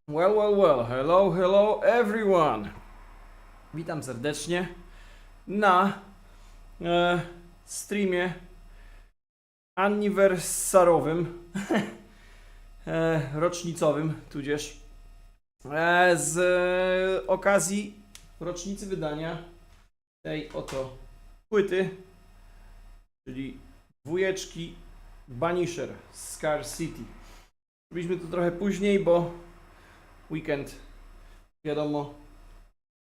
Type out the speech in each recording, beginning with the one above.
Well, hello everyone. Witam serdecznie na streamie aniversarowym, rocznicowym, tudzież z okazji rocznicy wydania tej oto płyty, czyli dwójeczki Banisher, Scarcity. Byliśmy tu trochę później, bo weekend, wiadomo,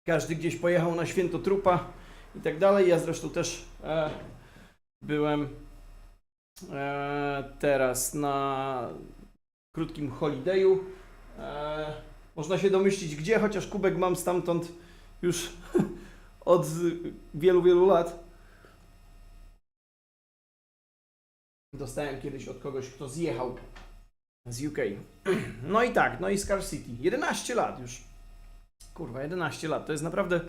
każdy gdzieś pojechał na święto trupa i tak dalej. Ja zresztą też byłem teraz na krótkim holidayu. Można się domyślić gdzie, chociaż kubek mam stamtąd już od wielu lat. Dostałem kiedyś od kogoś, kto zjechał z UK. No i tak, no i Scarcity. 11 lat już. Kurwa, 11 lat. To jest naprawdę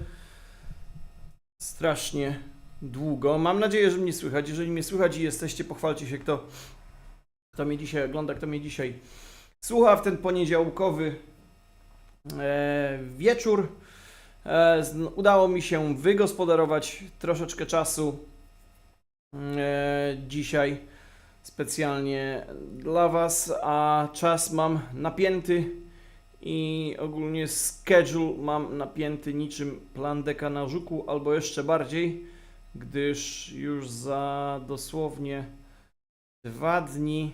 strasznie długo. Mam nadzieję, że mnie słychać. Jeżeli mnie słychać i jesteście, pochwalcie się, kto mnie dzisiaj ogląda, kto mnie dzisiaj słucha w ten poniedziałkowy wieczór. Udało mi się wygospodarować troszeczkę czasu dzisiaj specjalnie dla Was, a czas mam napięty i ogólnie schedule mam napięty niczym plan deka na żuku, albo jeszcze bardziej, gdyż już za dosłownie 2 dni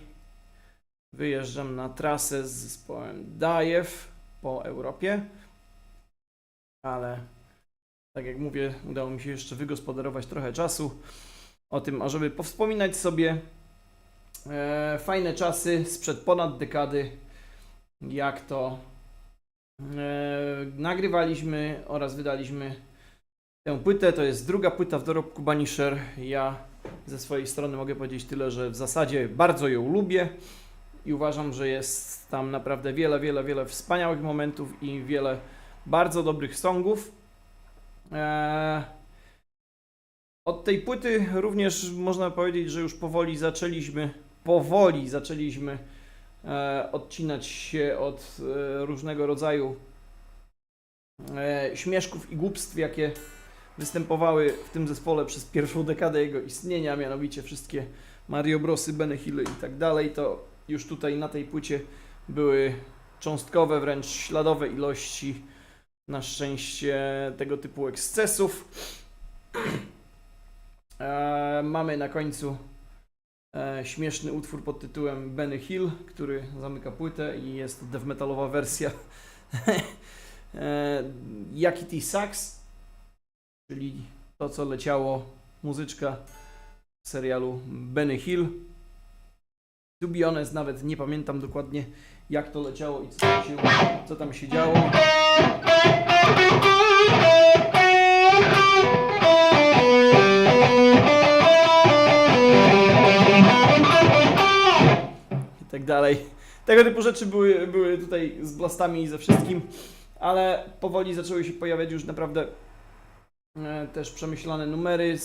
wyjeżdżam na trasę z zespołem Dajew po Europie, ale tak jak mówię, udało mi się jeszcze wygospodarować trochę czasu o tym, ażeby powspominać sobie fajne czasy sprzed ponad dekady, jak to nagrywaliśmy oraz wydaliśmy tę płytę. To jest druga płyta w dorobku Banisher. Ja ze swojej strony mogę powiedzieć tyle, że w zasadzie bardzo ją lubię i uważam, że jest tam naprawdę wiele wspaniałych momentów i wiele bardzo dobrych songów. Od tej płyty również można powiedzieć, że już powoli zaczęliśmy odcinać się od różnego rodzaju śmieszków i głupstw, jakie występowały w tym zespole przez pierwszą dekadę jego istnienia, mianowicie wszystkie Mario Brosy, Benihily i tak dalej. To już tutaj na tej płycie były cząstkowe, wręcz śladowe ilości na szczęście tego typu ekscesów. Mamy na końcu śmieszny utwór pod tytułem Benihill, który zamyka płytę i jest to death metalowa wersja Yakety Sax, czyli to, co leciało, muzyczka w serialu Benihill. To be honest, nawet nie pamiętam dokładnie, jak to leciało i co tam się działo. I tak dalej. Tego typu rzeczy były tutaj z blastami i ze wszystkim, ale powoli zaczęły się pojawiać już naprawdę też przemyślane numery.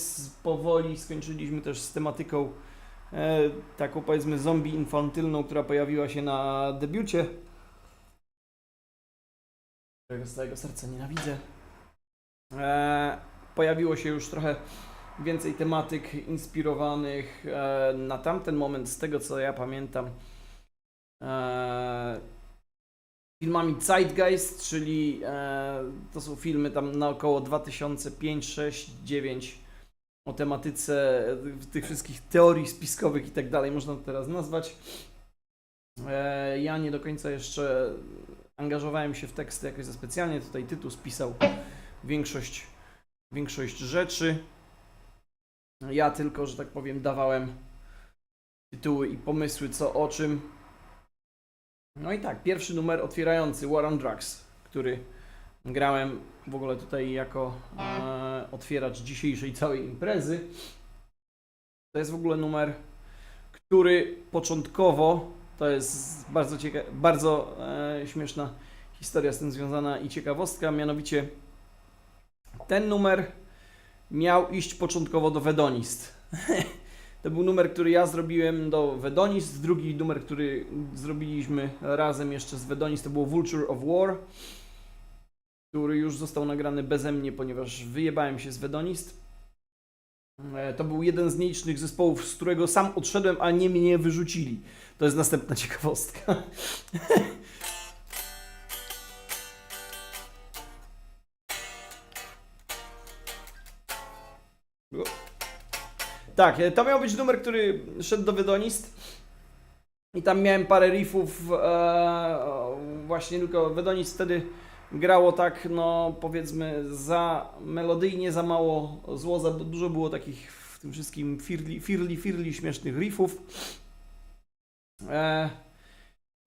Powoli skończyliśmy też z tematyką taką, powiedzmy, zombie infantylną, która pojawiła się na debiucie, którego z całego serca nienawidzę. Pojawiło się już trochę więcej tematyk inspirowanych na tamten moment, z tego co ja pamiętam, filmami Zeitgeist, czyli to są filmy tam na około 2005, 6, 9 o tematyce tych wszystkich teorii spiskowych i tak dalej, można to teraz nazwać. Ja nie do końca jeszcze angażowałem się w teksty jakoś za specjalnie, tutaj tytuł spisał większość rzeczy. Ja tylko, że tak powiem, dawałem tytuły i pomysły co o czym. No i tak, pierwszy numer otwierający, War on Drugs, który grałem w ogóle tutaj jako otwieracz dzisiejszej całej imprezy. To jest w ogóle numer, który początkowo, to jest bardzo śmieszna historia z tym związana i ciekawostka, mianowicie ten numer miał iść początkowo do Wedonist. To był numer, który ja zrobiłem do Vedonist. Drugi numer, który zrobiliśmy razem jeszcze z Vedonist, to było Vulture of War, który już został nagrany beze mnie, ponieważ wyjebałem się z Vedonist. To był jeden z nielicznych zespołów, z którego sam odszedłem, a nie mnie wyrzucili. To jest następna ciekawostka. Tak, to miał być numer, który szedł do Vedonist. I tam miałem parę riffów, właśnie tylko Vedonist wtedy grało tak, no powiedzmy, za melodyjnie, za mało zło, za dużo było takich w tym wszystkim firli śmiesznych riffów.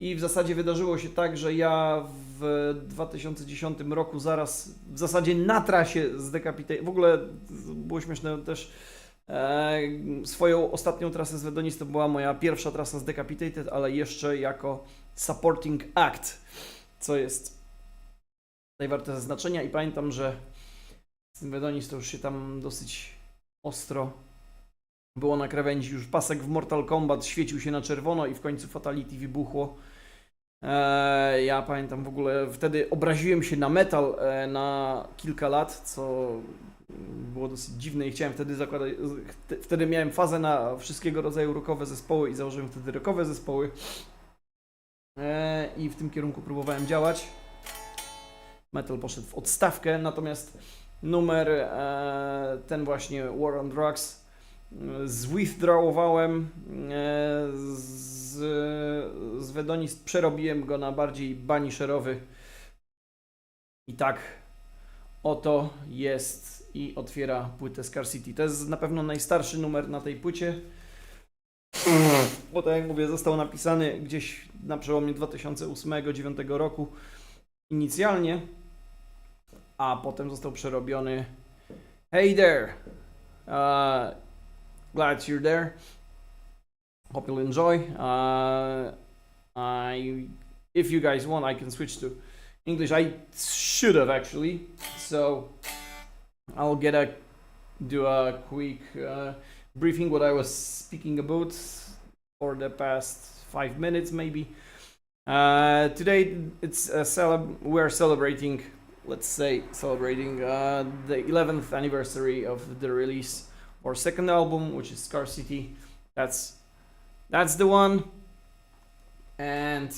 I w zasadzie wydarzyło się tak, że ja w 2010 roku zaraz w zasadzie na trasie z Decapitated, w ogóle było śmieszne też, swoją ostatnią trasę z Vedonist to była moja pierwsza trasa z Decapitated, ale jeszcze jako supporting act, co jest tutaj warte zaznaczenia. I pamiętam, że z tym Vedonist to już się tam dosyć ostro było na krawędzi, już pasek w Mortal Kombat świecił się na czerwono i w końcu Fatality wybuchło. Ja pamiętam w ogóle, wtedy obraziłem się na metal na kilka lat, co było dosyć dziwne i chciałem wtedy zakładać, wtedy miałem fazę na wszystkiego rodzaju rockowe zespoły i założyłem wtedy rockowe zespoły i w tym kierunku próbowałem działać. Metal poszedł w odstawkę, natomiast numer ten właśnie War on Drugs zwithdrawowałem z Vedonist, przerobiłem go na bardziej banisherowy i tak oto jest i otwiera płytę Scarcity. To jest na pewno najstarszy numer na tej płycie, bo tak jak mówię, został napisany gdzieś na przełomie 2008-2009 roku inicjalnie, a potem został przerobiony. Hey there! Glad you're there. Hope you'll enjoy. If you guys want, I can switch to English. I should have actually. So I'll do a quick briefing what I was speaking about for the past 5 minutes maybe. Today we're celebrating, the 11th anniversary of the release of our second album, which is Scarcity. That's the one. And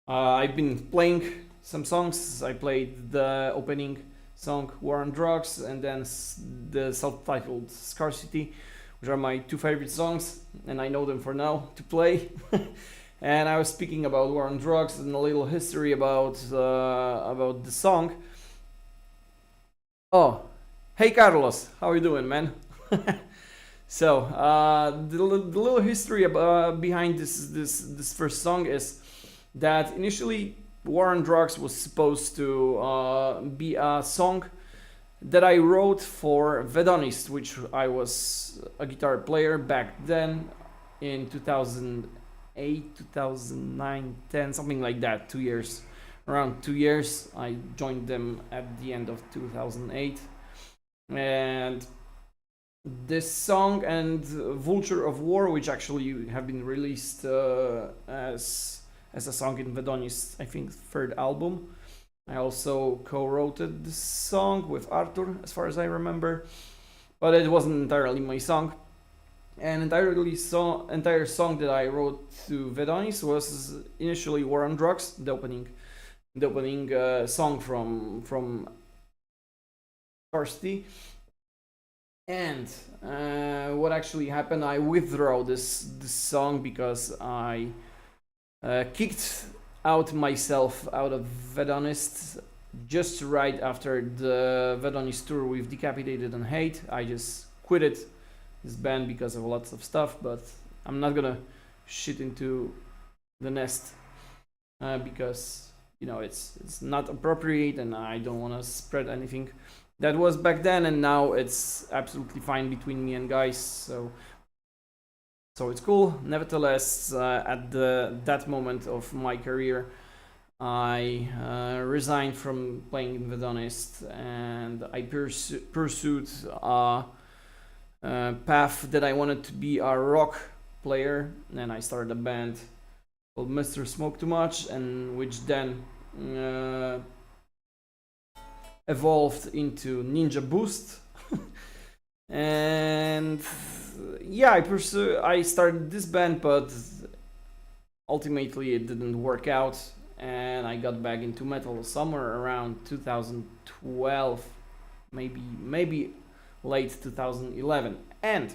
I've been playing some songs. I played the opening song War on Drugs and then the self-titled Scarcity, which are my two favorite songs, and I know them for now to play. And I was speaking about War on Drugs and a little history about the song. Oh, hey Carlos, how are you doing, man? So the little history behind this first song is that initially War on Drugs was supposed to be a song that I wrote for Vedonist, which I was a guitar player back then in 2008, 2009, 10, something like that, 2 years. Around 2 years. I joined them at the end of 2008. And this song and Vulture of War, which actually have been released as a song in Vedonist's, I think, third album. I also co-wrote this song with Arthur, as far as I remember, but it wasn't entirely my song. And entire song that I wrote to Vedonist was initially War on Drugs, the opening song from Scarcity. And what actually happened, I withdrew this song because I kicked out myself out of Vedonist just right after the Vedonist tour with Decapitated and Hate. I just quitted this band because of lots of stuff, but I'm not gonna shit into the nest because, you know, it's not appropriate and I don't want to spread anything that was back then, and now it's absolutely fine between me and guys, so it's cool. Nevertheless, at that moment of my career, I resigned from playing in Vedonist and I pursued a path that I wanted to be a rock player, and I started a band called Mr. Smoke Too Much, and which then evolved into Ninja Boost. And yeah, I started this band, but ultimately it didn't work out, and I got back into metal somewhere around 2012, maybe late 2011. And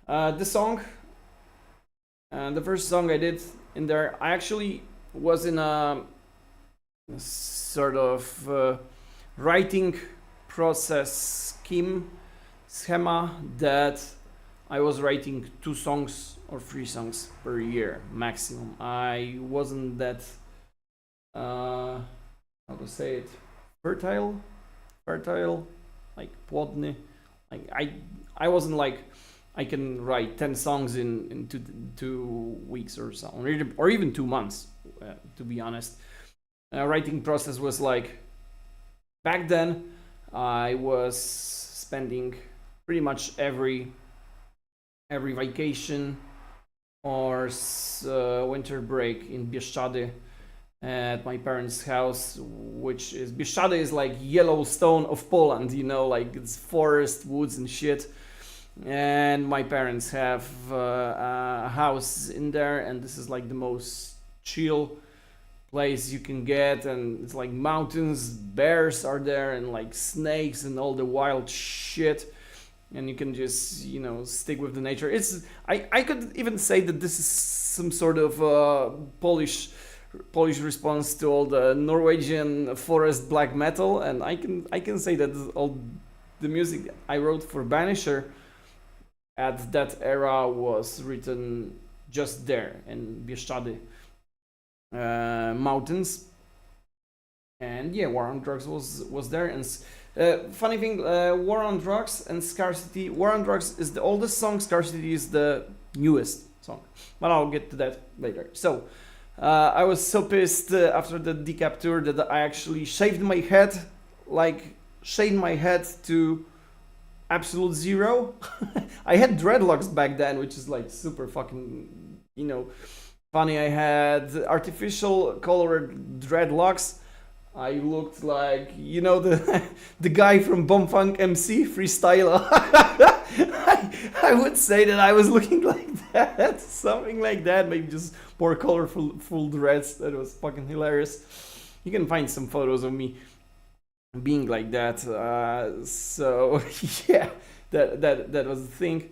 the first song I did in there, I actually was in a sort of writing process schema that I was writing 2 songs or 3 songs per year maximum. I wasn't that how to say it, fertile, like płodny. Like I wasn't like I can write 10 songs in 2 weeks or so, or even 2 months, to be honest. Writing process was like, back then I was spending pretty much every vacation or winter break in Bieszczady at my parents' house, which is, Bieszczady is like Yellowstone of Poland, you know, like it's forest, woods and shit. And my parents have a house in there, and this is like the most chill place you can get, and it's like mountains, bears are there, and like snakes and all the wild shit, and you can just, you know, stick with the nature. It's I could even say that this is some sort of Polish response to all the Norwegian forest black metal, and I can say that all the music I wrote for Banisher at that era was written just there in Bieszczady mountains. And yeah, War on Drugs was there. And funny thing, War on Drugs and Scarcity. War on Drugs is the oldest song, Scarcity is the newest song, but I'll get to that later. So I was so pissed after the decap tour that I actually shaved my head to absolute zero. I had dreadlocks back then, which is like super fucking, you know, funny. I had artificial colored dreadlocks. I looked like, you know, the guy from Bombfunk MC Freestyler. I would say that I was looking like that, something like that, maybe just more colorful full dreads. That was fucking hilarious. You can find some photos of me being like that. So yeah, that was the thing.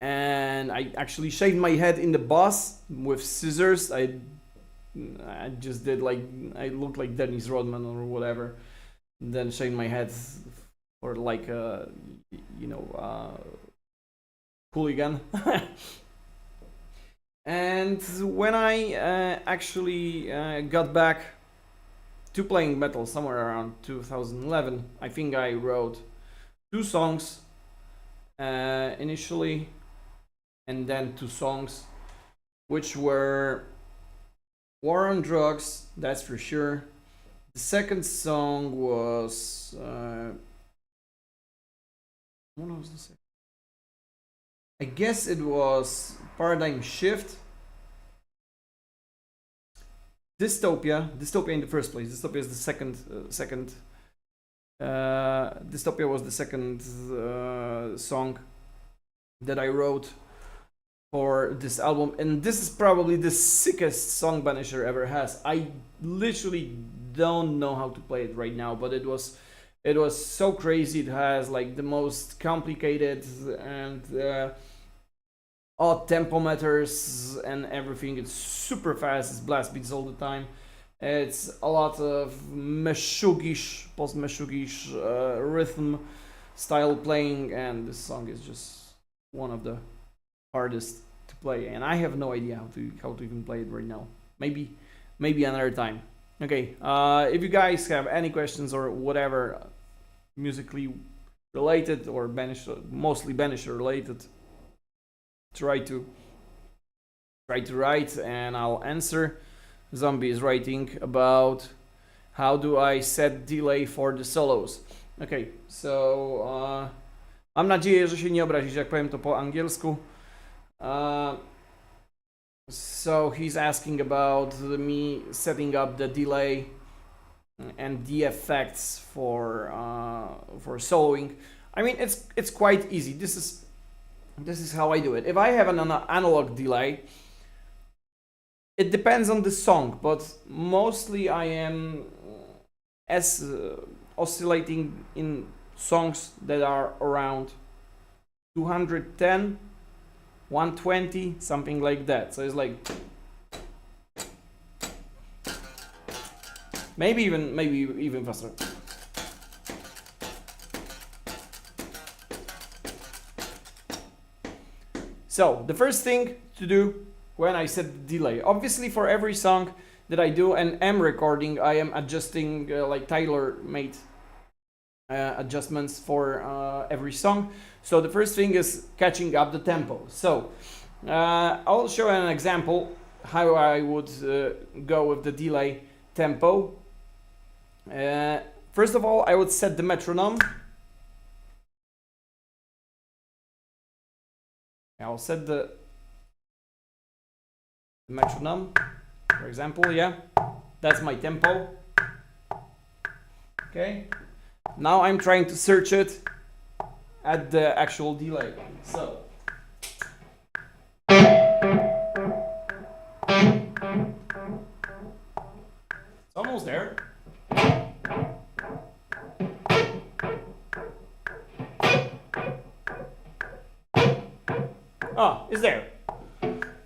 And I actually shaved my head in the bus with scissors. I just did like, I looked like Dennis Rodman or whatever. And then shaved my head for like you know, hooligan. And when I actually got back to playing metal somewhere around 2011, I think I wrote 2 songs initially, and then 2 songs, which were War on Drugs, that's for sure. The second song was what was the second? I guess it was Paradigm Shift. Dystopia in the first place. Dystopia is the second. Dystopia was the second song that I wrote for this album, and this is probably the sickest song Banisher ever has. I literally don't know how to play it right now, but it was so crazy. It has like the most complicated and odd tempo meters and everything. It's super fast. It's blast beats all the time. It's a lot of meshugish, post-meshugish rhythm style playing, and this song is just one of the hardest to play, and I have no idea how to even play it right now. Maybe another time. Okay, if you guys have any questions or whatever musically related or mostly Banisher related, try to write and I'll answer. Zombie is writing about how do I set delay for the solos. Okay, so Mam nadzieję, że się nie obrazić, jak powiem to po angielsku. So he's asking about me setting up the delay and the effects for soloing. I mean, it's quite easy. This is how I do it. If I have an analog delay, it depends on the song, but mostly I am oscillating in songs that are around 210, 120, something like that. So it's like maybe even faster. So the first thing to do when I set the delay, obviously for every song that I do and am recording, I am adjusting like Tyler made adjustments for every song. So the first thing is catching up the tempo. So I'll show an example how I would go with the delay tempo. First of all, I would set the metronome. I'll set the metronome, for example, yeah, that's my tempo. Okay, now I'm trying to search it at the actual delay. So it's almost there. Ah, it's there.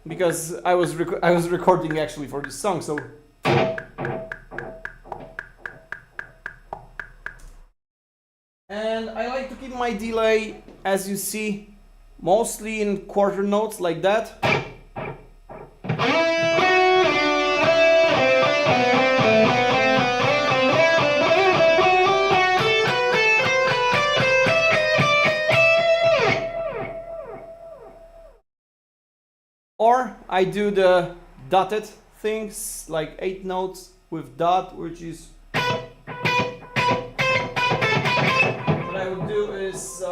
Because I was recording actually for this song, so and I like to keep my delay, as you see, mostly in quarter notes like that. Or I do the dotted things, like 8 notes with dot, which is what I would do is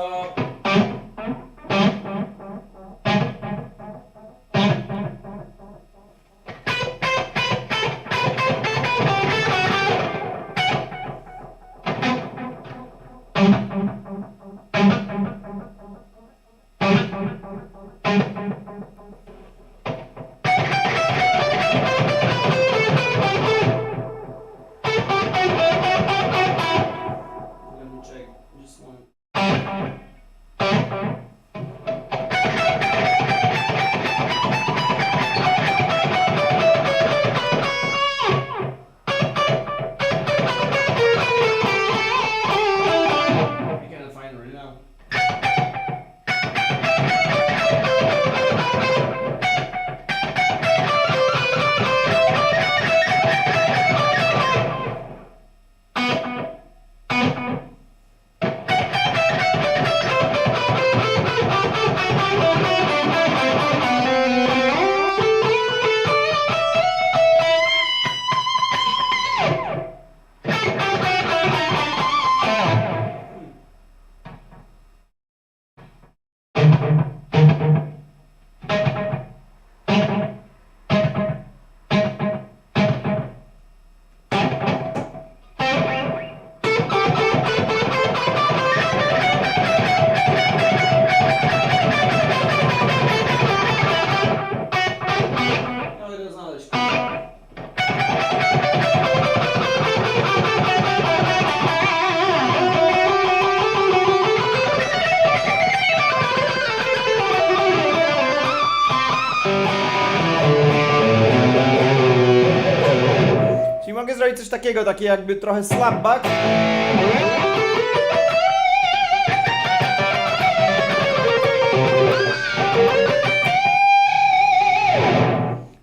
mogę zrobić coś takiego, takie jakby trochę slapback.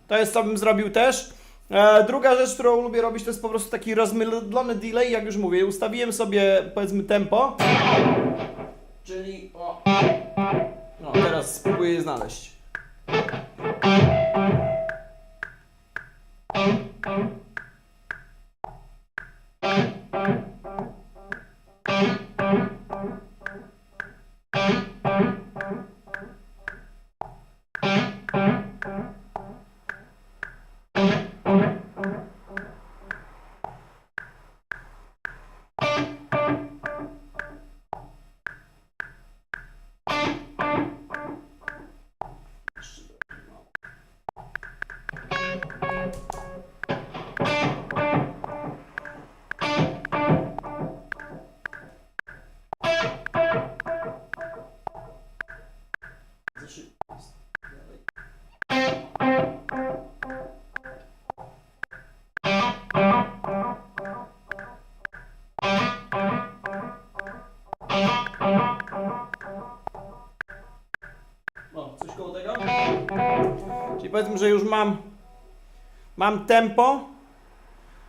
To jest co bym zrobił też. Druga rzecz, którą lubię robić, to jest po prostu taki rozmydlony delay, jak już mówię. Ustawiłem sobie, powiedzmy, tempo. Czyli o. No, teraz spróbuję je znaleźć. powiedzmy, że już mam tempo.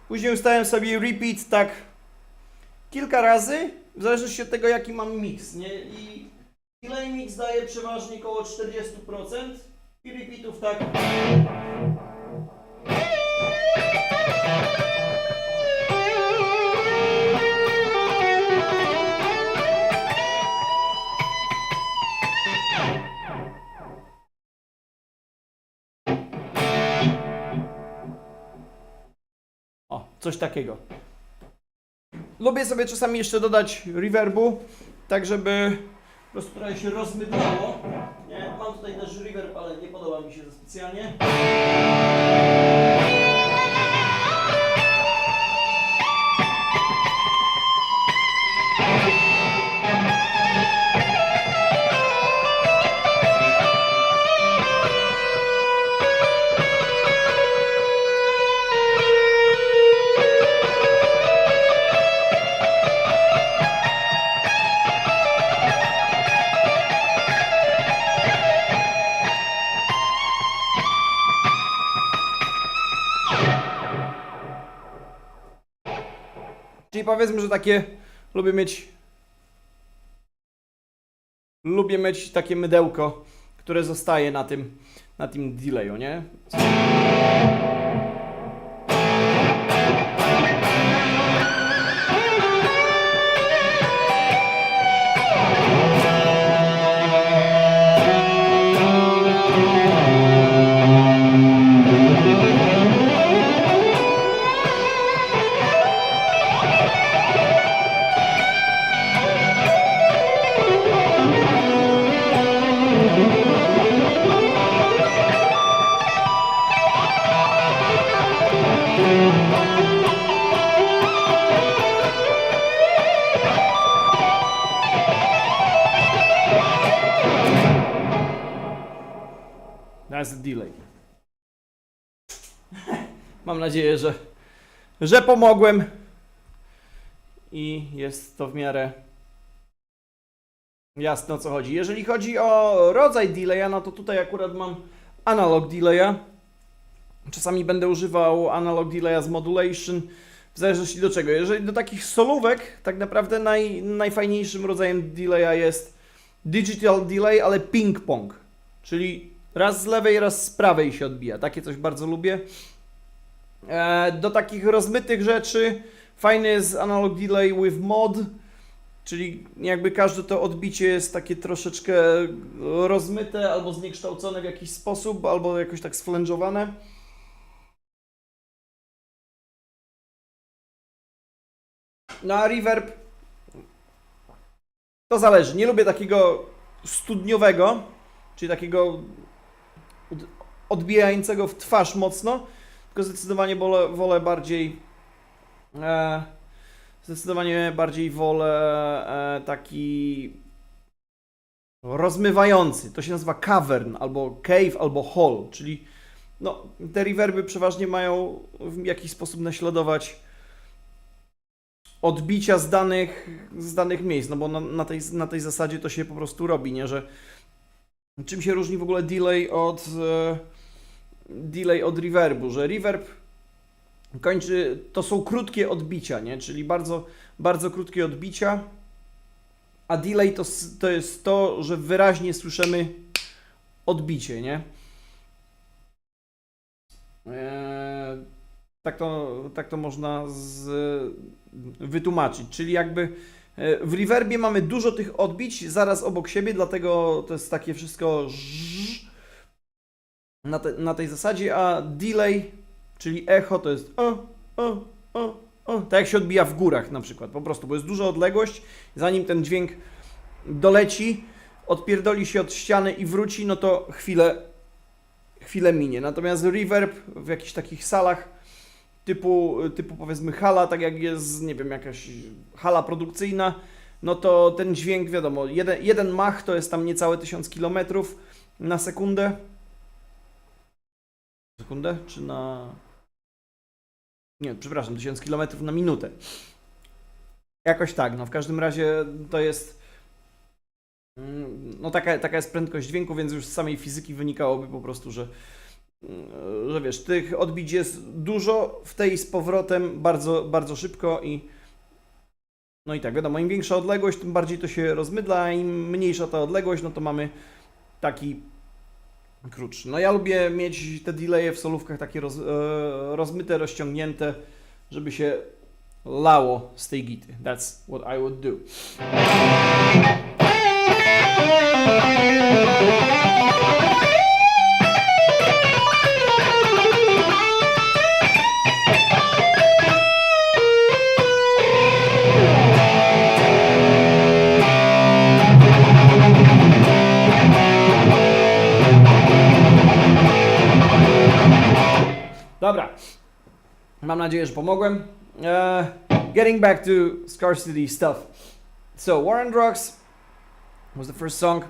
Później ustawiam sobie repeat tak kilka razy, w zależności od tego, jaki mam mix, nie? I delay mix daje przeważnie około 40% i repeatów tak. O, coś takiego. Lubię sobie czasami jeszcze dodać reverbu, tak żeby po prostu trochę się rozmydlało. Nie? Mam tutaj też reverb, ale nie podoba mi się to specjalnie. Czyli powiedzmy, że takie lubię mieć takie mydełko, które zostaje na tym delayu, nie? That's the delay. Mam nadzieję, że pomogłem i jest to w miarę jasne, o co chodzi. Jeżeli chodzi o rodzaj delaya, no to tutaj akurat mam analog delaya. Czasami będę używał analog delaya z modulation, w zależności do czego. Jeżeli do takich solówek, tak naprawdę najfajniejszym rodzajem delaya jest digital delay, ale ping-pong, czyli raz z lewej, raz z prawej się odbija. Takie coś bardzo lubię. Do takich rozmytych rzeczy fajny jest analog delay with mod, czyli jakby każde to odbicie jest takie troszeczkę rozmyte albo zniekształcone w jakiś sposób, albo jakoś tak sflężowane. No a reverb to zależy. Nie lubię takiego studniowego, czyli takiego odbijającego w twarz mocno, tylko zdecydowanie wolę taki rozmywający. To się nazywa cavern, albo cave, albo hall, czyli no, te reverby przeważnie mają w jakiś sposób naśladować odbicia z danych miejsc, no bo na tej zasadzie to się po prostu robi, nie, że czym się różni w ogóle delay od reverbu, że reverb to są krótkie odbicia, nie, czyli bardzo, bardzo krótkie odbicia, a delay to jest to, że wyraźnie słyszymy odbicie, nie. Tak to można wytłumaczyć, czyli jakby w reverbie mamy dużo tych odbić zaraz obok siebie, dlatego to jest takie wszystko na tej zasadzie, a delay, czyli echo, to jest tak jak się odbija w górach na przykład, po prostu, bo jest duża odległość, zanim ten dźwięk doleci, odpierdoli się od ściany i wróci, no to chwilę minie. Natomiast reverb w jakichś takich salach typu powiedzmy hala, tak jak jest, nie wiem, jakaś hala produkcyjna, no to ten dźwięk, wiadomo, jeden mach to jest tam niecałe 1000 km na sekundę. Sekundę? Czy na... Nie, przepraszam, 1000 km na minutę. Jakoś tak, no w każdym razie to jest... No taka jest prędkość dźwięku, więc już z samej fizyki wynikałoby po prostu, że że wiesz, tych odbić jest dużo, w tej z powrotem bardzo, bardzo szybko i no i tak, wiadomo, im większa odległość, tym bardziej to się rozmydla, a im mniejsza ta odległość, no to mamy taki krótszy. No ja lubię mieć te delaye w solówkach takie rozmyte, rozciągnięte, żeby się lało z tej gity. That's what I would do. Dobra, mam nadzieję, że pomogłem. Getting back to Scarcity stuff. So, War on Drugs was the first song.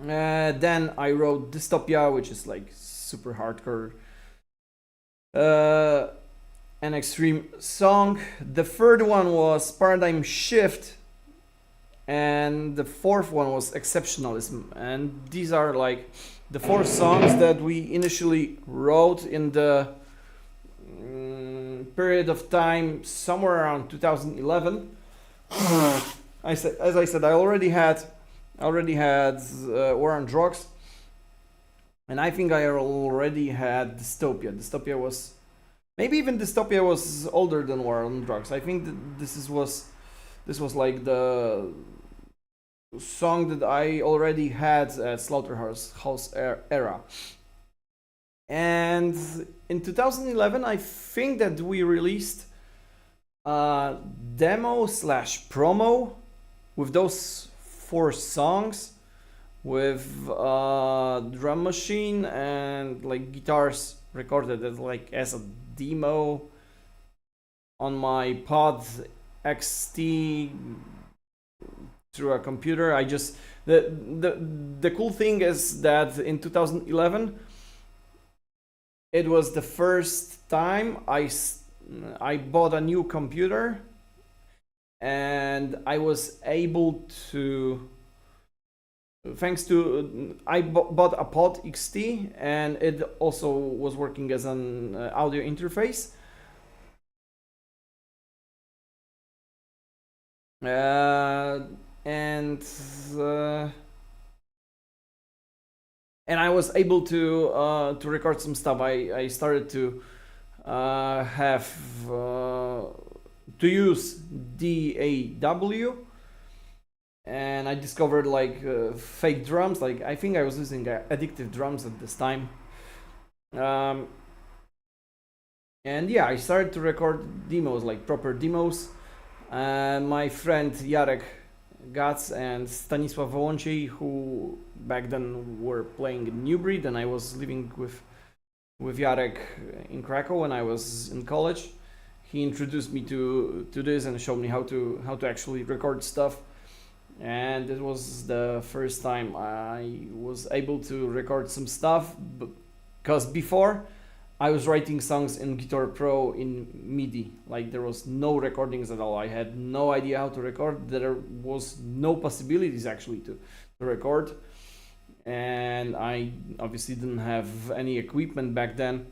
Then I wrote Dystopia, which is like super hardcore and extreme song. The third one was Paradigm Shift, and the fourth one was Exceptionalism. And these are like the four songs that we initially wrote in the period of time somewhere around 2011. As I said, I already had War on Drugs, and I think I already had Dystopia. Dystopia was maybe even Dystopia was older than War on Drugs. I think that this was like the song that I already had at Slaughterhouse era. And in 2011, I think that we released a demo / promo with those four songs, with drum machine and like guitars recorded as a demo on my Pod XT through a computer. The cool thing is that in 2011 it was the first time I bought a new computer, and I was able to, thanks to, I bought a Pod XT, and it also was working as an audio interface. And I was able to record some stuff. I started to have to use DAW, and I discovered like fake drums. Like I think I was using addictive drums at this time. And yeah, I started to record demos, like proper demos. My friend Jarek Gac and Stanisław Wołąciej, who back then were playing in New Breed, and I was living with Jarek in Krakow when I was in college. He introduced me to this and showed me how to actually record stuff. And it was the first time I was able to record some stuff, because before I was writing songs in Guitar Pro in MIDI. Like there was no recordings at all. I had no idea how to record. There was no possibilities actually to record. And I obviously didn't have any equipment back then.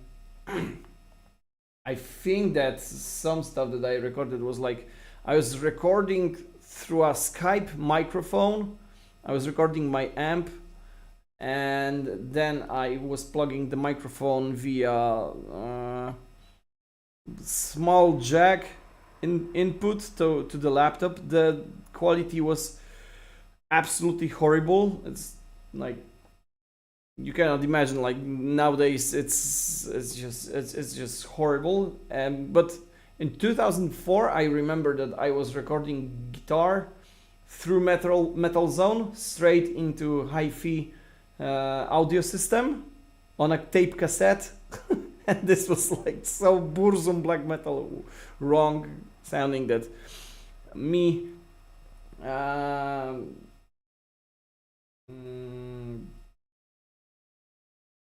I think that some stuff that I recorded was like, I was recording through a Skype microphone. I was recording my amp, and then I was plugging the microphone via small jack input to the laptop. The quality was absolutely horrible. It's like, you cannot imagine, like nowadays it's just horrible. But in 2004 I remember that I was recording guitar through Metal Zone straight into hi-fi audio system on a tape cassette. And this was like so Burzum black metal wrong sounding that me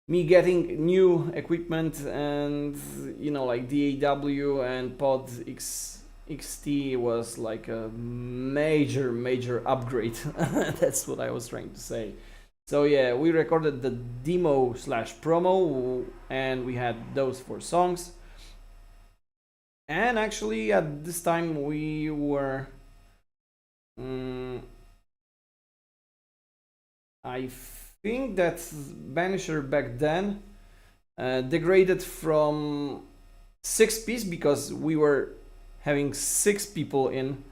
getting new equipment and, you know, like DAW and Pod XT was like a major upgrade. That's what I was trying to say. So yeah, we recorded the demo slash promo, and we had those 4 songs. And actually, at this time, we were, I think that Banisher back then degraded from 6-piece because we were having 6 people in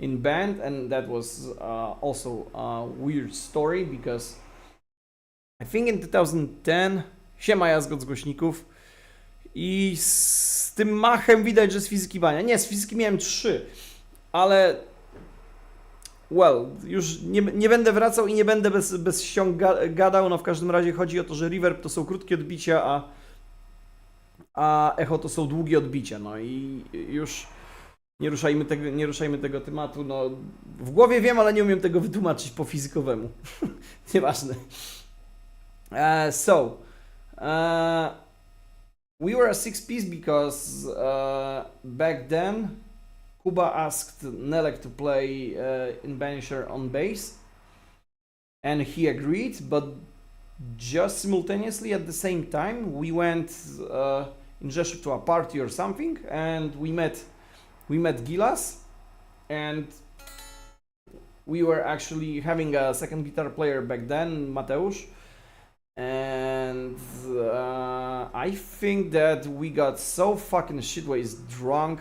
band, and that was also a weird story because I think in 2010, siema Jazgot z głośników, i z tym machem widać, że z fizyki bania. Nie, z fizyki miałem 3, ale well, już nie będę wracał i nie będę bez ściąg gadał, no w każdym razie chodzi o to, że reverb to są krótkie odbicia, a echo to są długie odbicia, no i już nie ruszajmy tego tematu, no w głowie wiem, ale nie umiem tego wytłumaczyć po fizykowemu. Nieważne. We were a 6-piece because back then Kuba asked Nelek to play in Banisher on bass, and he agreed, but just simultaneously at the same time we went in Rzeszów to a party or something, and we met Gilas, and we were actually having a second guitar player back then, Mateusz, and I think that we got so fucking shitways drunk,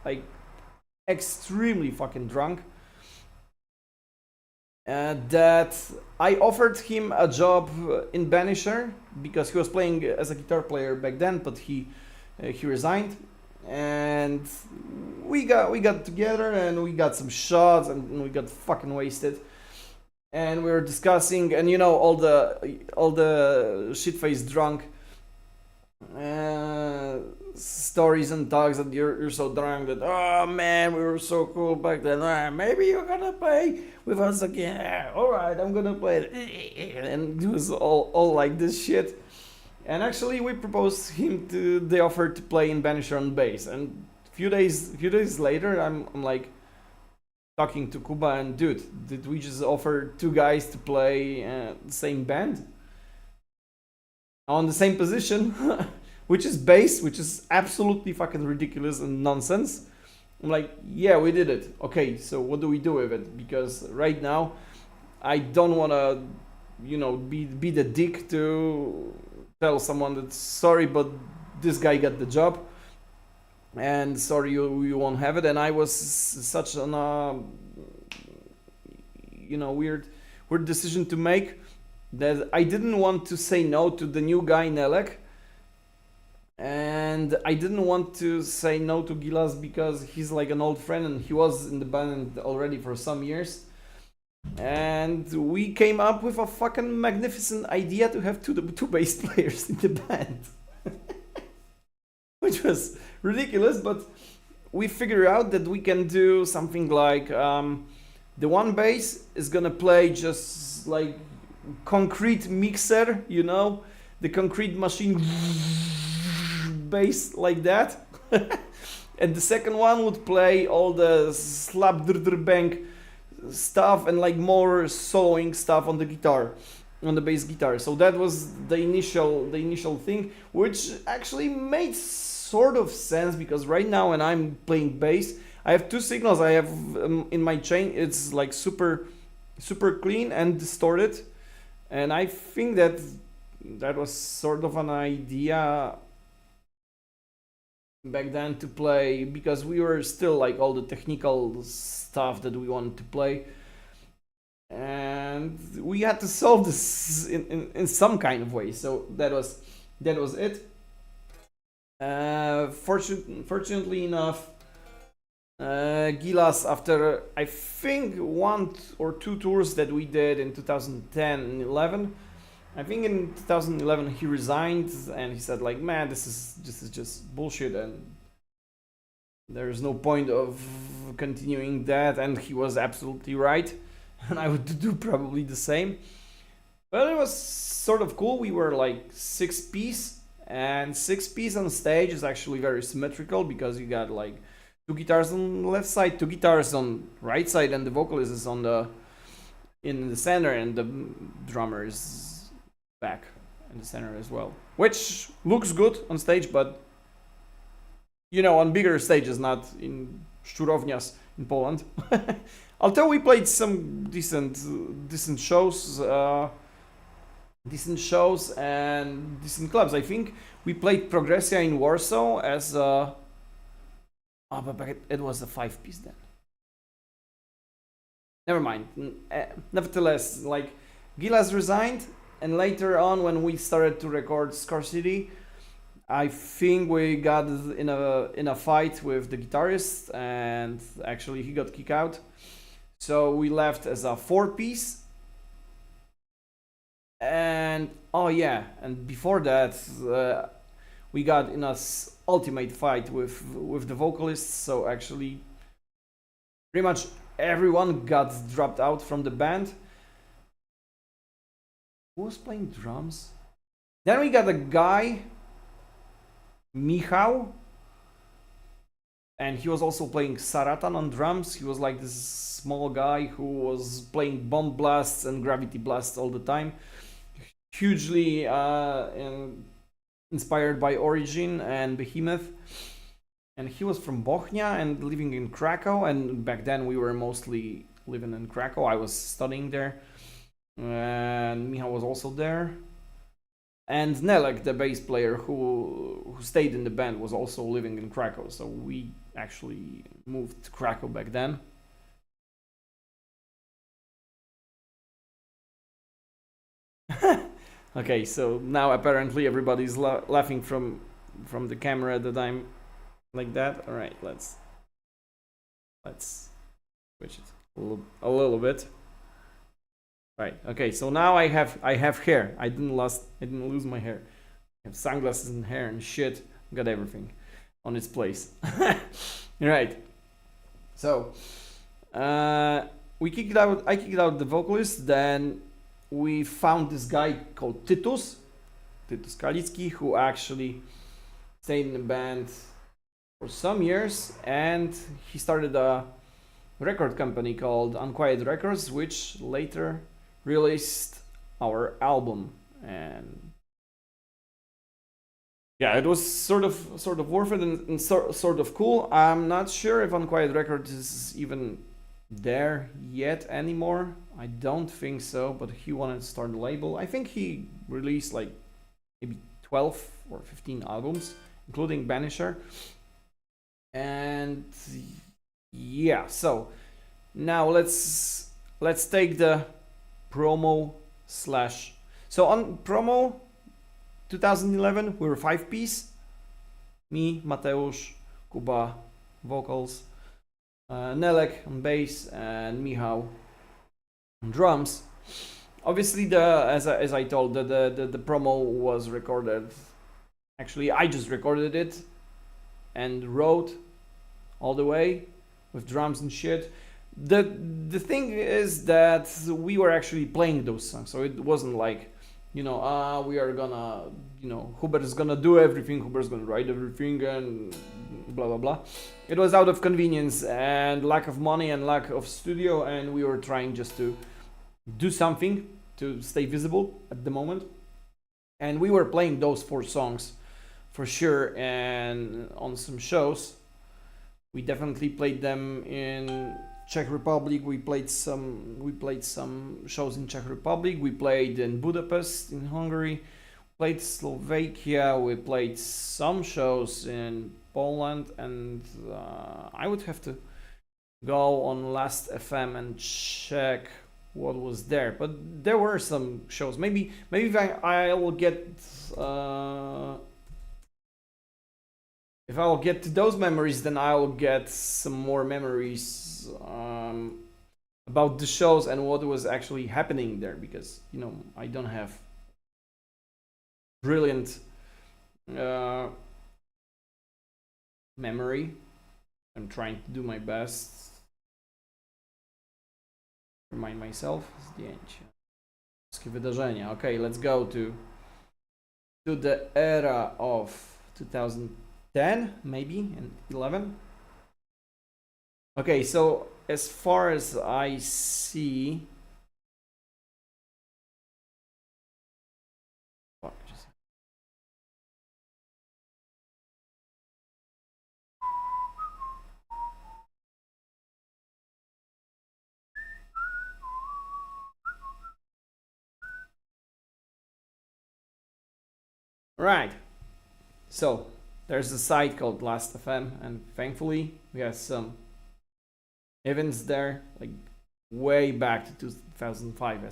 like extremely fucking drunk, that I offered him a job in Banisher because he was playing as a guitar player back then, but he resigned, and we got together and we got some shots and we got fucking wasted. And we were discussing, and you know, all the shit-faced drunk stories and talks that you're so drunk that, oh man, we were so cool back then. Maybe you're gonna play with us again. All right, I'm gonna play. And it was all like this shit. And actually, we proposed him the offer to play in Banisher on bass. And a few days later, I'm like, talking to Kuba, and dude, did we just offer 2 guys to play the same band on the same position, which is bass, which is absolutely fucking ridiculous and nonsense? I'm like, yeah, we did it. Okay, so what do we do with it? Because right now, I don't want to, you know, be the dick to tell someone that sorry, but this guy got the job. And sorry, you won't have it. And I was such an weird decision to make that I didn't want to say no to the new guy Nelek, and I didn't want to say no to Gilas because he's like an old friend and he was in the band already for some years. And we came up with a fucking magnificent idea to have two bass players in the band. Which was ridiculous, but we figured out that we can do something like the one bass is gonna play just like concrete mixer, you know, the concrete machine bass like that. And the second one would play all the slap bang stuff and like more soloing stuff on the guitar, on the bass guitar. So that was the initial thing, which actually made sort of sense because right now when I'm playing bass, I have 2 signals. I have in my chain, it's like super clean and distorted, and I think that was sort of an idea back then to play, because we were still like all the technical stuff that we wanted to play, and we had to solve this in some kind of way. So that was it. Fortunately enough, Gilas, after I think 1 or 2 tours that we did in 2010 and 11, I think in 2011 he resigned and he said like, man, this is just bullshit and there's no point of continuing that, and he was absolutely right, and I would do probably the same. But it was sort of cool. We were like 6-piece, and 6-piece on stage is actually very symmetrical because you got like 2 guitars on the left side, 2 guitars on right side, and the vocalist is on the in the center, and the drummer is back in the center as well, which looks good on stage, but you know, on bigger stages, not in Szczurownias in Poland. Although we played some decent shows, and decent clubs. I think we played Progressia in Warsaw as a. Oh, but it was a 5-piece then. Never mind. Nevertheless, like, Gilas resigned, and later on, when we started to record Scarcity, I think we got in a fight with the guitarist, and actually he got kicked out. So we left as a 4-piece. And oh yeah, and before that, we got in a ultimate fight with the vocalists. So actually, pretty much everyone got dropped out from the band. Who was playing drums? Then we got a guy, Michał, and he was also playing Saratan on drums. He was like this small guy who was playing bomb blasts and gravity blasts all the time. Hugely inspired by Origin and Behemoth. And he was from Bochnia and living in Krakow, and back then we were mostly living in Krakow. I was studying there, and Michał was also there. And Nelek, the bass player who stayed in the band, was also living in Krakow. So we actually moved to Krakow back then. Okay, so now apparently everybody's laughing from the camera that I'm like that. All right, let's switch it a little bit. Right. Okay. So now I have hair. I didn't lose my hair. I have sunglasses and hair and shit. Got everything on its place. Right. So we kicked out. I kicked out the vocalist. Then we found this guy called Titus Kalicki, who actually stayed in the band for some years, and he started a record company called Unquiet Records, which later released our album. And yeah, it was sort of worth it and sort of cool. I'm not sure if Unquiet Records is even there yet anymore. I don't think so, but he wanted to start a label. I think he released like maybe 12 or 15 albums, including Banisher. And yeah, so now let's take the promo slash. So on promo 2011 we were 5-piece. Me, Mateusz, Kuba vocals, Nelek on bass, and Michał on drums. Obviously, as I told, the promo was recorded. Actually, I just recorded it and wrote all the way with drums and shit. The thing is that we were actually playing those songs, so it wasn't like, we are gonna, Hubert is gonna do everything, Hubert's gonna write everything, and blah blah blah. It was out of convenience and lack of money and lack of studio, and we were trying just to do something to stay visible at the moment. And we were playing those 4 songs for sure, and on some shows. We definitely played them in Czech Republic. We played some shows in Czech Republic. We played in Budapest in Hungary. Played Slovakia. We played some shows in Poland, and I would have to go on Last FM and check what was there. But there were some shows. Maybe if I'll get. If I'll get to those memories, then I'll get some more memories about the shows and what was actually happening there, because I don't have brilliant memory. I'm trying to do my best. Remind myself. Zdjęcie. Wszystkie wydarzenia. Okay, let's go to the era of 2010, maybe, and 11. Okay, so as far as I see, Right. So there's a site called Last FM, and thankfully we have some events there, like way back to 2005,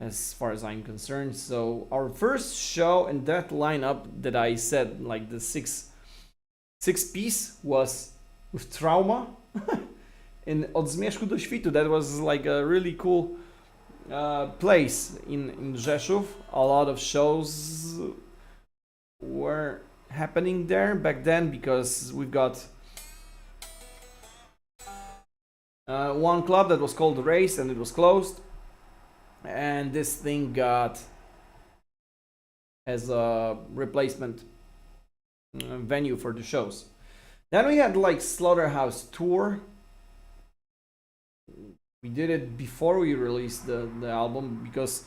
as far as I'm concerned. So our first show in that lineup that I said, like the six piece, was with Trauma in Od Zmierzchu do Świtu. That was like a really cool place in Rzeszów. A lot of shows were happening there back then because we've got one club that was called Race and it was closed, and this thing got as a replacement venue for the shows. Then we had like Slaughterhouse Tour. We did it before we released the album because,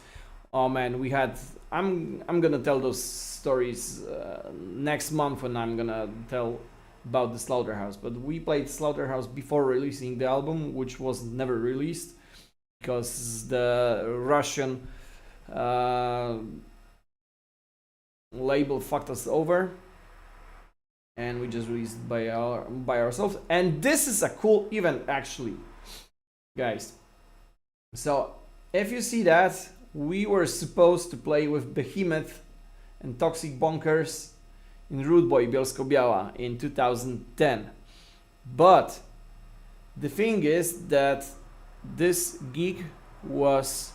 oh man, we had. I'm gonna tell those stories next month when I'm gonna tell about the Slaughterhouse. But we played Slaughterhouse before releasing the album, which was never released because the Russian label fucked us over, and we just released by ourselves. And this is a cool event, actually, guys. So if you see that, we were supposed to play with Behemoth and Toxic Bonkers in Rude Boy Bielsko-Biała in 2010. But the thing is that this gig was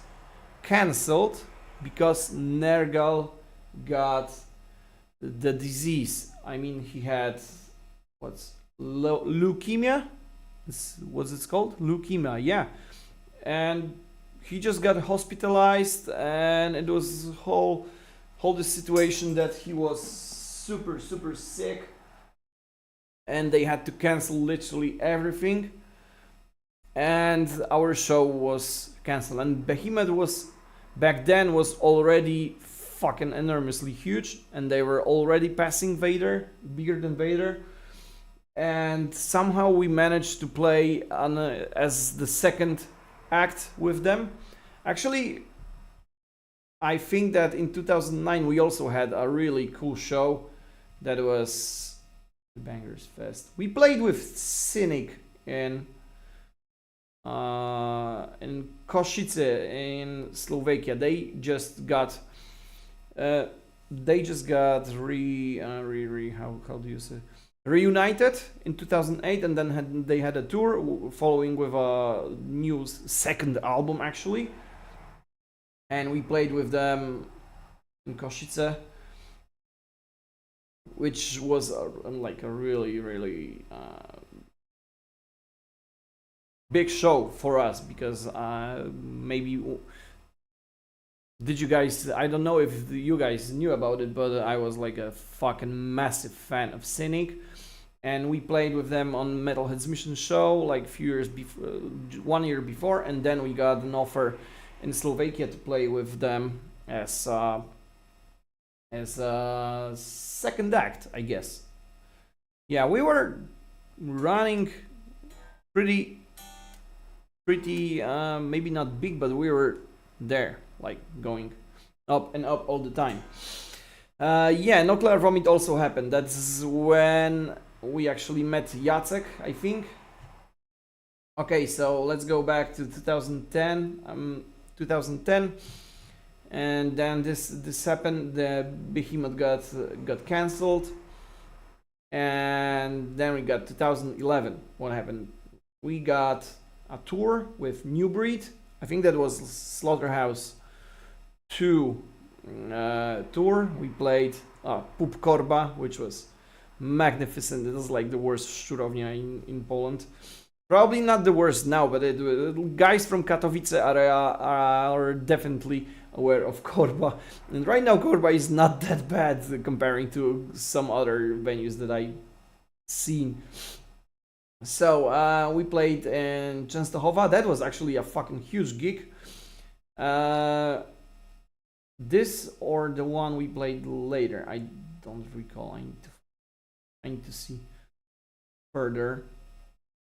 cancelled because Nergal got the disease. I mean, he had leukemia? What's it called? Leukemia, yeah. And he just got hospitalized, and it was whole this situation that he was super sick, and they had to cancel literally everything, and our show was canceled. And Behemoth was back then was already fucking enormously huge, and they were already passing Vader, bigger than Vader, and somehow we managed to play as the second act with them. Actually, I think that in 2009 we also had a really cool show that was the Bangers Fest. We played with Cynic in Košice in Slovakia. They just got reunited in 2008, and then they had a tour following with a new second album, actually. And we played with them in Košice, which was like a really big show for us because maybe did you guys, I don't know if you guys knew about it, but I was like a fucking massive fan of Cynic, and we played with them on Metalhead's Mission show like a few years before, 1 year before, and then we got an offer in Slovakia to play with them as a second act, I guess. Yeah, we were running pretty maybe not big, but we were there, like going up and up all the time. Yeah, Nuclear Vomit also happened. That's when we actually met Jacek, I think. Okay, so let's go back to 2010. 2010, and then this happened. The Behemoth got cancelled, and then we got 2011. What happened? We got a tour with New Breed. I think that was Slaughterhouse 2 tour. We played Pup Korba, which was magnificent. It was like the worst szurownia in Poland. Probably not the worst now, but guys from Katowice area are definitely aware of Korba. And right now Korba is not that bad comparing to some other venues that I've seen. So we played in Częstochowa. That was actually a fucking huge gig. This or the one we played later, I don't recall. I need to see further.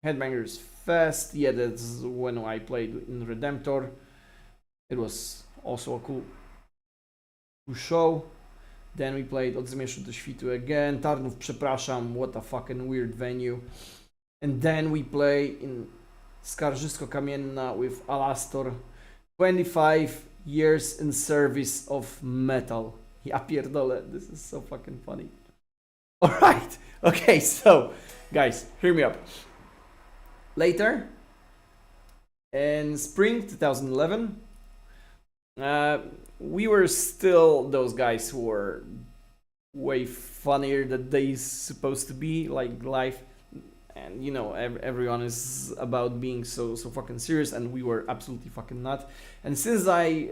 Headbangers Fest, yeah, that's when I played in Redemptor. It was also a cool show. Then we played Od Zmierzchu do Świtu again. Tarnów, przepraszam, what a fucking weird venue. And then we play in Skarżysko-Kamienna with Alastor. 25 years in service of metal. Ja pierdolę, this is so fucking funny. Alright, okay, so, guys, hear me up. Later, in spring 2011, we were still those guys who were way funnier than they supposed to be, like life, and you know everyone is about being so fucking serious, and we were absolutely fucking not. And since I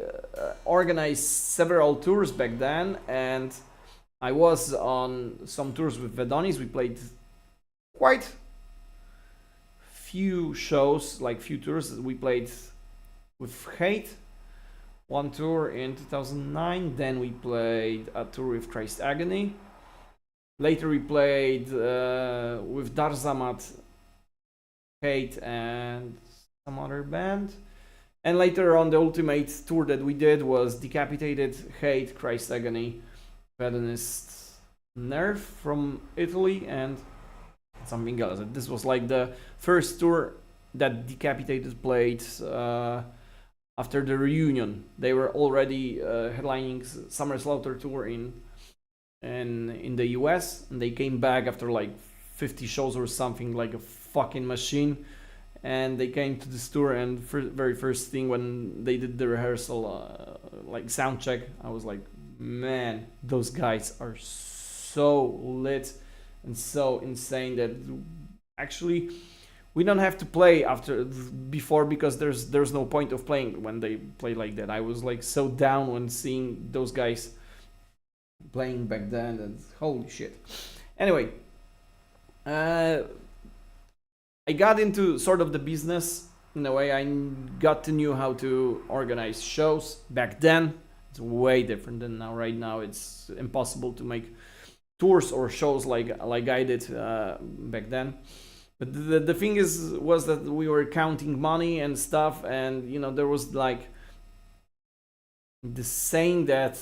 organized several tours back then, and I was on some tours with Vedonis, we played quite few shows, like few tours. We played with Hate one tour in 2009, then we played a tour with Christ Agony. Later we played with Darzamat, Hate, and some other band. And later on, the ultimate tour that we did was Decapitated, Hate, Christ Agony, Vedonist, Nerve from Italy, and something else. This was like the first tour that Decapitated played after the reunion. They were already headlining Summer Slaughter tour in the US, and they came back after like 50 shows or something, like a fucking machine. And they came to this tour, and very first thing when they did the rehearsal, like sound check, I was like, man, those guys are so lit and so insane that actually we don't have to play before, because there's no point of playing when they play like that. I was like so down when seeing those guys playing back then, and holy shit. Anyway, I got into sort of the business in a way. I got to know how to organize shows back then. It's way different than now. Right now it's impossible to make tours or shows like I did back then. But the thing was that we were counting money and stuff, and you know, there was like the saying that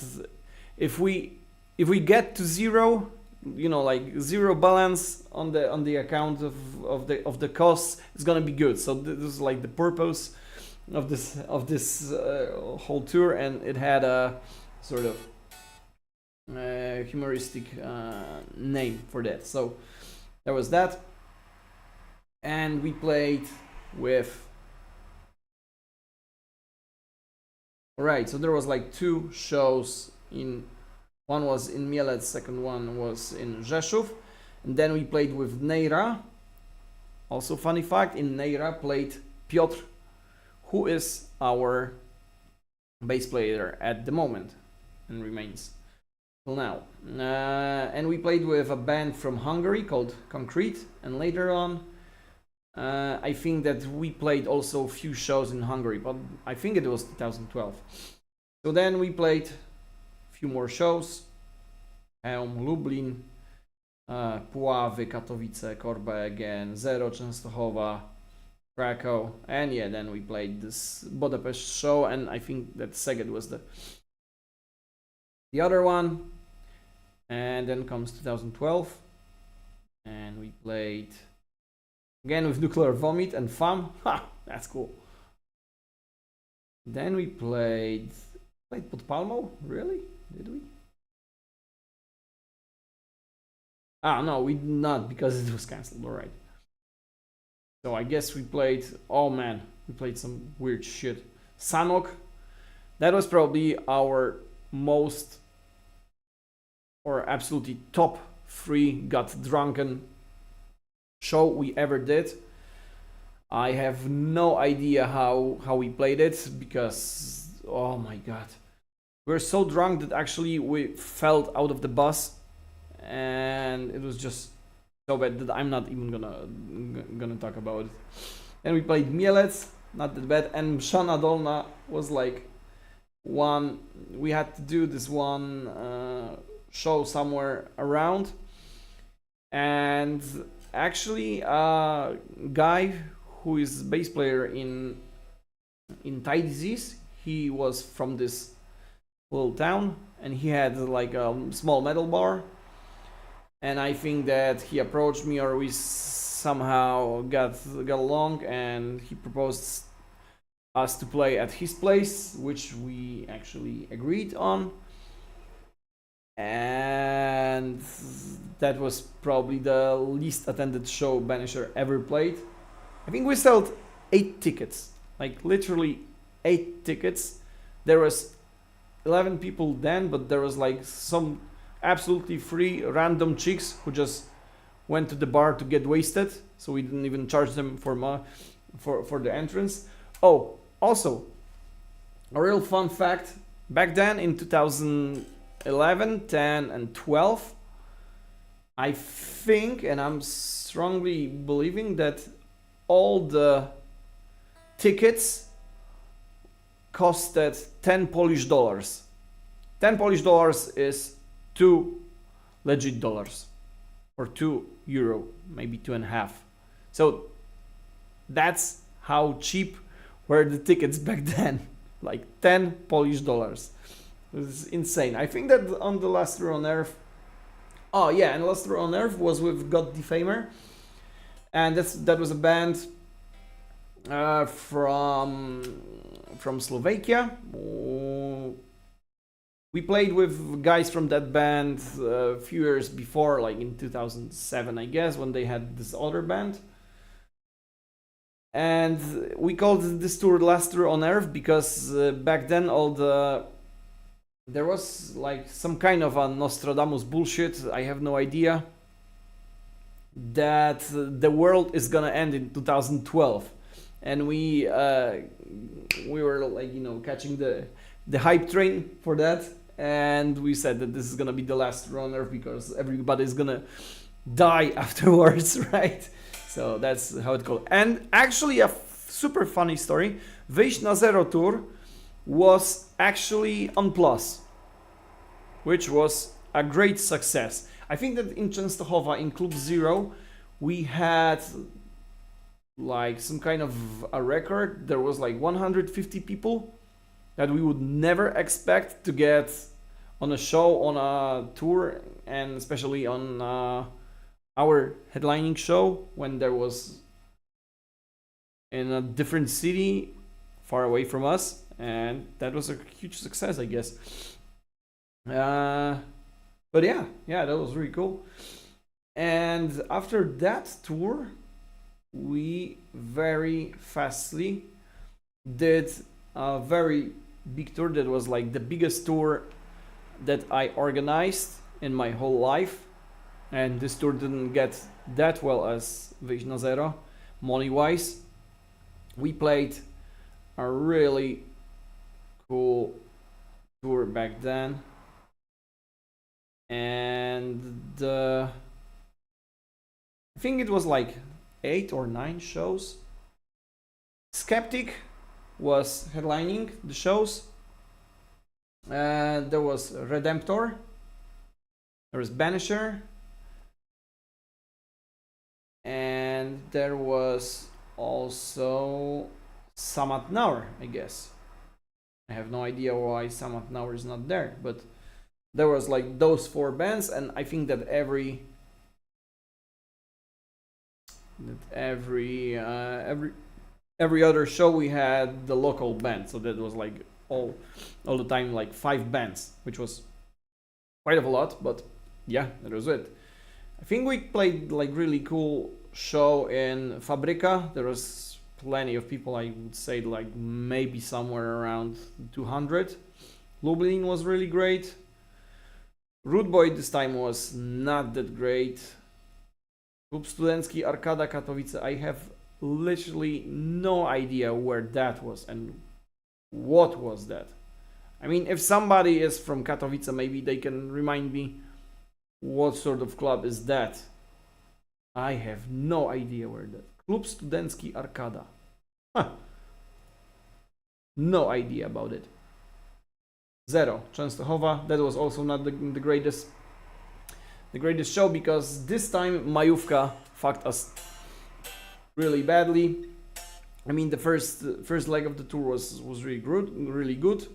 if we get to zero, you know, like zero balance on the account of the costs, it's gonna be good. So this is like the purpose of this whole tour, and it had a sort of humoristic name for that. So there was that, and we played with. Alright, so there was like two shows in. One was in Mielec, second one was in Rzeszów, and then we played with Neira. Also, funny fact, in Neira played Piotr, who is our bass player at the moment and remains till now. And we played with a band from Hungary called Concrete, and later on I think that we played also a few shows in Hungary, but I think it was 2012. So then we played few more shows: Chełm, Lublin, Puławy, Katowice, Korbę again, Zero, Częstochowa, Krakow, and yeah, then we played this Budapest show, and I think that Szeged was the other one. And then comes 2012, and we played again with Nuclear Vomit and FAM. Ha, that's cool. Then we played Pod Palmą, really? Did we? Ah, no, we did not, because it was cancelled. Alright. So I guess we played. Oh man, we played some weird shit. Sanok. That was probably our most, or absolutely top 3 got drunken show we ever did. I have no idea how we played it, because oh my god, we were so drunk that actually we fell out of the bus, and it was just so bad that I'm not even gonna talk about it. And we played Mielec, not that bad, and Mszana Dolna was like one. We had to do this one show somewhere around, and actually a guy who is bass player in Thai Disease, he was from this little town, and he had like a small metal bar. And I think that he approached me, or we somehow got along, and he proposed us to play at his place, which we actually agreed on. And that was probably the least attended show Banisher ever played. I think we sold 8 tickets, like literally 8 tickets. There was 11 people then, but there was like some absolutely free random chicks who just went to the bar to get wasted, so we didn't even charge them for the entrance. Oh, also, a real fun fact, back then in 2011, 10 and 12, I think, and I'm strongly believing, that all the tickets costed 10 Polish dollars. 10 Polish dollars is 2 legit dollars, or 2 euro, maybe 2.5. So that's how cheap were the tickets back then, like 10 Polish dollars. This is insane. I think that on the last tour on Earth, oh yeah, and last tour on Earth was with God Defamer, and that was a band from Slovakia. We played with guys from that band a few years before, like in 2007, I guess, when they had this other band. And we called this tour Last Tour on Earth because back then there was like some kind of a Nostradamus bullshit, I have no idea, that the world is gonna end in 2012. And we were like, you know, catching the hype train for that. And we said that this is gonna be the last tour on Earth because everybody's gonna die afterwards, right? So that's how it goes. And actually, a super funny story, Wyjść na Zero tour was actually on Plus, which was a great success. I think that in Częstochowa, in Club Zero, we had like some kind of a record. There was like 150 people that we would never expect to get on a show, on a tour, and especially on our headlining show when there was in a different city far away from us, and that was a huge success, I guess. But yeah, that was really cool. And after that tour, we very fastly did a very big tour that was like the biggest tour that I organized in my whole life. And this tour didn't get that well as Wyjść na Zero, money-wise. We played a really cool tour back then. And I think it was like 8 or 9 shows. Skeptic was headlining the shows. There was Redemptor. There was Banisher. And there was also Samat Naur, I guess. I have no idea why Samat Naur is not there, but there was like those 4 bands, and I think that every other show we had the local band, so that was like all the time like 5 bands, which was quite a lot, but yeah, that was it. I think we played like really cool show in Fabryka. There was plenty of people, I would say like maybe somewhere around 200. Lublin was really great. Rude Boy this time was not that great. Klub Studencki Arkada Katowice, I have literally no idea where that was and what was that. I mean, if somebody is from Katowice, maybe they can remind me what sort of club is that. I have no idea where that. Klub Studencki Arkada. Huh. No idea about it. Zero, Częstochowa. That was also not the greatest show, because this time Majówka fucked us really badly. I mean, the first leg of the tour was really good,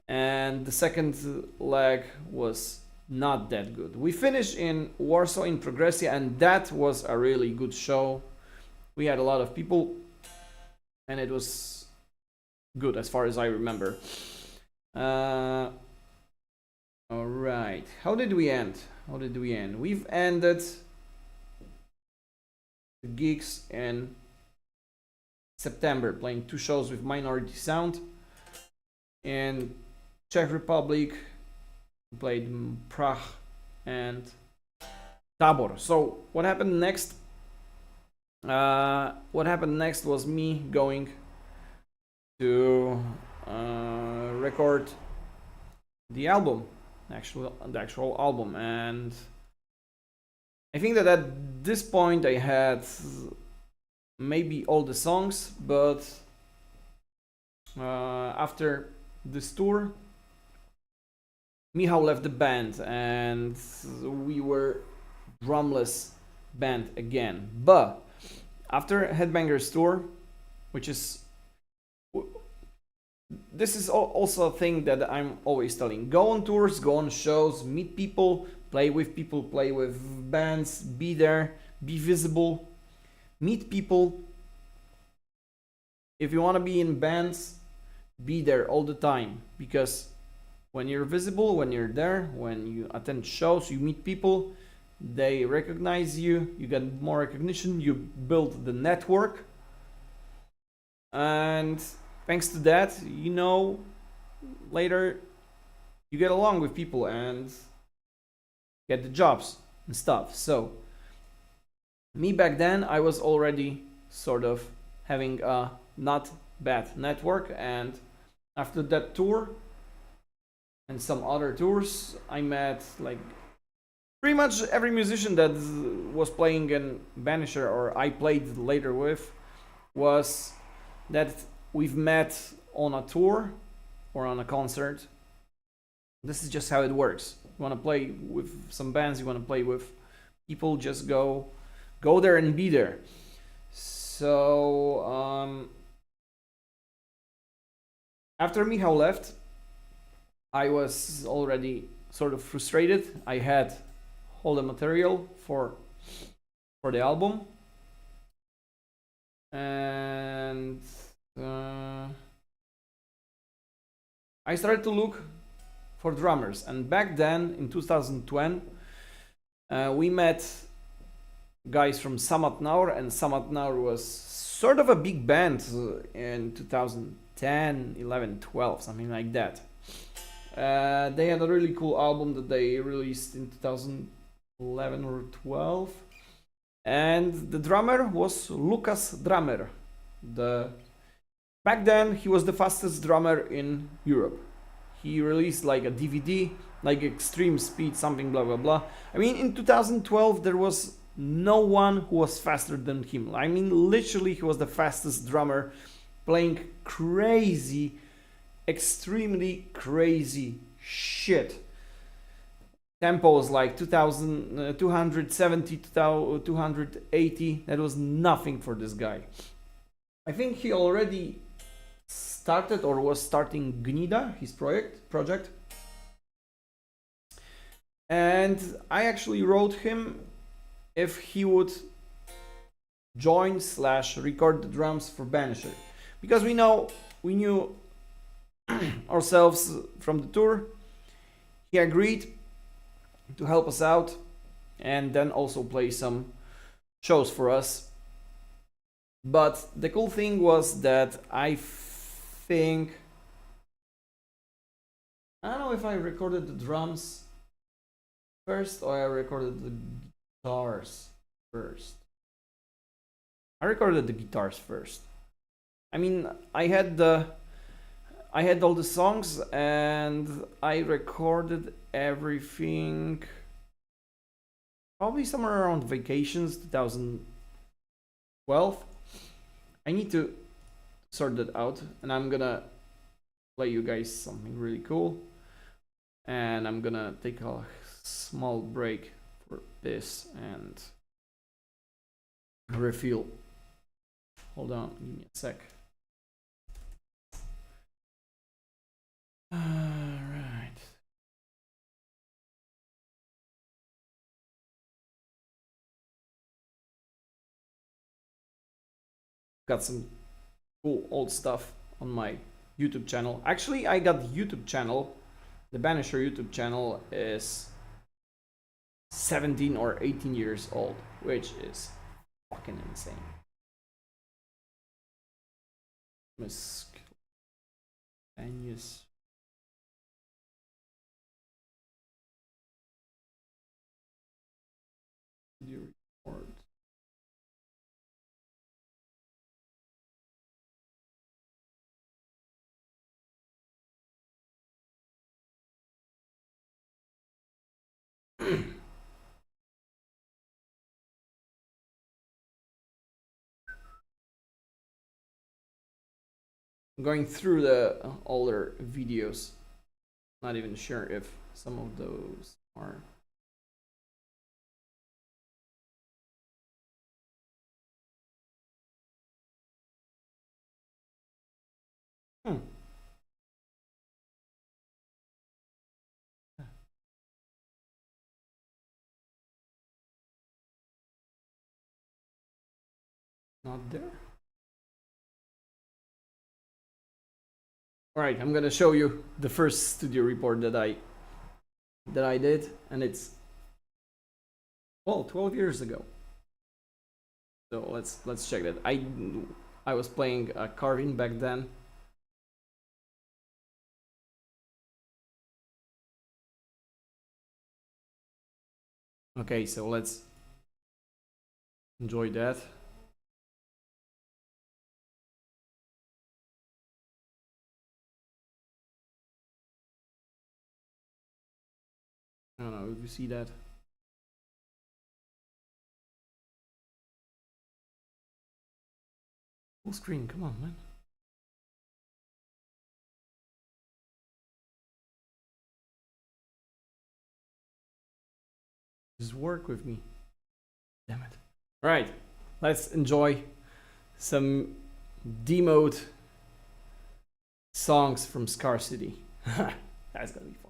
and the second leg was not that good. We finished in Warsaw in Progressia, and that was a really good show. We had a lot of people, and it was good as far as I remember. All right, how did we end? We've ended the gigs in September, playing 2 shows with Minority Sound. In Czech Republic, we played Prague and Tabor. So what happened next? Was me going to record the album, the actual album, and I think that at this point I had maybe all the songs, but after this tour, Michał left the band and we were drumless band again. But after Headbangers tour, which is this is also a thing that I'm always telling: go on tours, go on shows, meet people, play with bands, be there, be visible, meet people. If you want to be in bands, be there all the time, because when you're visible, when you're there, when you attend shows, you meet people, they recognize you, you get more recognition, you build the network, and thanks to that, you know, later you get along with people and get the jobs and stuff. So me back then, I was already sort of having a not bad network, and after that tour and some other tours, I met like pretty much every musician that was playing in Banisher or I played later with, was that we've met on a tour or on a concert. This is just how it works. You want to play with some bands, you want to play with people, just go there and be there. So after Michał left, I was already sort of frustrated. I had all the material for the album, and I started to look for drummers. And back then, in 2020, we met guys from Samat Naur, and Samat Naur was sort of a big band in 2010, 11, 12, something like that. They had a really cool album that they released in 2011 or 12, and the drummer was Lukas Drummer. Back then he was the fastest drummer in Europe. He released like a DVD, like Extreme Speed, something blah blah blah. I mean, in 2012 there was no one who was faster than him. I mean, literally he was the fastest drummer, playing crazy, extremely crazy shit. Tempos like 270 to 280. That was nothing for this guy. I think he already started or was starting Gnida, his project. And I actually wrote him if he would join / record the drums for Banisher, because we knew ourselves from the tour. He agreed to help us out and then also play some shows for us. But the cool thing was that I don't know if I recorded the drums first or I recorded the guitars first. I recorded the guitars first. I mean, I had all the songs and I recorded everything probably somewhere around vacations 2012. I need to sort that out, and I'm gonna play you guys something really cool, and I'm gonna take a small break for this and refill. Hold on, give me a sec. Alright. Got some cool old stuff on my YouTube channel. Actually, I got YouTube channel. The Banisher YouTube channel is 17 or 18 years old, which is fucking insane. Miscellaneous. Video report. Going through the older videos, not even sure if some of those are. Not there. All right, I'm gonna show you the first studio report that I did, and it's, well, 12 years ago. So let's check that. I was playing carving back then. Okay, so let's enjoy that. I don't know if you see that. Full screen, come on, man. Just work with me. Damn it. All right, let's enjoy some demoed songs from Scarcity. That's gonna be fun.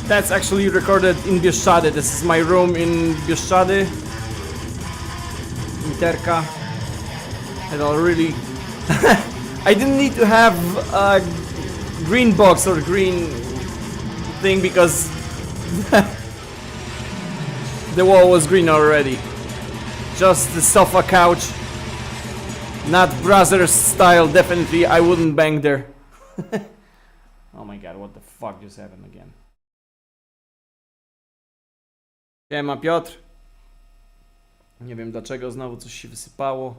That's actually recorded in Bieszczady. This is my room in Bieszczady. Interka. And I'll really... I didn't need to have a green box or green thing because the wall was green already. Just the sofa couch. Not Brothers style, definitely I wouldn't bang there. Oh my god, what the fuck just happened again? Siema Piotr. Nie wiem dlaczego znowu coś się wysypało.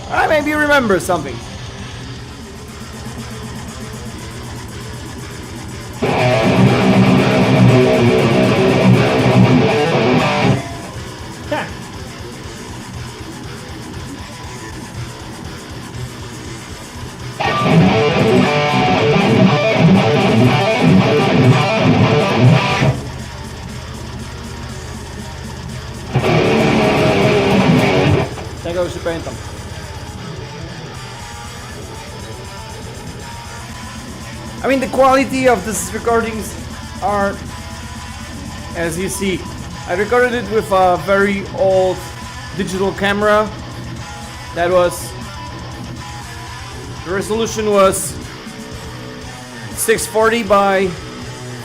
I maybe remember something. Tego już nie pamiętam. I mean, the quality of these recordings are, as you see, I recorded it with a very old digital camera. That was, the resolution was 640 by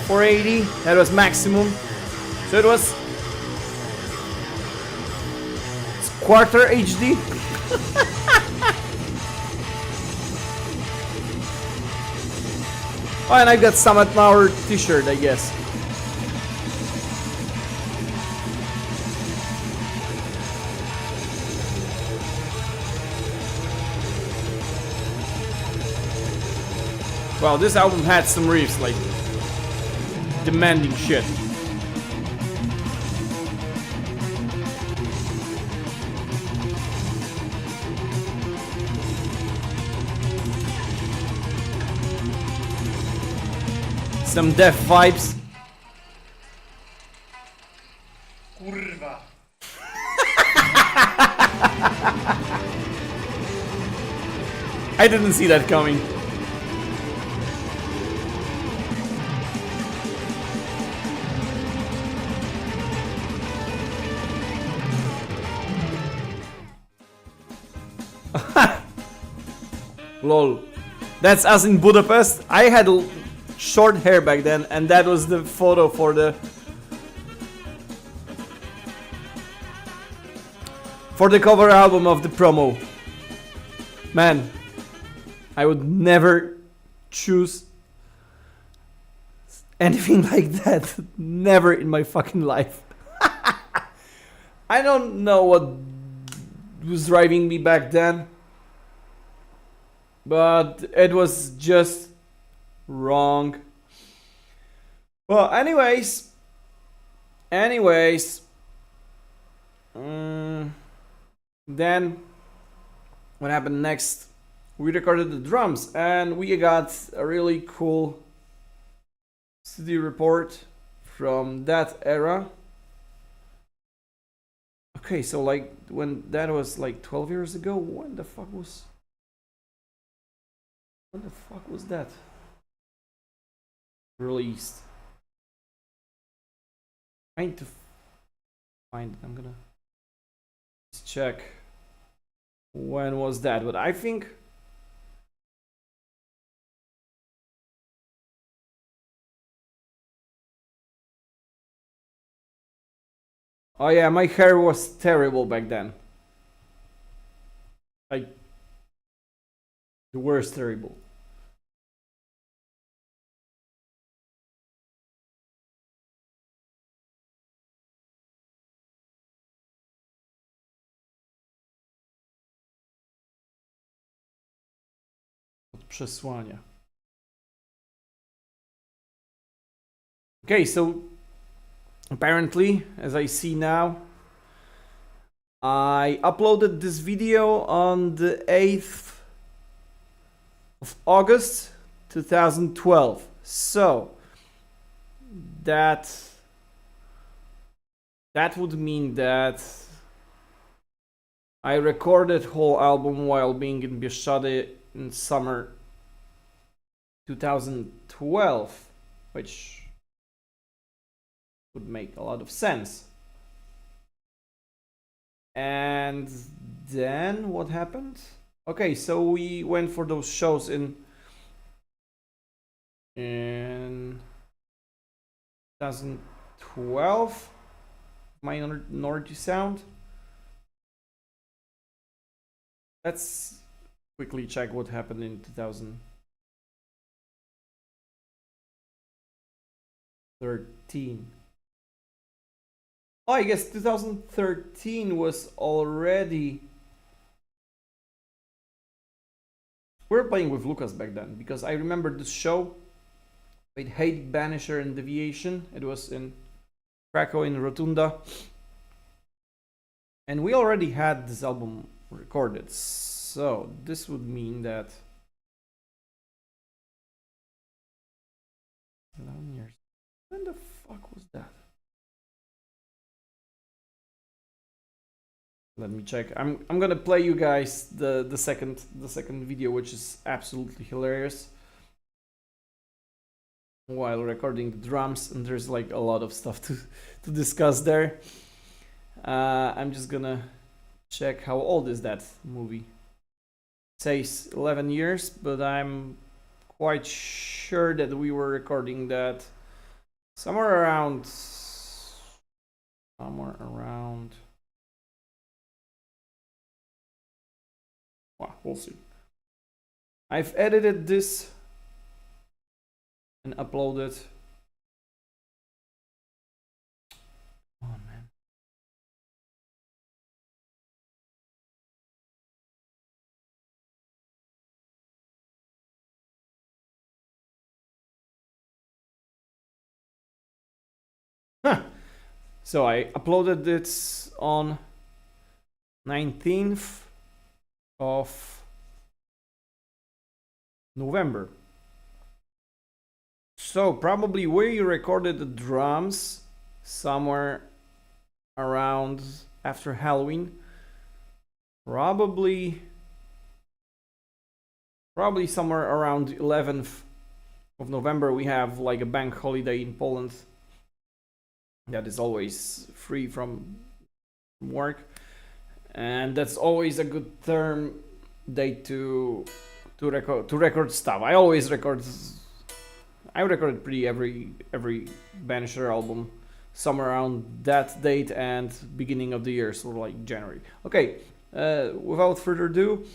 480. That was maximum. So it was quarter HD. Oh, and I got Summit Power t-shirt, I guess. Well, this album had some riffs, like demanding shit. Some death vibes. Kurwa. I didn't see that coming. Lol. That's us in Budapest. I had short hair back then, and that was the photo for the cover album of the promo. Man, I would never choose anything like that. Never in my fucking life. I don't know what was driving me back then, but it was just wrong. Well, anyways, then what happened next? We recorded the drums and we got a really cool studio report from that era. Okay, so like when that was like 12 years ago, when the fuck was that released? Trying to find it. I'm gonna check when was that, but I think Oh yeah, my hair was terrible back then. Like, the worst terrible. Od przesłania. Okay, so apparently, as I see now, I uploaded this video on the 8th of August 2012. So that would mean that I recorded whole album while being in Bieszczady in summer 2012, which would make a lot of sense. And then what happened? Okay, so we went for those shows in 2012, Minority Sound. Let's quickly check what happened in 2013. Oh, I guess 2013 was already... We were playing with Lucas back then, because I remember this show with Hate, Banisher and Deviation. It was in Krakow in Rotunda. And we already had this album recorded. So this would mean that 11 years. When the fuck was that? Let me check. I'm gonna play you guys the second video, which is absolutely hilarious, while recording the drums, and there's like a lot of stuff to discuss there. I'm just gonna check how old is that movie. It says 11 years, but I'm quite sure that we were recording that somewhere around well, we'll see. I've edited this and uploaded. Oh man. Huh. So I uploaded this on 19th of November. So probably we recorded the drums somewhere around after Halloween. Probably somewhere around 11th of November. We have like a bank holiday in Poland that is always free from work. And that's always a good date to record stuff. I always record. I recorded pretty every Banisher album somewhere around that date and beginning of the year, so like January. Okay, without further ado,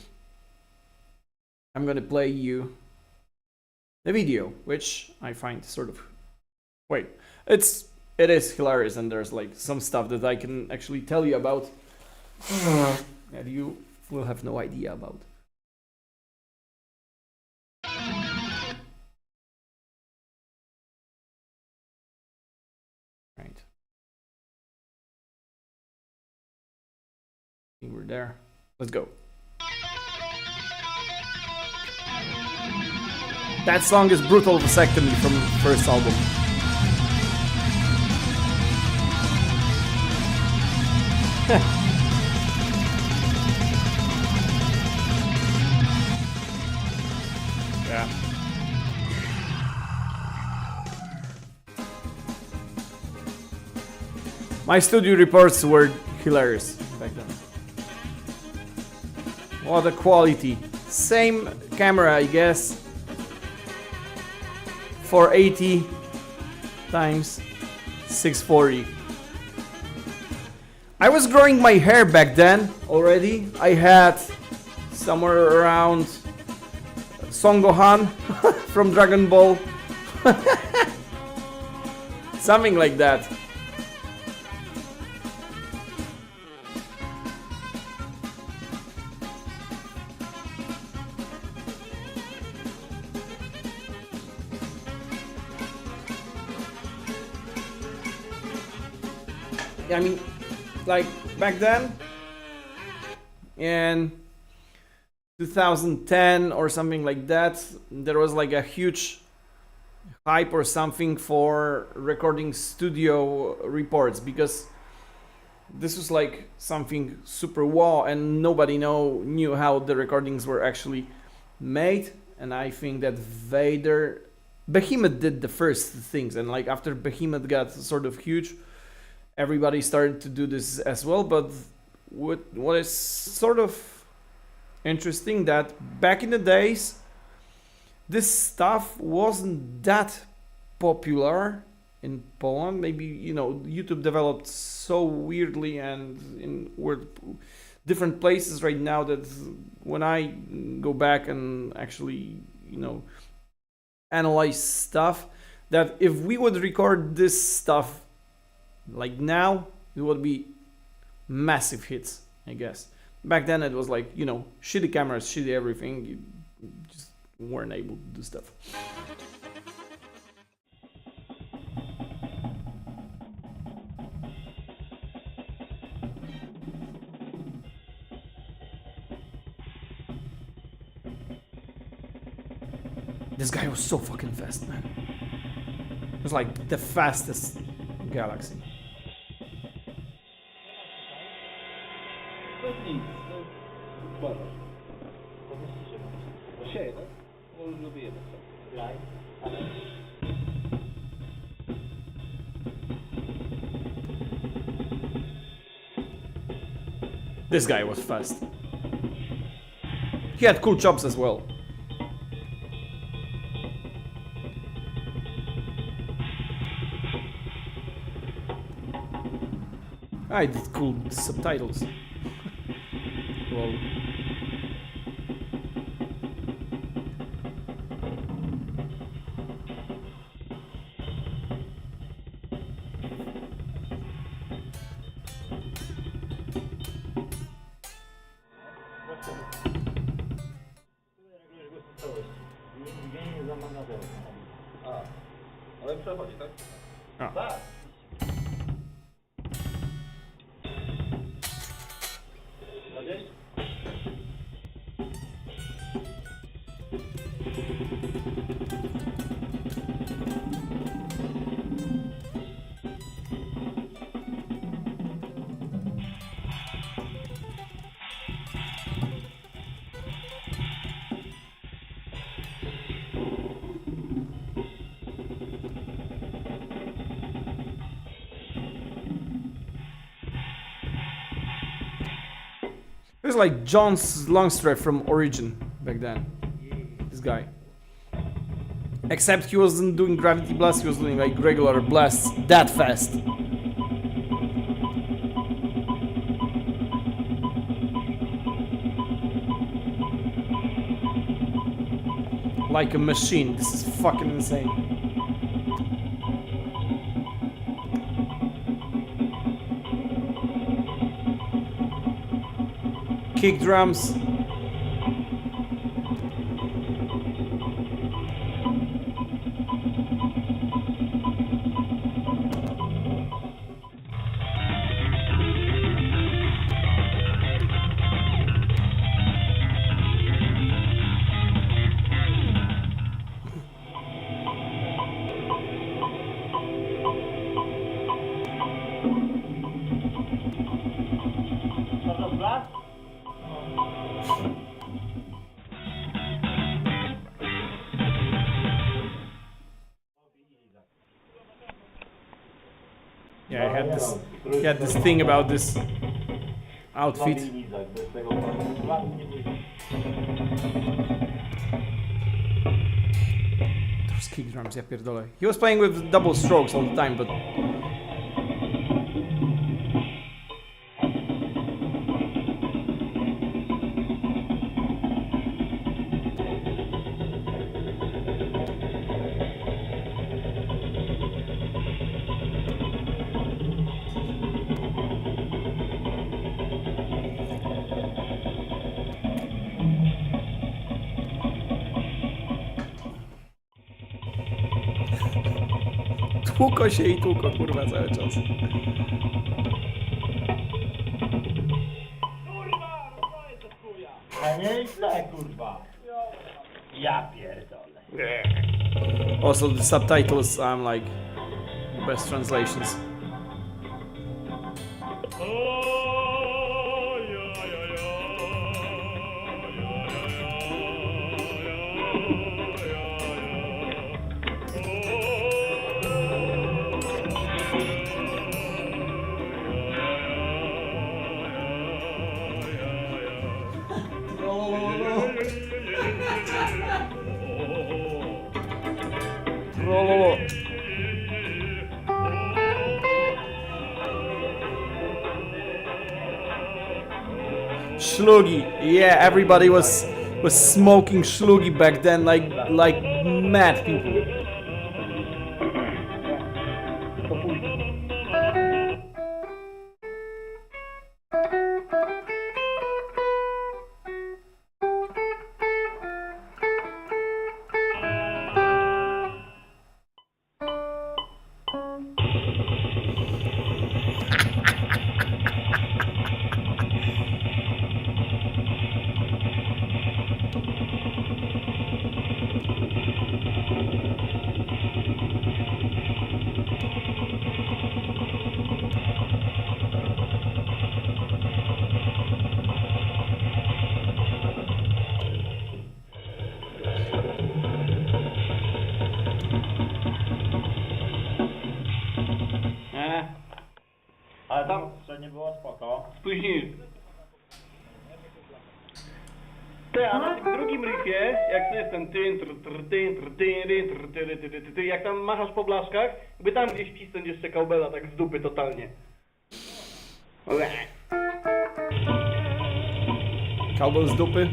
I'm gonna play you the video, which I find sort of it is hilarious, and there's like some stuff that I can actually tell you about that you will have no idea about. Right. I think we're there. Let's go. That song is Brutal Vasectomy from the first album. Yeah. My studio reports were hilarious back then. What a quality. Same camera, I guess. 480 times 640. I was growing my hair back then already. I had somewhere around Son Gohan from Dragon Ball. Something like that. I mean, like back then, in 2010 or something like that, there was like a huge hype or something for recording studio reports, because this was like something super wow, and nobody knew how the recordings were actually made. And I think that Behemoth did the first things, and like after Behemoth got sort of huge, everybody started to do this as well. But what is sort of interesting, that back in the days this stuff wasn't that popular in Poland. Maybe, you know, YouTube developed so weirdly and in different places right now that when I go back and actually, you know, analyze stuff, that if we would record this stuff like now, it would be massive hits, I guess. Back then it was like, you know, shitty cameras, shitty everything. You just weren't able to do stuff. This guy was so fucking fast, man. It was like the fastest galaxy. This guy was fast. He had cool chops as well. I did cool subtitles. Well, Ale przechodzi, tak? A. Tak. Gdzieś? It was like John's Longstrap from Origin back then. This guy. Except he wasn't doing gravity blasts, he was doing like regular blasts that fast. Like a machine. This is fucking insane. Kick drums. Yeah, he had this thing about this outfit. Those kick drums, ja pierdolę. He was playing with double strokes all the time, but Tłuko się i tłuko, kurwa, cały czas. A nie źle, kurwa. Ja pierdolę. Also, the subtitles, like, best translations. Rololo. Shlugi, yeah, everybody was smoking shlugi back then, like mad people. Ale tam, że nie było spoko. Później. Ty, a na tym drugim riffie, jak to jest ten jak tam machasz po blaszkach, by tam gdzieś wcisnąć jeszcze kaubela tak z dupy totalnie. Cowboy z dupy.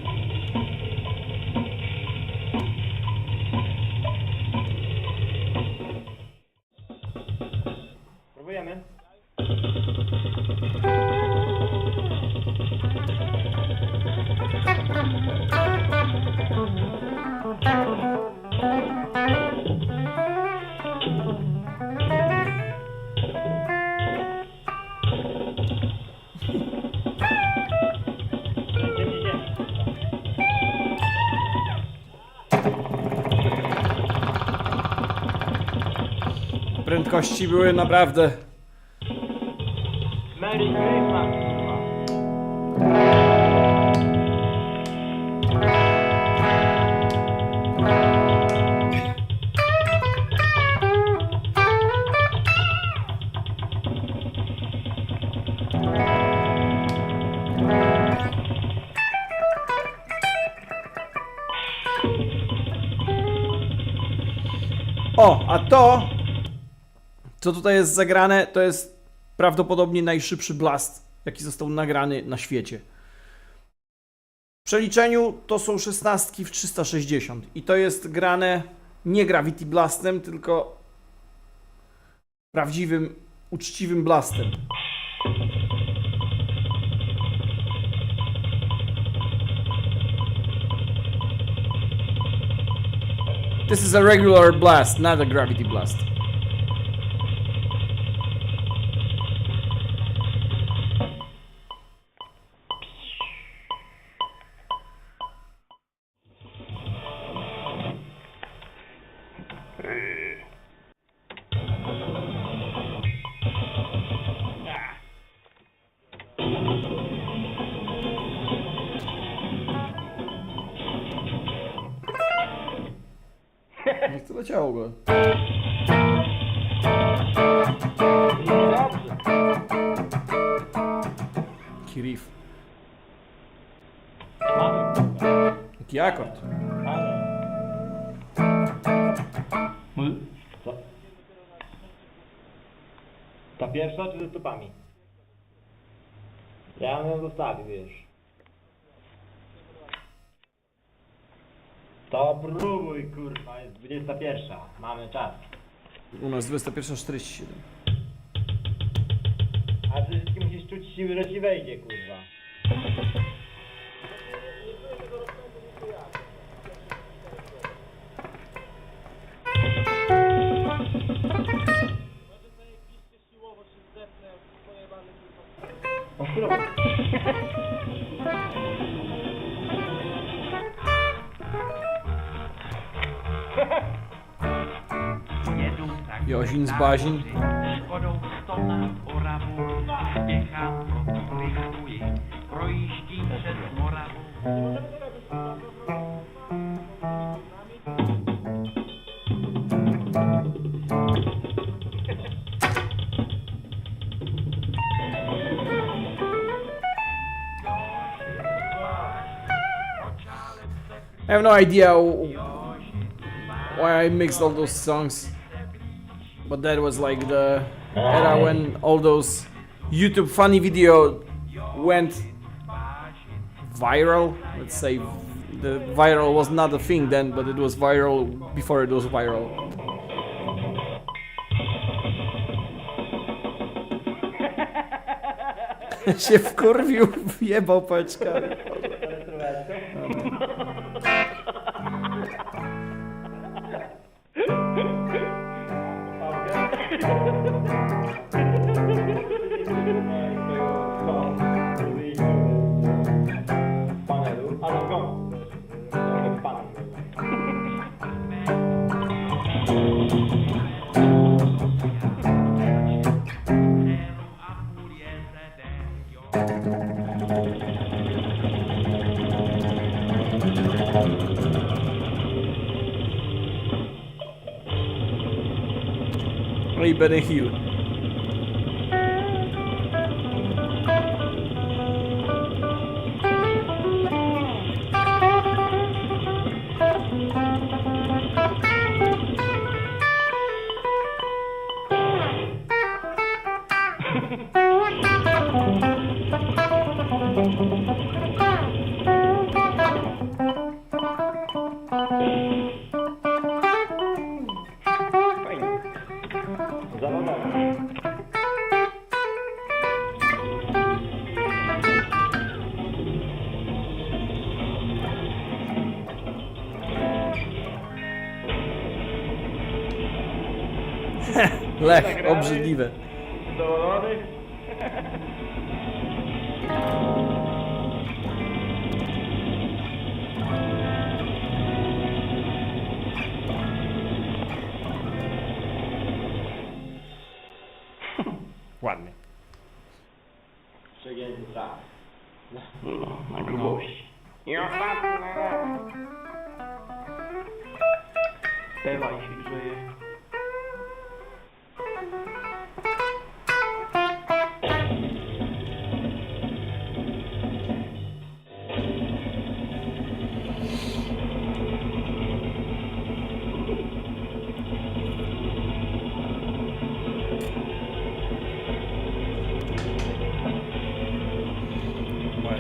Próbujemy. Prędkości były naprawdę. Merry Christmas, kurwa. O, a to, co tutaj jest zagrane, to jest prawdopodobnie najszybszy blast, jaki został nagrany na świecie. W przeliczeniu to są 16 w 360 i to jest grane nie Gravity Blastem, tylko prawdziwym, uczciwym blastem. This is a regular blast, not a gravity blast. Jak to leciało go? Jaki riff. Jaki akord. Co? Ta pierwsza czy ze stopami? Ja bym ją zostawił, wiesz. To próbuj, kurwa, jest 21. Mamy czas. U nas 21:47. A przede wszystkim musisz czuć siły, że ci wejdzie, kurwa. O kurwa. Jozin z Bazin. Škodou 100 na Oravu, spěchám, proto rychluji, projíždím přes Moravu. I have no idea why I mixed all those songs, but that was like the era when all those YouTube funny video went viral. Let's say the viral was not a thing then, but it was viral before it was viral. Się wkurwił, wjebał paczkami. No i Banisher. Lech, obrzydliwe. Zadowolony? Ładnie. Przegięty czas. No, na grubości. I ostatnie. Ewa się grzeje.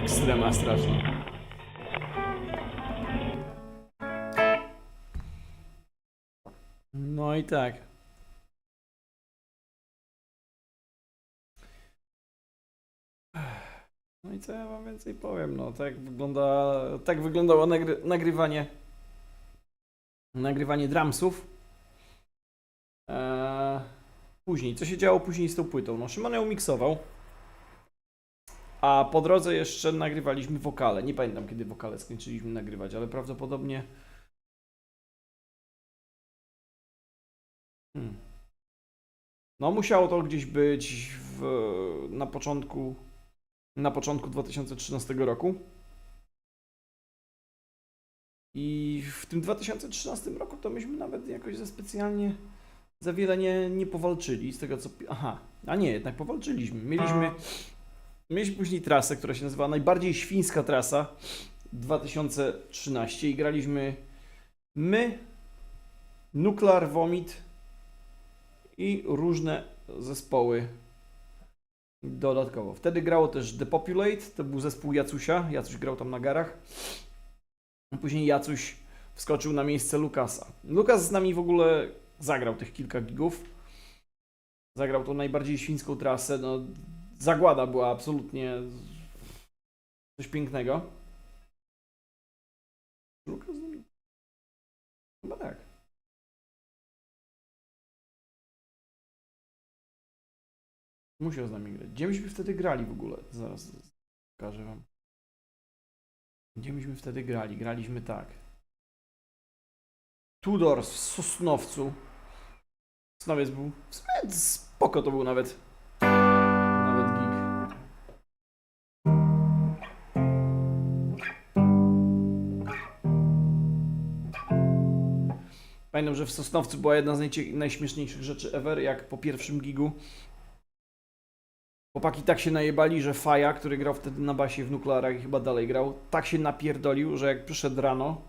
Ekstrema straszna. No i tak. No i co ja wam więcej powiem, no tak wyglądało nagrywanie dramsów. Później, co się działo później z tą płytą? No Szymon ją miksował. A po drodze jeszcze nagrywaliśmy wokale. Nie pamiętam, kiedy wokale skończyliśmy nagrywać, ale prawdopodobnie... No musiało to gdzieś być na początku 2013 roku. I w tym 2013 roku to myśmy nawet jakoś za wiele nie powalczyli z tego co... Aha, a nie, jednak powalczyliśmy. Mieliśmy później trasę, która się nazywa najbardziej świńska trasa 2013 i graliśmy my, Nuclear Vomit i różne zespoły dodatkowo. Wtedy grało też Depopulate, to był zespół Jacusia, Jacuś grał tam na garach. Później Jacuś wskoczył na miejsce Lukasa. Lukas z nami w ogóle zagrał tych kilka gigów. Zagrał tą najbardziej świńską trasę, no zagłada była absolutnie coś pięknego. Lukas? Chyba tak. Musiał z nami grać. Gdzie myśmy wtedy grali w ogóle? Zaraz pokażę wam. Gdzie myśmy wtedy grali? Graliśmy tak. Tudor w Sosnowcu. Sosnowiec był... W sumie spoko to był nawet. Nawet gig. Pamiętam, że w Sosnowcu była jedna z najśmieszniejszych rzeczy ever, jak po pierwszym gigu chłopaki tak się najebali, że Faja, który grał wtedy na basie w Nuklearach i chyba dalej grał, tak się napierdolił, że jak przyszedł rano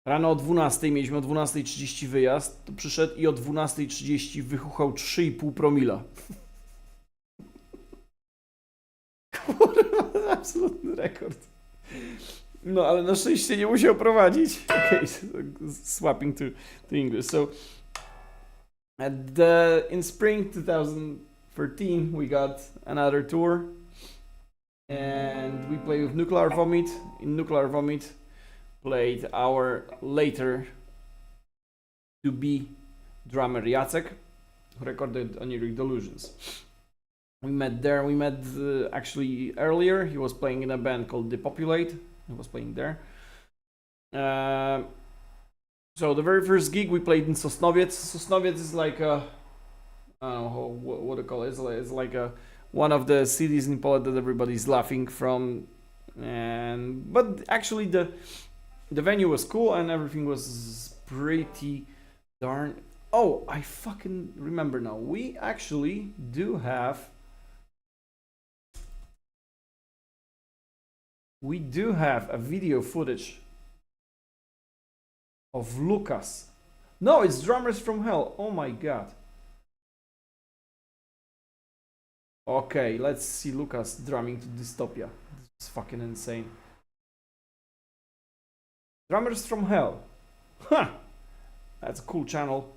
o 12:00, mieliśmy o 12:30 wyjazd, to przyszedł i o 12:30 wychuchał 3,5 promila. Kurwa, absolutny rekord. No, ale na szczęście nie musiał prowadzić. Okay, so swapping to English. So, in spring 2013, we got another tour, and we played with Nuclear Vomit. In Nuclear Vomit, played our later to be drummer Jacek, who recorded Oniric Delusions. We met there. We met actually earlier. He was playing in a band called Depopulate. He was playing there. So the very first gig we played in Sosnowiec. Sosnowiec is like a, I don't know what to call it. It's like a one of the cities in Poland that everybody's laughing from. But actually the venue was cool and everything was pretty darn. Oh, I fucking remember now. We actually do have. We do have a video footage of Lucas. No, it's Drummers from Hell. Oh my god. Okay, let's see Lucas drumming to Dystopia. This is fucking insane. Drummers from Hell. Huh. That's a cool channel.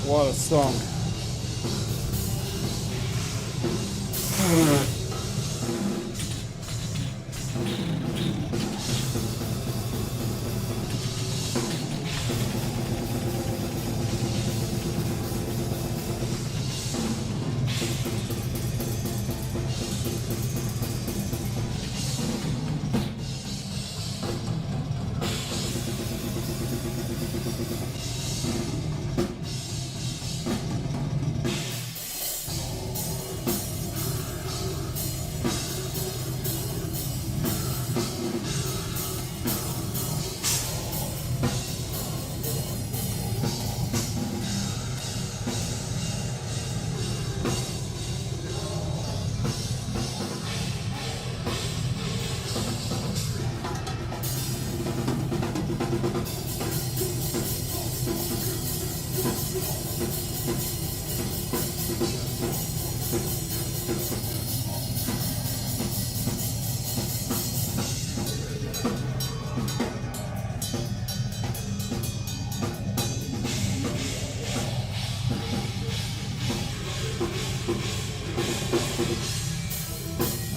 What a song.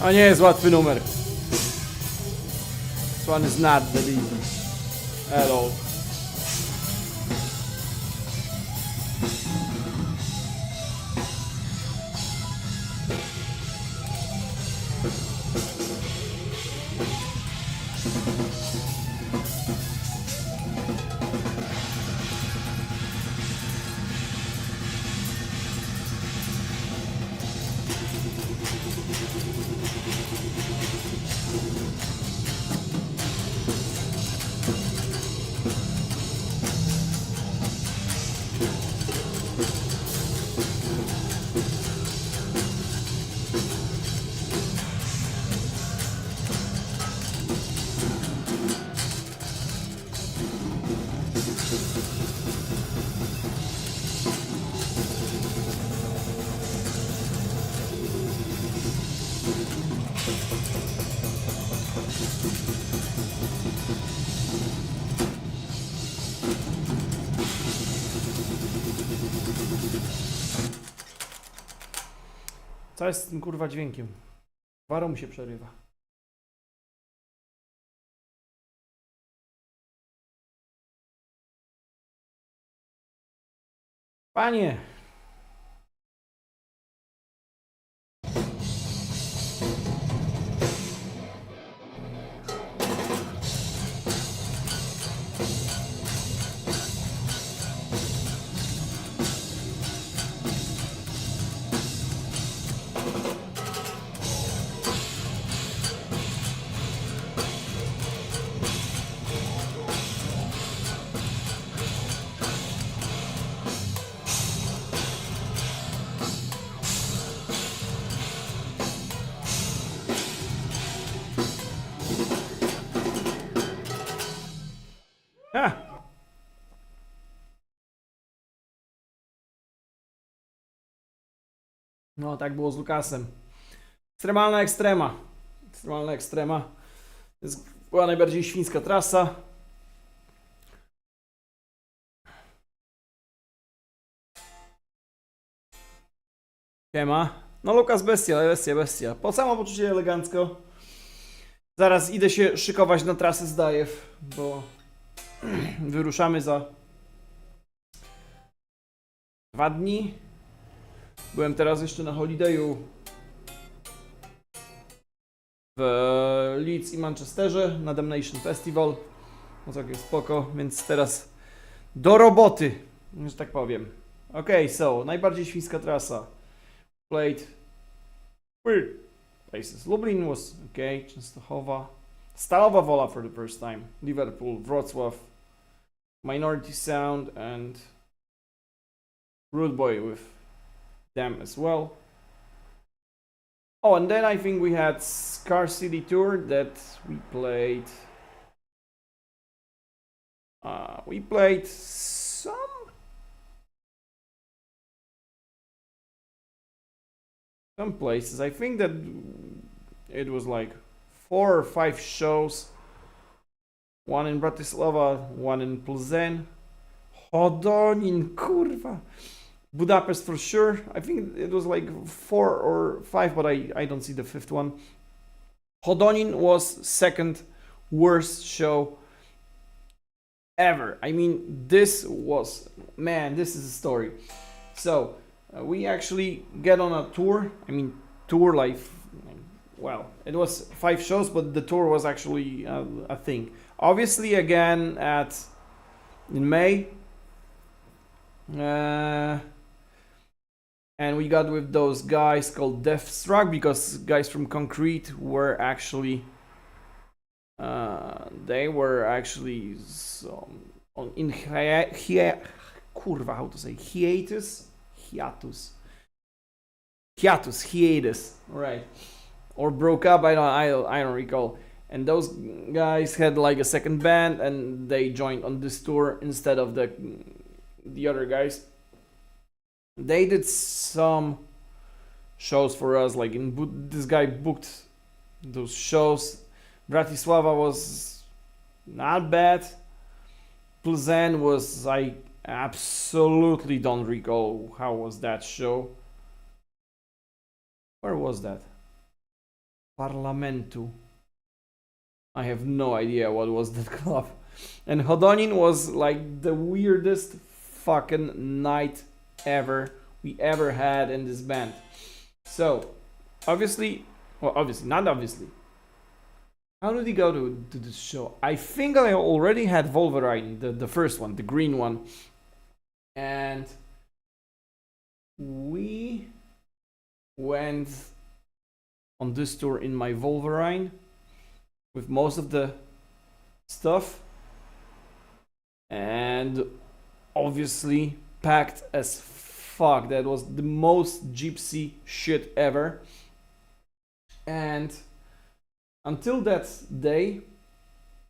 A nie jest łatwy numer. This one is not that easy at all. Co jest z tym kurwa dźwiękiem? Waro mu się przerywa. Panie! Ha! No, tak było z Lukasem. Ekstremalna ekstrema. Ekstremalna ekstrema. To była najbardziej świńska trasa. Siema. No Lukas bestia. Po samopoczucie elegancko. Zaraz idę się szykować na trasę z Dajew, bo wyruszamy za 2 dni. Byłem teraz jeszcze na holidayu w Leeds i Manchesterze na Damnation Festival. No całkiem spoko, więc teraz do roboty, że tak powiem. Okay, so, najbardziej świńska trasa. Played weird places. Lublin was okay, Częstochowa. Stalowa Wola for the first time. Liverpool, Wrocław, Minority Sound and Rude Boy with them as well. Oh, and then I think we had Scarcity tour that we played. We played some places. I think that it was like 4 or 5 shows. One in Bratislava, one in Plzeň. Hodonin, kurwa. Budapest for sure. I think it was like 4 or 5, but I don't see the 5th one. Hodonin was second worst show ever. I mean, this was, man, this is a story. So, we actually get on a tour. I mean, tour like, well, it was 5 shows, but the tour was actually a thing. Obviously, again, in May. And we got with those guys called Deathstruck, because guys from Concrete were actually they were actually in how to say hiatus, right, or broke up. I don't recall. And those guys had like a second band, and they joined on this tour instead of the other guys. They did some shows for us, like this guy booked those shows. Bratislava was not bad. Plzeň was, I absolutely don't recall how was that show. Where was that? Parlamentu. I have no idea what was that club. And Hodonin was like the weirdest fucking night ever we ever had in this band. So, obviously, not obviously. How did he go to this show? I think I already had Wolverine, the first one, the green one. And we went on this tour in my Wolverine with most of the stuff. And obviously packed as fuck. That was the most gypsy shit ever. And until that day,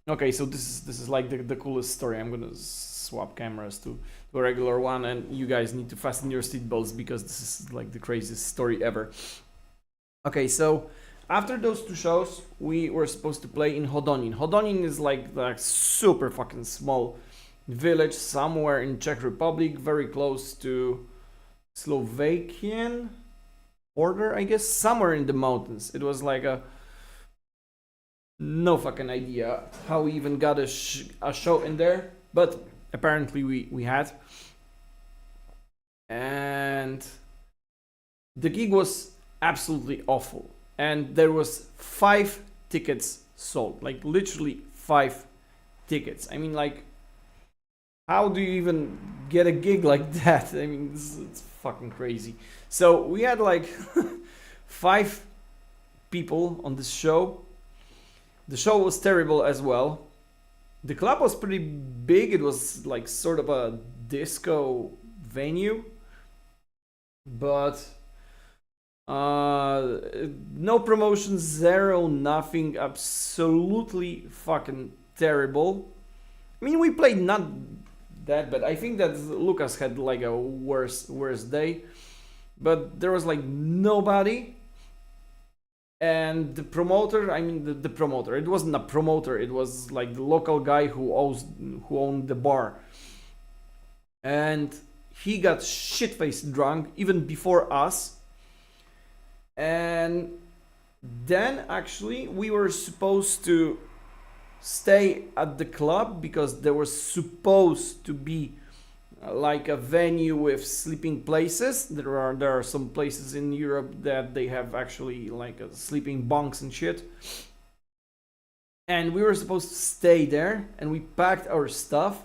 Okay, so this is like the coolest story. I'm gonna swap cameras to a regular one, and you guys need to fasten your seatbelts because this is like the craziest story ever. Okay, so after those two shows, we were supposed to play in Hodonin. Hodonin is like the super fucking small village somewhere in Czech Republic, very close to Slovakian border, I guess, somewhere in the mountains. It was like a no fucking idea how we even got a show in there, but apparently we had. And the gig was absolutely awful. And there was 5 tickets sold, like literally 5 tickets. I mean, like, how do you even get a gig like that? I mean, it's fucking crazy. So we had like 5 people on this show. The show was terrible as well. The club was pretty big. It was like sort of a disco venue, but no promotion, zero, nothing, absolutely fucking terrible. I mean, we played not that bad. I think that Lucas had like a worse day, but there was like nobody. And the promoter, I mean the promoter, it wasn't a promoter, it was like the local guy who owned the bar. And he got shit-faced drunk even before us. And then actually we were supposed to stay at the club because there was supposed to be like a venue with sleeping places. There are some places in Europe that they have actually like a sleeping bunks and shit. And we were supposed to stay there, and we packed our stuff,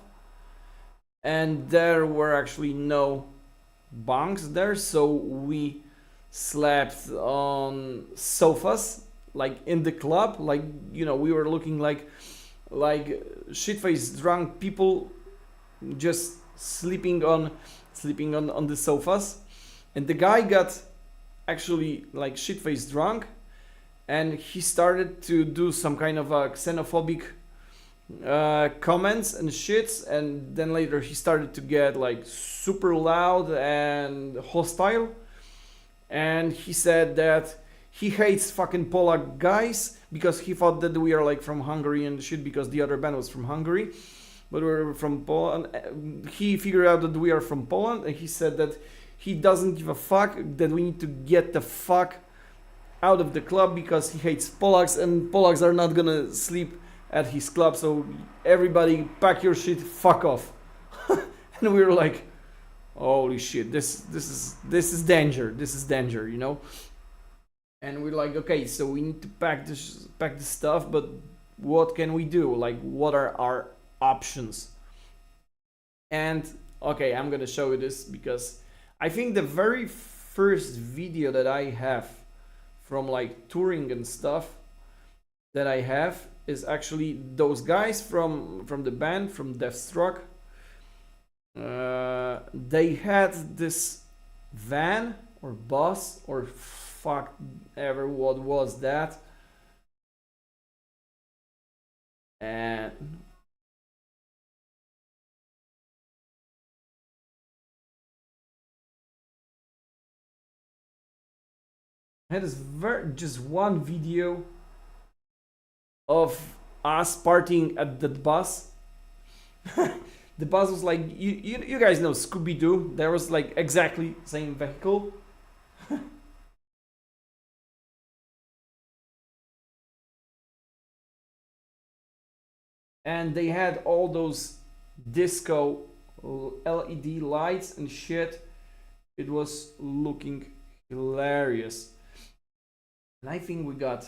and there were actually no bunks there, so we slept on sofas like in the club, like, you know, we were looking like shit-faced drunk people just sleeping on the sofas. And the guy got actually like shit-faced drunk, and he started to do some kind of a xenophobic comments and shits, and then later he started to get like super loud and hostile, and he said that he hates fucking Polak guys because he thought that we are like from Hungary and shit, because the other band was from Hungary, but we're from Poland. He figured out that we are from Poland, and he said that he doesn't give a fuck, that we need to get the fuck out of the club because he hates Polacks, and Polacks are not gonna sleep at his club, so everybody pack your shit, fuck off. And we were like, holy shit, this is danger, you know. And we're like, okay, so we need to pack this stuff, but what can we do? Like, what are our options? And okay, I'm gonna show you this because I think the very first video that I have from like touring and stuff that I have is actually those guys from the band from Deathstruck. They had this van or bus or fuck ever what was that, and had this just one video of us partying at that bus. The bus was like, you guys know Scooby-Doo. There was like exactly same vehicle. And they had all those disco LED lights and shit. It was looking hilarious. And I think we got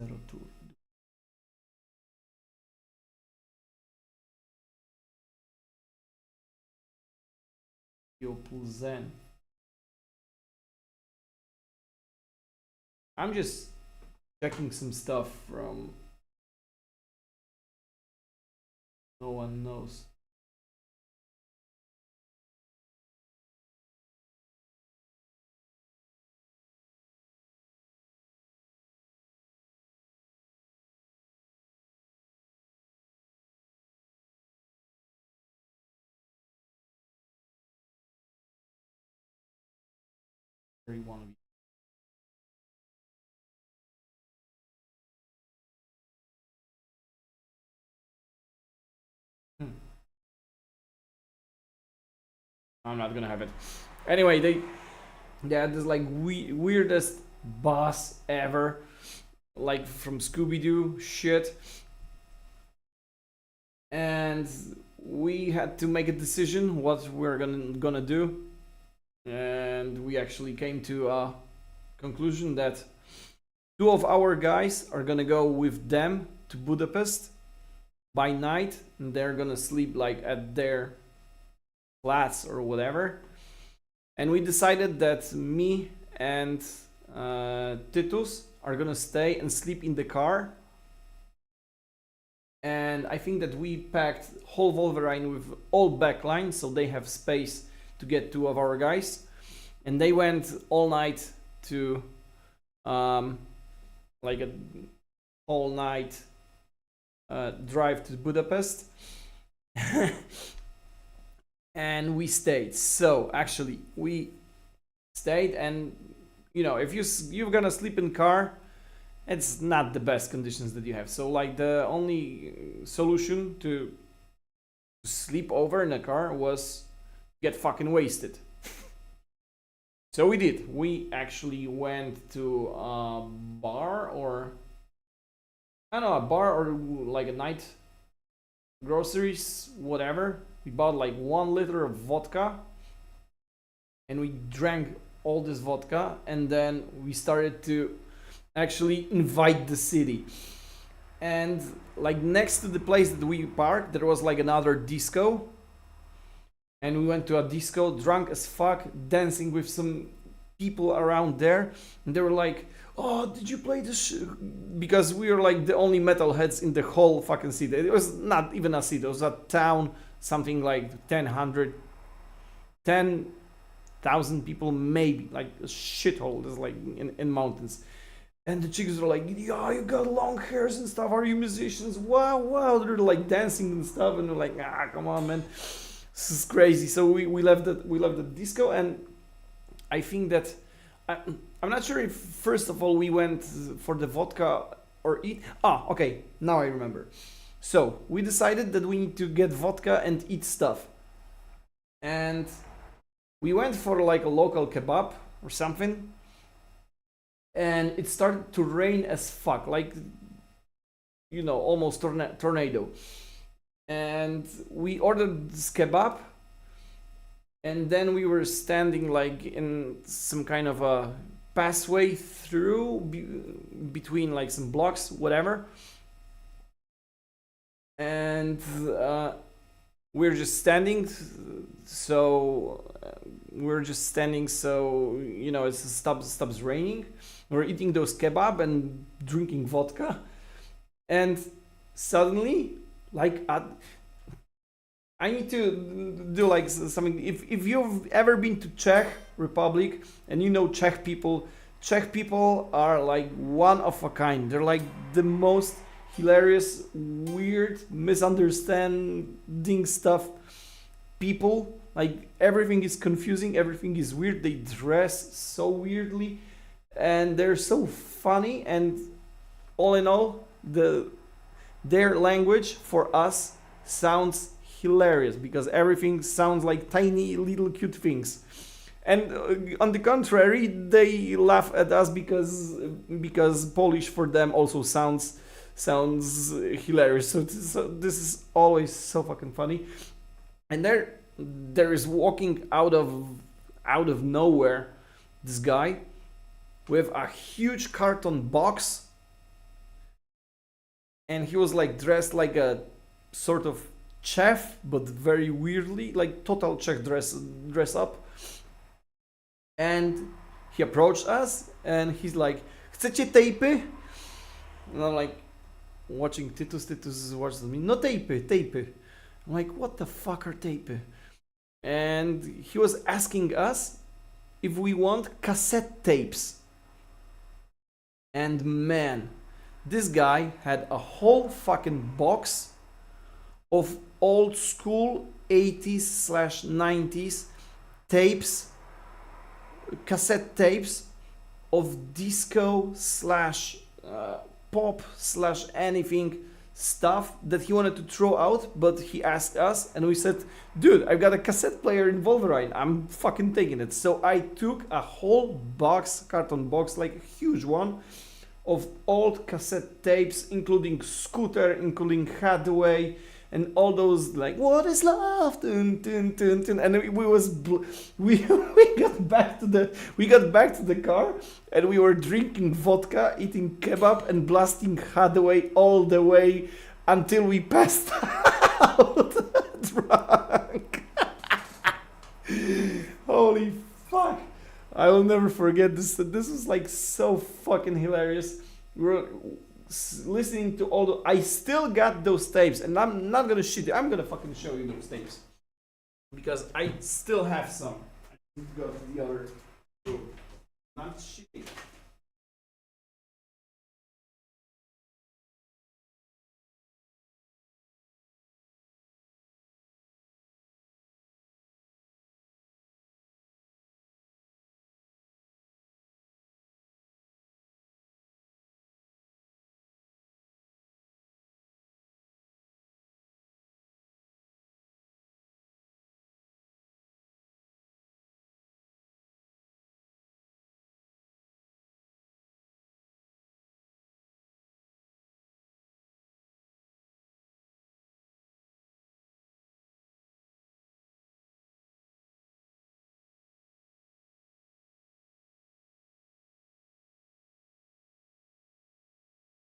02. Zen. I'm just checking some stuff from no one knows. Every one of you. I'm not gonna have it. Anyway, they had this like weirdest boss ever, like from Scooby-Doo shit, and we had to make a decision what we're gonna do, and we actually came to a conclusion that two of our guys are gonna go with them to Budapest by night, and they're gonna sleep like at their flats or whatever. And we decided that me and Titus are gonna stay and sleep in the car. And I think that we packed whole Wolverine with all backline, so they have space to get two of our guys. And they went all night to like a all night drive to Budapest. And we stayed. So actually we stayed, and you know, if you're gonna sleep in car, it's not the best conditions that you have. So like the only solution to sleep over in a car was get fucking wasted. So we did. We actually went to a bar, or I don't know, a bar or like a night groceries, whatever. We bought like 1 liter of vodka, and we drank all this vodka, and then we started to actually invite the city. And like next to the place that we parked, there was like another disco, and we went to a disco drunk as fuck, dancing with some people around there, and they were like, oh, did you play this because we were like the only metalheads in the whole fucking city. It was not even a city, it was a town, something like 10,000 people maybe, like a shithole. It's like in mountains. And the chicks were like, yeah, you got long hairs and stuff, are you musicians? Wow. They're like dancing and stuff, and they're like, ah, come on, man, this is crazy. So we left the disco, and I think that I'm not sure if first of all we went for the vodka or eat. Okay, now I remember. So we decided that we need to get vodka and eat stuff, and we went for like a local kebab or something, and it started to rain as fuck, like, you know, almost tornado. And we ordered this kebab, and then we were standing like in some kind of a passway through between like some blocks, whatever. And we're just standing, so you know, it stops raining. We're eating those kebab and drinking vodka, and suddenly, like, I need to do like something. If you've ever been to Czech Republic and you know Czech people are like one of a kind. They're like the most hilarious, weird, misunderstanding stuff people. Like, everything is confusing, everything is weird. They dress so weirdly, and they're so funny. And all in all, their language for us sounds hilarious, because everything sounds like tiny little cute things. And on the contrary, they laugh at us because Polish for them also sounds hilarious. So this is always so fucking funny. And there is walking out of nowhere this guy with a huge carton box, and he was like dressed like a sort of chef, but very weirdly, like total Czech dress up. And he approached us, and he's like, "Chcecie tapy?" And I'm like, watching Titus is watching me. No tapy. I'm like, what the fuck are tapy? And he was asking us if we want cassette tapes. And man, this guy had a whole fucking box of old school 80s/90s tapes, cassette tapes of disco slash pop slash anything stuff that he wanted to throw out, but he asked us and we said, dude, I've got a cassette player in Wolverine, I'm fucking taking it. So I took a whole box, carton box, like a huge one, of old cassette tapes, including Scooter, including Hathaway, and all those like "What is love?" Dun, dun, dun, dun. And we got back to the car, and we were drinking vodka, eating kebab, and blasting Hathaway all the way until we passed out drunk. Holy fuck! I will never forget this. This was like so fucking hilarious. We were listening to all the... I still got those tapes, and I'm not gonna shit you. I'm gonna fucking show you those tapes. Because I still have some. I need to go to the other room. Not shitting.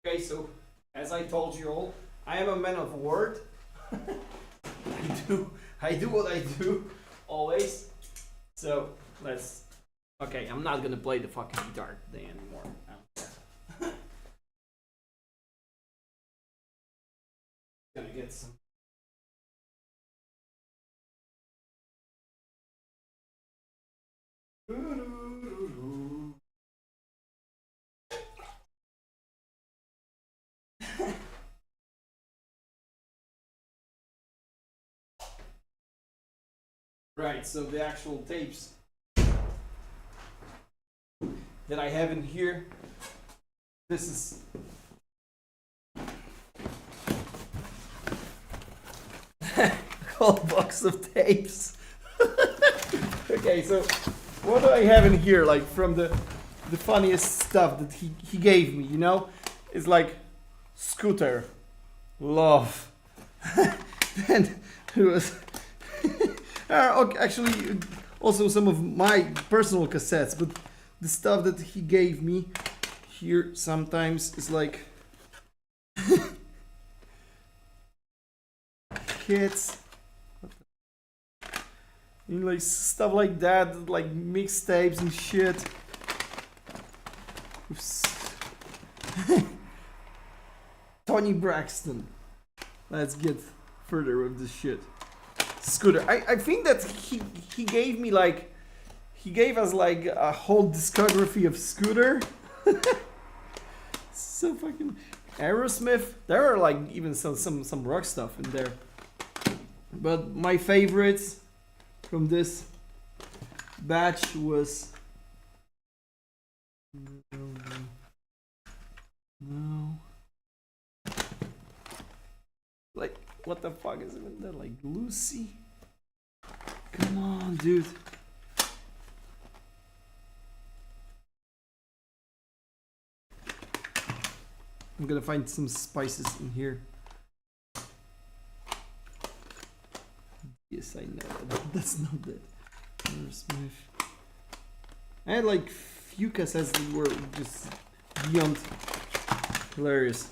Okay, so as I told you all, I am a man of word. I do what I do always. So let's. Okay, I'm not gonna play the fucking guitar today anymore. I don't care. Gonna get some. Right, so the actual tapes that I have in here, this is a whole box of tapes. Okay, so what do I have in here, like from the funniest stuff that he gave me, you know? It's like Scooter, Love, then it was okay, actually also some of my personal cassettes, but the stuff that he gave me here sometimes is like kids, and like stuff like that, like mixtapes and shit. Tony Braxton. Let's get further with this shit. Scooter. I think that he gave me like, he gave us like a whole discography of Scooter. So fucking Aerosmith. There are like even some rock stuff in there. But my favorites from this batch was no. Like, what the fuck is it? That like Lucy? Come on, dude. I'm gonna find some spices in here. Yes, I know that. That's not that. Aerosmith. I had like few cassettes that were just beyond hilarious.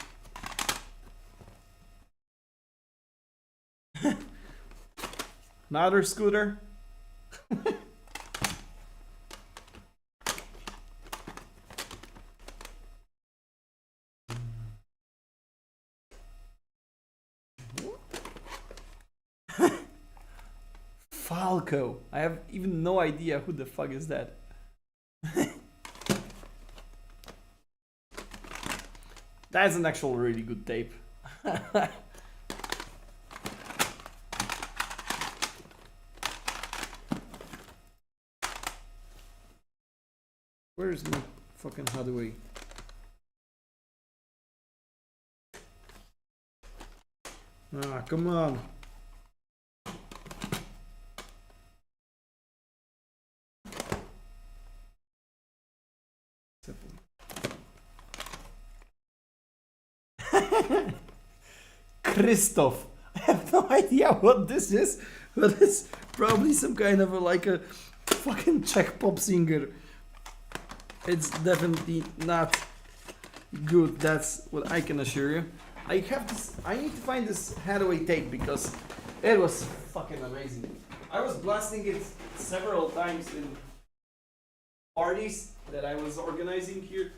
Another Scooter. Falco. I have even no idea who the fuck is that. That's an actual really good tape. Where's my fucking Hathaway? Ah, come on. Christoph. I have no idea what this is, but it's probably some kind of like a fucking Czech pop singer. It's definitely not good, that's what I can assure you. I need to find this Hathaway tape because it was fucking amazing. I was blasting it several times in parties that I was organizing here.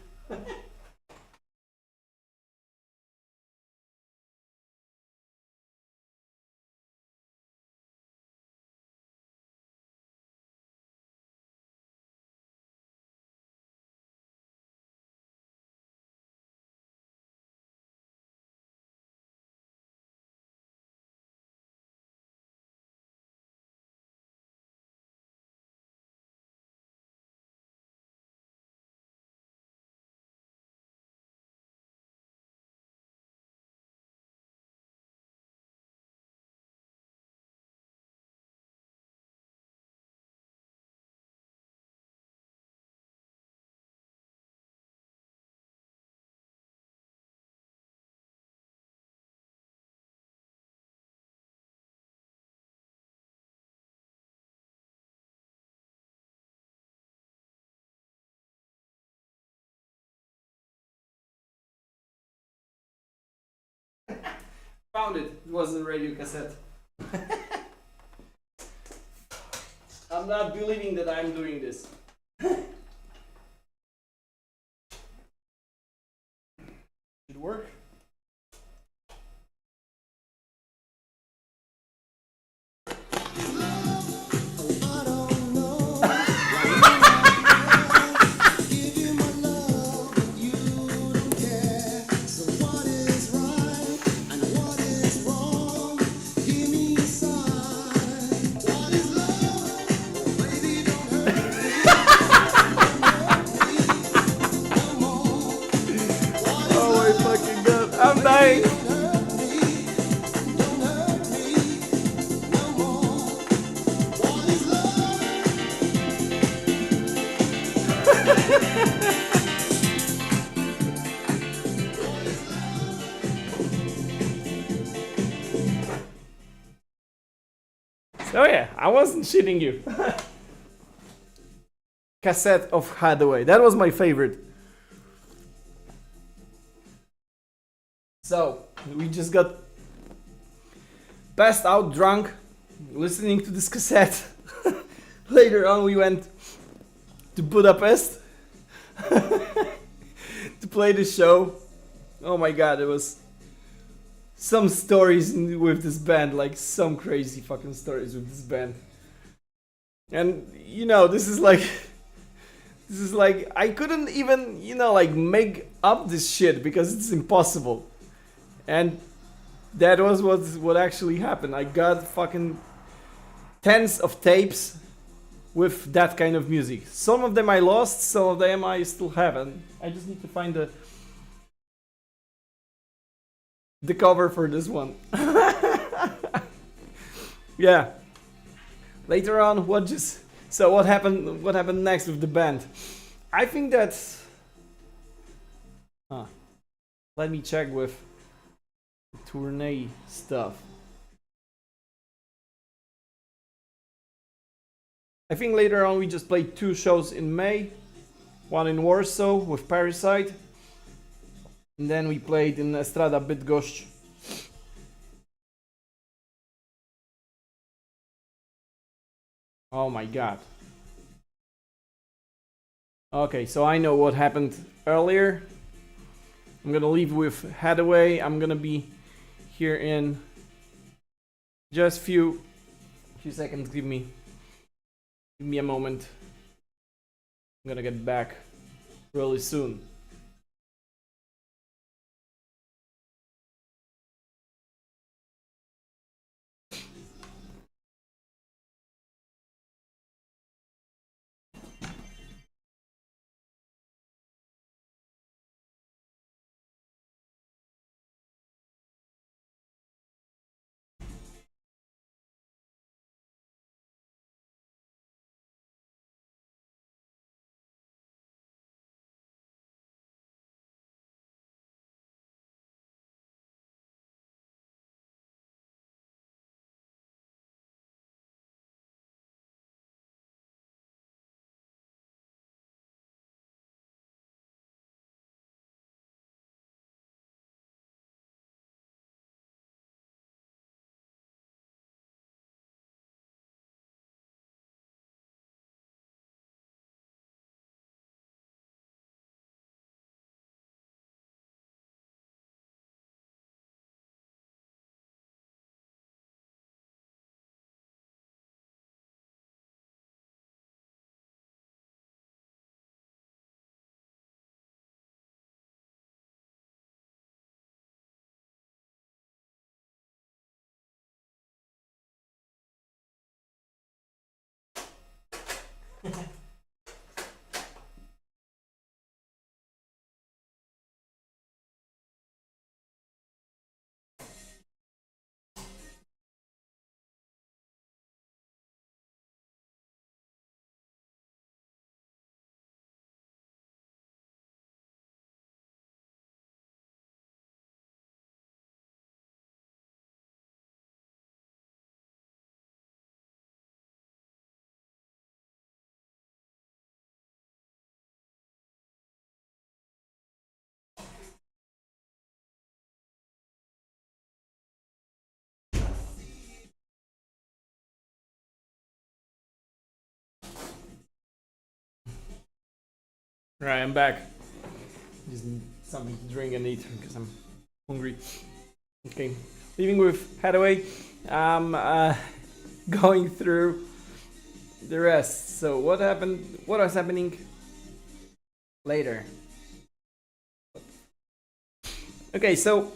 Found it. It wasn't radio cassette. I'm not believing that I'm doing this. Should work. I'm dying. So yeah, I wasn't shitting you. Cassette of Hathaway. That was my favorite. So, we just got passed out drunk listening to this cassette. Later on we went to Budapest to play the show. Oh my god, it was some stories with this band, like some crazy fucking stories with this band. And you know, this is like I couldn't even, you know, like make up this shit because it's impossible. And that was what actually happened. I got fucking tens of tapes with that kind of music. Some of them I lost, some of them I still have, and I just need to find the cover for this one. Yeah. Later on, what happened next with the band? I think that let me check with tournée stuff. I think later on we just played 2 shows in May, one in Warsaw with Parasite, and then we played in Estrada Bydgoszcz. Oh my god. Okay, so I know what happened earlier. I'm gonna leave with Hathaway. I'm gonna be here in just few seconds. Give me a moment. I'm gonna get back really soon. Right, I'm back. Just need something to drink and eat because I'm hungry. Okay, leaving with Hathaway. I'm going through the rest. So what happened? What was happening later? Okay, so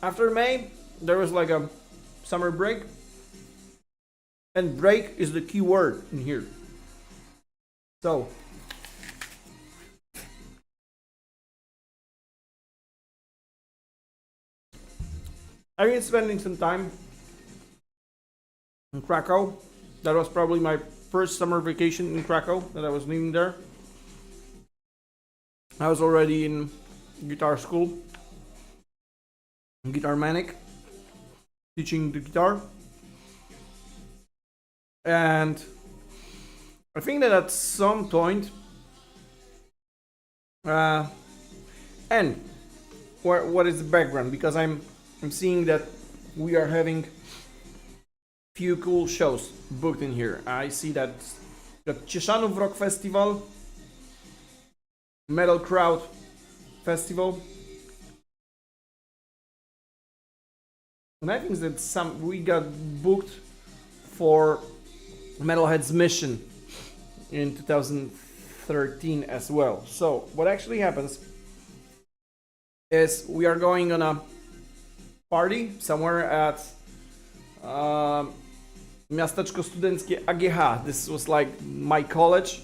after May, there was like a summer break. And break is the key word in here. So, I've been spending some time in Krakow. That was probably my first summer vacation in Krakow that I was living there. I was already in guitar school, Guitar Manic, teaching the guitar. And I think that at some point, and what is the background? Because I'm seeing that we are having few cool shows booked in here. I see that the Cieszanów Rock Festival, Metal Crowd Festival, and I think that we got booked for Metalhead's Mission in 2013 as well. So what actually happens is we are going on a party somewhere at miasteczko studenckie AGH. This was like my college,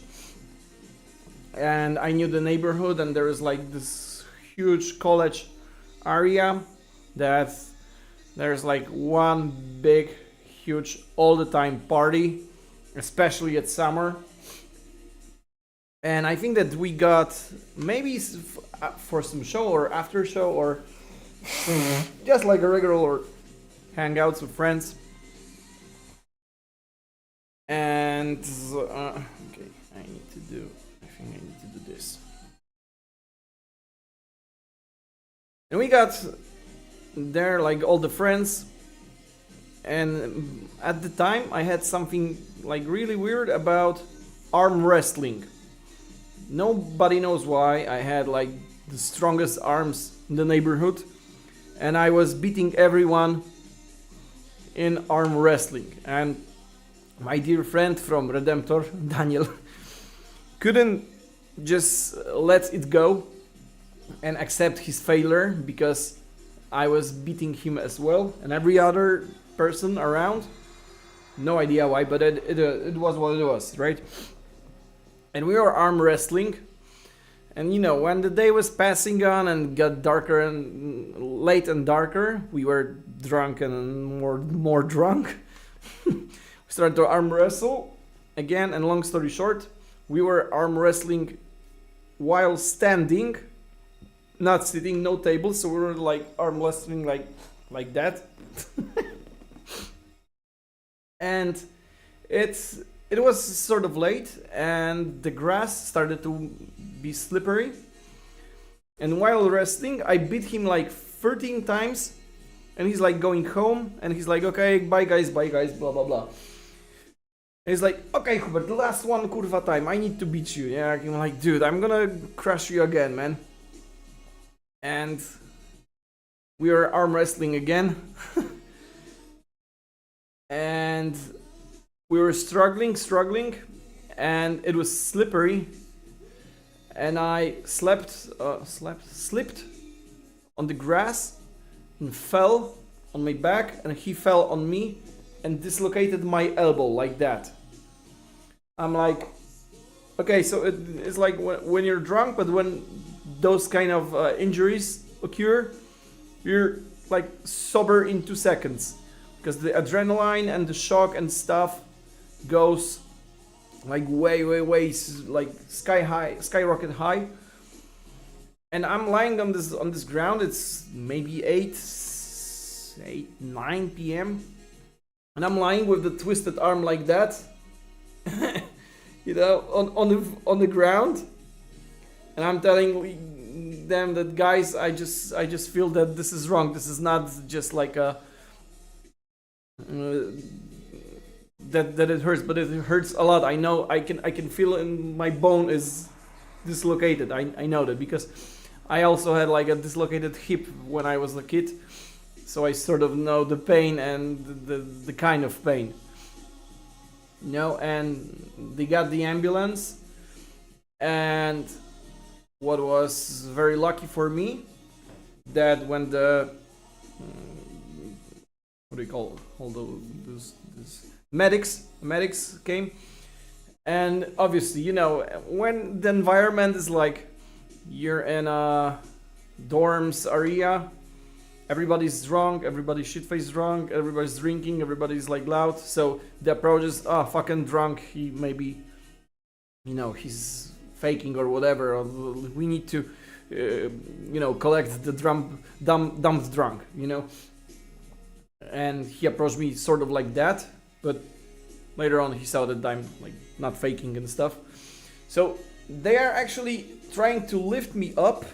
and I knew the neighborhood, and there is like this huge college area that there's like one big huge all the time party, especially at summer. And I think that we got maybe for some show or after show or just like a regular hangouts with friends. And okay, I think I need to do this. And we got there like all the friends. And at the time I had something like really weird about arm wrestling. Nobody knows why. I had like the strongest arms in the neighborhood, and I was beating everyone in arm wrestling. And my dear friend from Redemptor, Daniel, couldn't just let it go and accept his failure, because I was beating him as well, and every other person around. No idea why, but it was what it was, right? And we were arm wrestling, and you know, when the day was passing on and got darker and late and darker, we were drunk and more drunk. We started to arm wrestle again, and long story short, we were arm wrestling while standing, not sitting, no table, so we were like arm wrestling like that. And it was sort of late, and the grass started to be slippery. And while wrestling, I beat him like 13 times, and he's like going home, and he's like, okay, bye guys, blah blah blah. And he's like, okay, Hubert, the last one kurwa time, I need to beat you. Yeah, I'm like, dude, I'm gonna crush you again, man. And we were arm wrestling again. And we were struggling, and it was slippery. and I slipped on the grass and fell on my back, and he fell on me and dislocated my elbow like that. I'm like, okay, so it's like when you're drunk, but when those kind of injuries occur, you're like sober in 2 seconds, because the adrenaline and the shock and stuff goes like way like skyrocket high. And I'm lying on this ground. It's maybe 9 p.m. and I'm lying with the twisted arm like that, you know, on the ground. And I'm telling them that, guys, I just feel that this is wrong. This is not just like a that it hurts, but it hurts a lot. I know I can feel in my bone is dislocated. I know that because I also had like a dislocated hip when I was a kid, so I sort of know the pain and the kind of pain. You know, and they got the ambulance, and what was very lucky for me, that when the what do you call all those medics came, and obviously, you know, when the environment is like you're in a dorms area, everybody's drunk, everybody's shit-faced drunk, everybody's drinking, everybody's like loud, so the approach is, fucking drunk, he maybe, you know, he's faking or whatever, or we need to you know, collect the dumped drunk, you know. And he approached me sort of like that, but later on he saw that I'm like not faking and stuff. So they are actually trying to lift me up,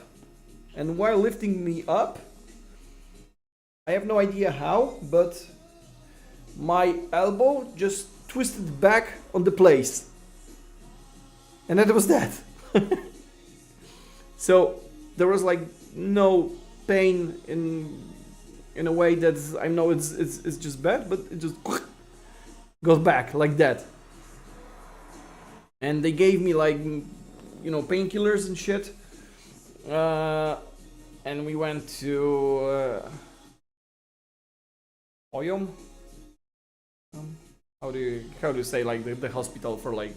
and while lifting me up, I have no idea how, but my elbow just twisted back on the place. And that was that. So there was like no pain in a way that I know it's just bad, but it just goes back like that. And they gave me like, you know, painkillers and shit. And we went to Oyom. How do you say like the hospital for like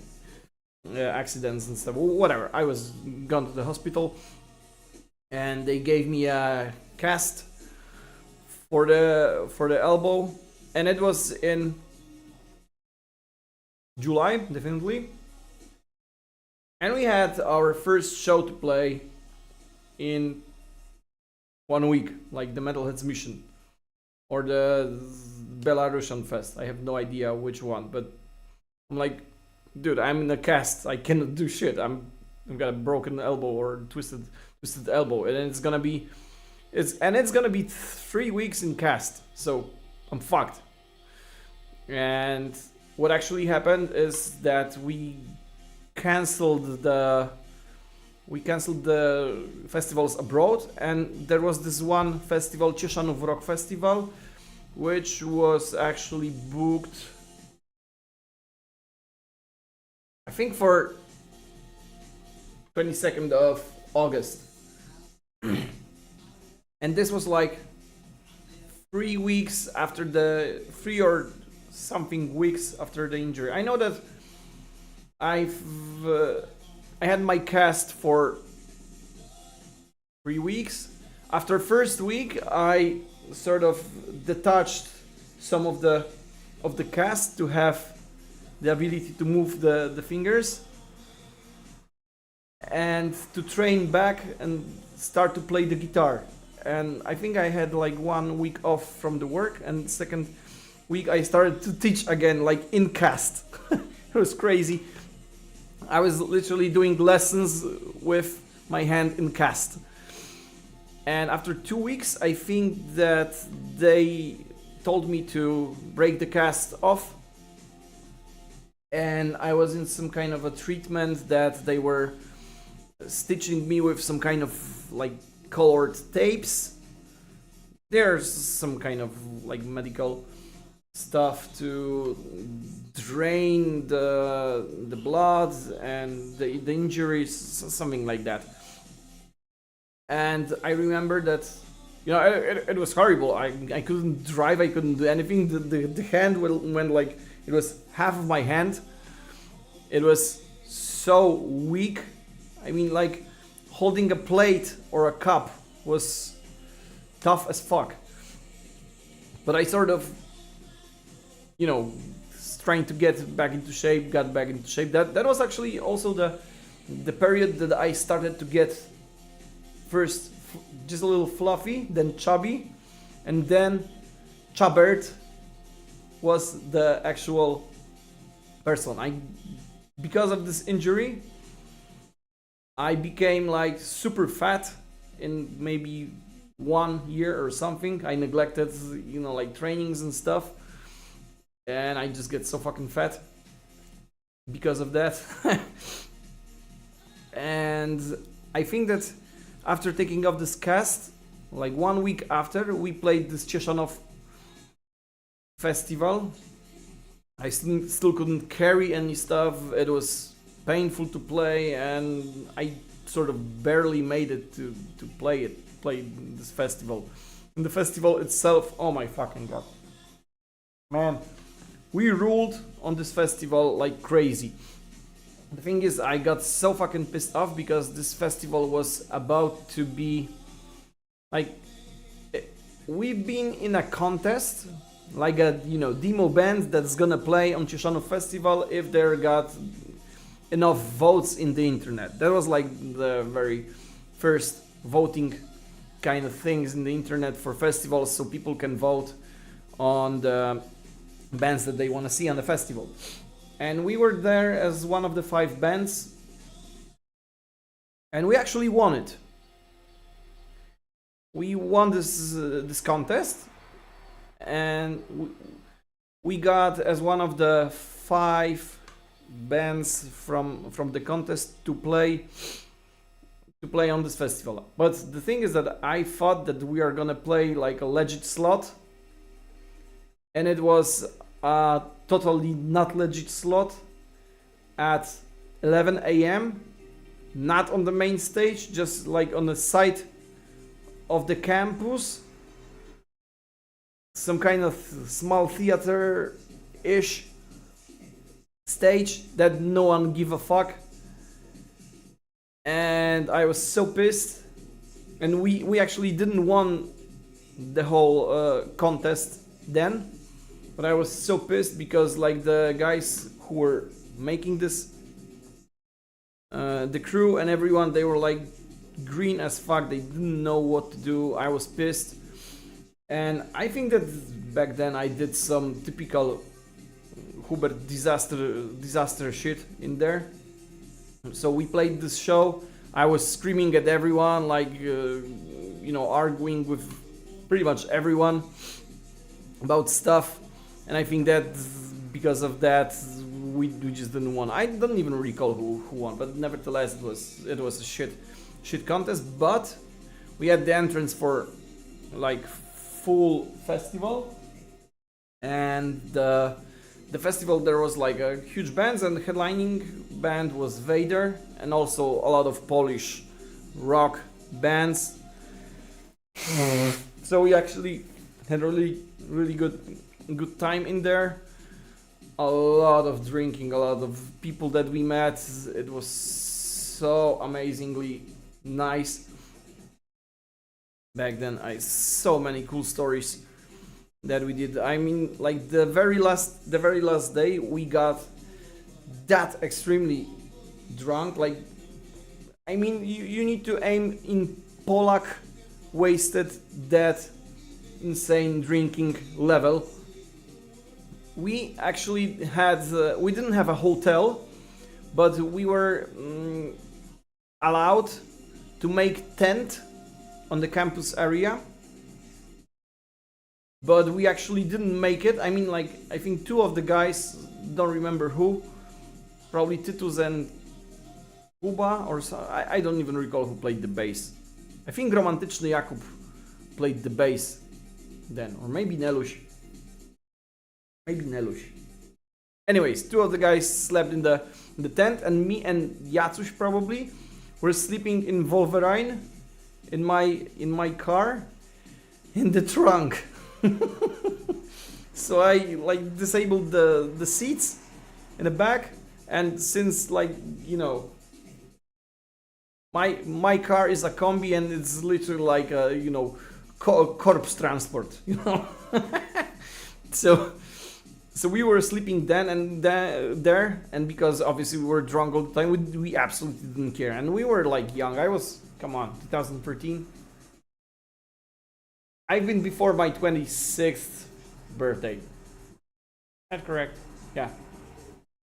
accidents and stuff? Whatever. I was gone to the hospital, and they gave me a cast for the elbow, and it was in July, definitely. And we had our first show to play in 1 week, like the Metalheads Mission or the Belarusian Fest. I have no idea which one, but I'm like, dude, I'm in a cast. I cannot do shit. I've got a broken elbow or twisted elbow, and it's gonna be 3 weeks in cast. So I'm fucked. And what actually happened is that we canceled the festivals abroad, and there was this one festival, Cieszanów Rock Festival, which was actually booked, I think, for 22nd of August. And this was like 3 weeks after 3 or something weeks after the injury. I know that I had my cast for 3 weeks. After first week, I sort of detached some of the cast to have the ability to move the fingers and to train back and start to play the guitar. And I think I had like 1 week off from the work, and second week I started to teach again, like in cast. It was crazy. I was literally doing lessons with my hand in cast. And after 2 weeks, I think that they told me to break the cast off. And I was in some kind of a treatment that they were stitching me with some kind of like colored tapes. There's some kind of like medical stuff to drain the blood and the injuries, something like that. And I remember that, you know, it was horrible. I couldn't drive, I couldn't do anything. The hand went like, it was half of my hand. It was so weak. I mean, like holding a plate or a cup was tough as fuck. But I sort of, you know, trying to get back into shape, got back into shape. That was actually also the period that I started to get first just a little fluffy, then chubby, and then Chubbert was the actual person. Because of this injury, I became like super fat in maybe 1 year or something. I neglected, you know, like trainings and stuff, and I just get so fucking fat because of that. And I think that after taking off this cast, like 1 week after, we played this Cieszanów festival. I still couldn't carry any stuff. It was painful to play, and I sort of barely made it to play this festival. And the festival itself, oh my fucking god, man, we ruled on this festival like crazy. The thing is, I got so fucking pissed off because this festival was about to be like, we've been in a contest, like a, you know, demo band that's gonna play on Cieszanów Festival if they got enough votes in the internet. That was like the very first voting kind of things in the internet for festivals, so people can vote on the bands that they want to see on the festival. And we were there as one of the 5 bands, and we actually won it. We won this contest, and we got as one of the 5 bands from the contest to play on this festival. But the thing is that I thought that we are gonna play like a legit slot, and it was a totally not legit slot at 11 a.m. not on the main stage, just like on the side of the campus, some kind of small theater-ish stage that no one give a fuck. And I was so pissed, and we actually didn't won the whole contest then, but I was so pissed because like the guys who were making this, the crew and everyone, they were like green as fuck. They didn't know what to do. I was pissed, and I think that back then I did some typical Hubert disaster shit in there. So we played this show. I was screaming at everyone, like you know, arguing with pretty much everyone about stuff, and I think that because of that we just didn't win. I don't even recall who won, but nevertheless it was a shit contest. But we had the entrance for like full festival, and the festival there was like a huge bands, and the headlining band was Vader, and also a lot of Polish rock bands. So we actually had a really good time in there. A lot of drinking, a lot of people that we met. It was so amazingly nice. Back then, so many cool stories that we did. I mean, like the very last day, we got that extremely drunk. Like, I mean, you need to aim in Polak wasted, that insane drinking level. We actually had, we didn't have a hotel, but we were allowed to make tent on the campus area. But we actually didn't make it. I mean, like, I think 2 of the guys, don't remember who, probably Titus and Kuba, or so, I don't even recall who played the bass. I think Romantyczny Jakub played the bass then, or maybe Neluś. Maybe Nelush. Anyways, two of the guys slept in the tent, and me and Jacuś probably were sleeping in Wolverine in my car in the trunk. So I like disabled the seats in the back, and since like you know my car is a combi and it's literally like a you know corpse transport, you know. So we were sleeping then and there, and because obviously we were drunk all the time, we absolutely didn't care, and we were like young. I was, come on, 2013. I've been before my 26th birthday. That's correct. Yeah.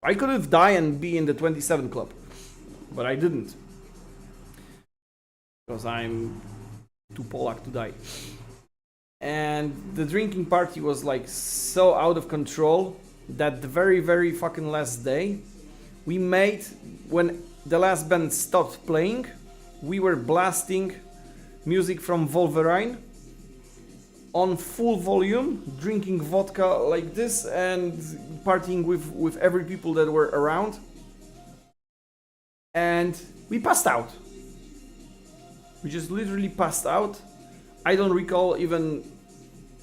I could have died and be in the 27 club, but I didn't. Because I'm too Polak to die. And the drinking party was like so out of control that the very, very fucking last day, we made, when the last band stopped playing, we were blasting music from Wolverine on full volume, drinking vodka like this and partying with every people that were around. And we passed out. We just literally passed out. I don't recall even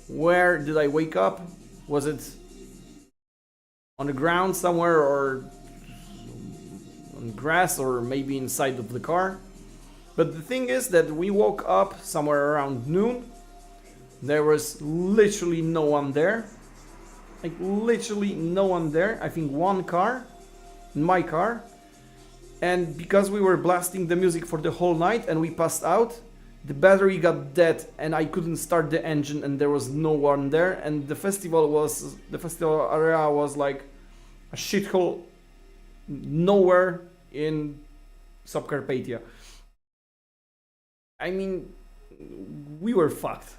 where did I wake up. Was it on the ground somewhere or on grass or maybe inside of the car? But the thing is that we woke up somewhere around noon. There was literally no one there. Like literally no one there. I think one car, my car. And because we were blasting the music for the whole night and we passed out, the battery got dead and I couldn't start the engine and there was no one there, and the festival area was like a shithole nowhere in Subcarpathia. I mean, we were fucked.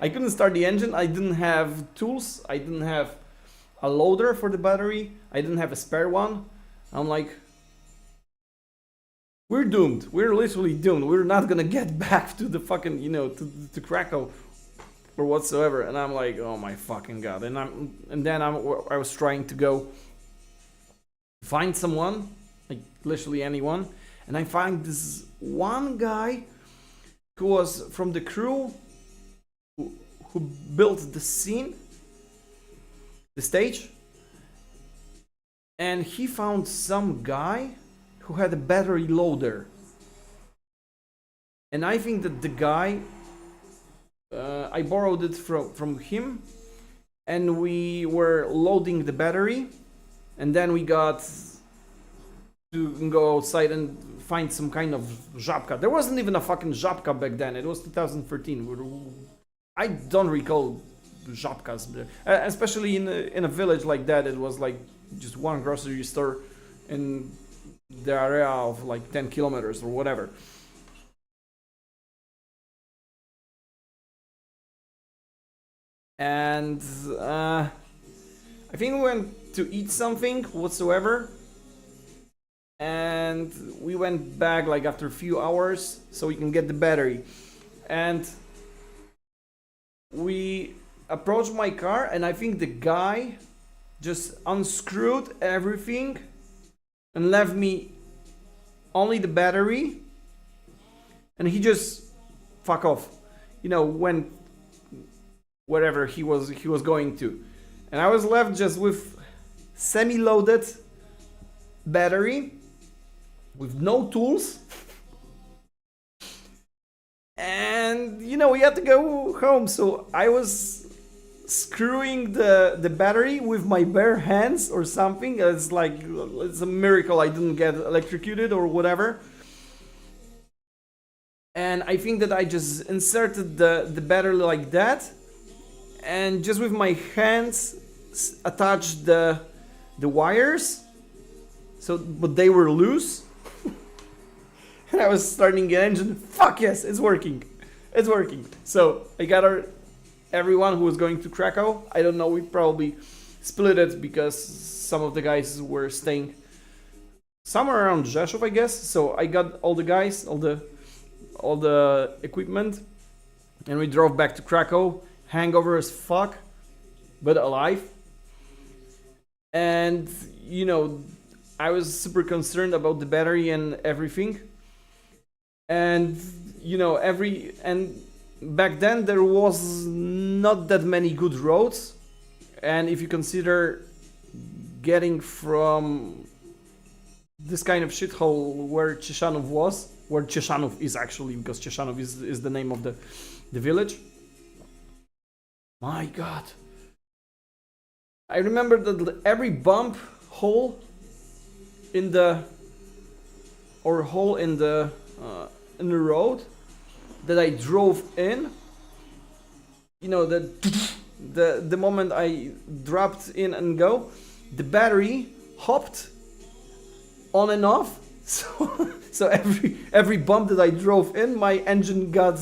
I couldn't start the engine, I didn't have tools, I didn't have a loader for the battery, I didn't have a spare one. I'm like, we're doomed. We're literally doomed. We're not gonna get back to the fucking, you know, to Krakow or whatsoever. And I'm like, oh my fucking god. And then I was trying to go find someone, like literally anyone, and I find this one guy who was from the crew who built the scene, the stage, and he found some guy who had a battery loader. And I think that the guy, I borrowed it from him, and we were loading the battery, and then we got to go outside and find some kind of żabka. There wasn't even a fucking żabka back then, it was 2013. I don't recall żabkas, especially in a village like that. It was like just one grocery store in the area of like 10 kilometers or whatever. And I think we went to eat something whatsoever, and we went back like after a few hours so we can get the battery. And we approached my car, and I think the guy just unscrewed everything and left me only the battery, and he just fuck off, you know, went wherever he was going to, and I was left just with semi-loaded battery with no tools. And you know, we had to go home, so I was screwing the battery with my bare hands or something. It's like, it's a miracle I didn't get electrocuted or whatever. And I think that I just inserted the battery like that, and just with my hands attached the wires, so but they were loose. And I was starting the engine. Fuck yes, it's working. It's working. So I got everyone who was going to Krakow. I don't know, we probably split it because some of the guys were staying somewhere around Rzeszów, I guess. So I got all the guys, all the equipment, and we drove back to Krakow, hangover as fuck, but alive. And you know, I was super concerned about the battery and everything. And you know, back then there was not that many good roads. And if you consider getting from this kind of shithole where Cieszanów was, where Cieszanów is actually, because Cieszanów is the name of the village. My god. I remember that every bump, hole in the road that I drove in, you know, the moment I dropped in and go, the battery hopped on and off. So every bump that I drove in, my engine got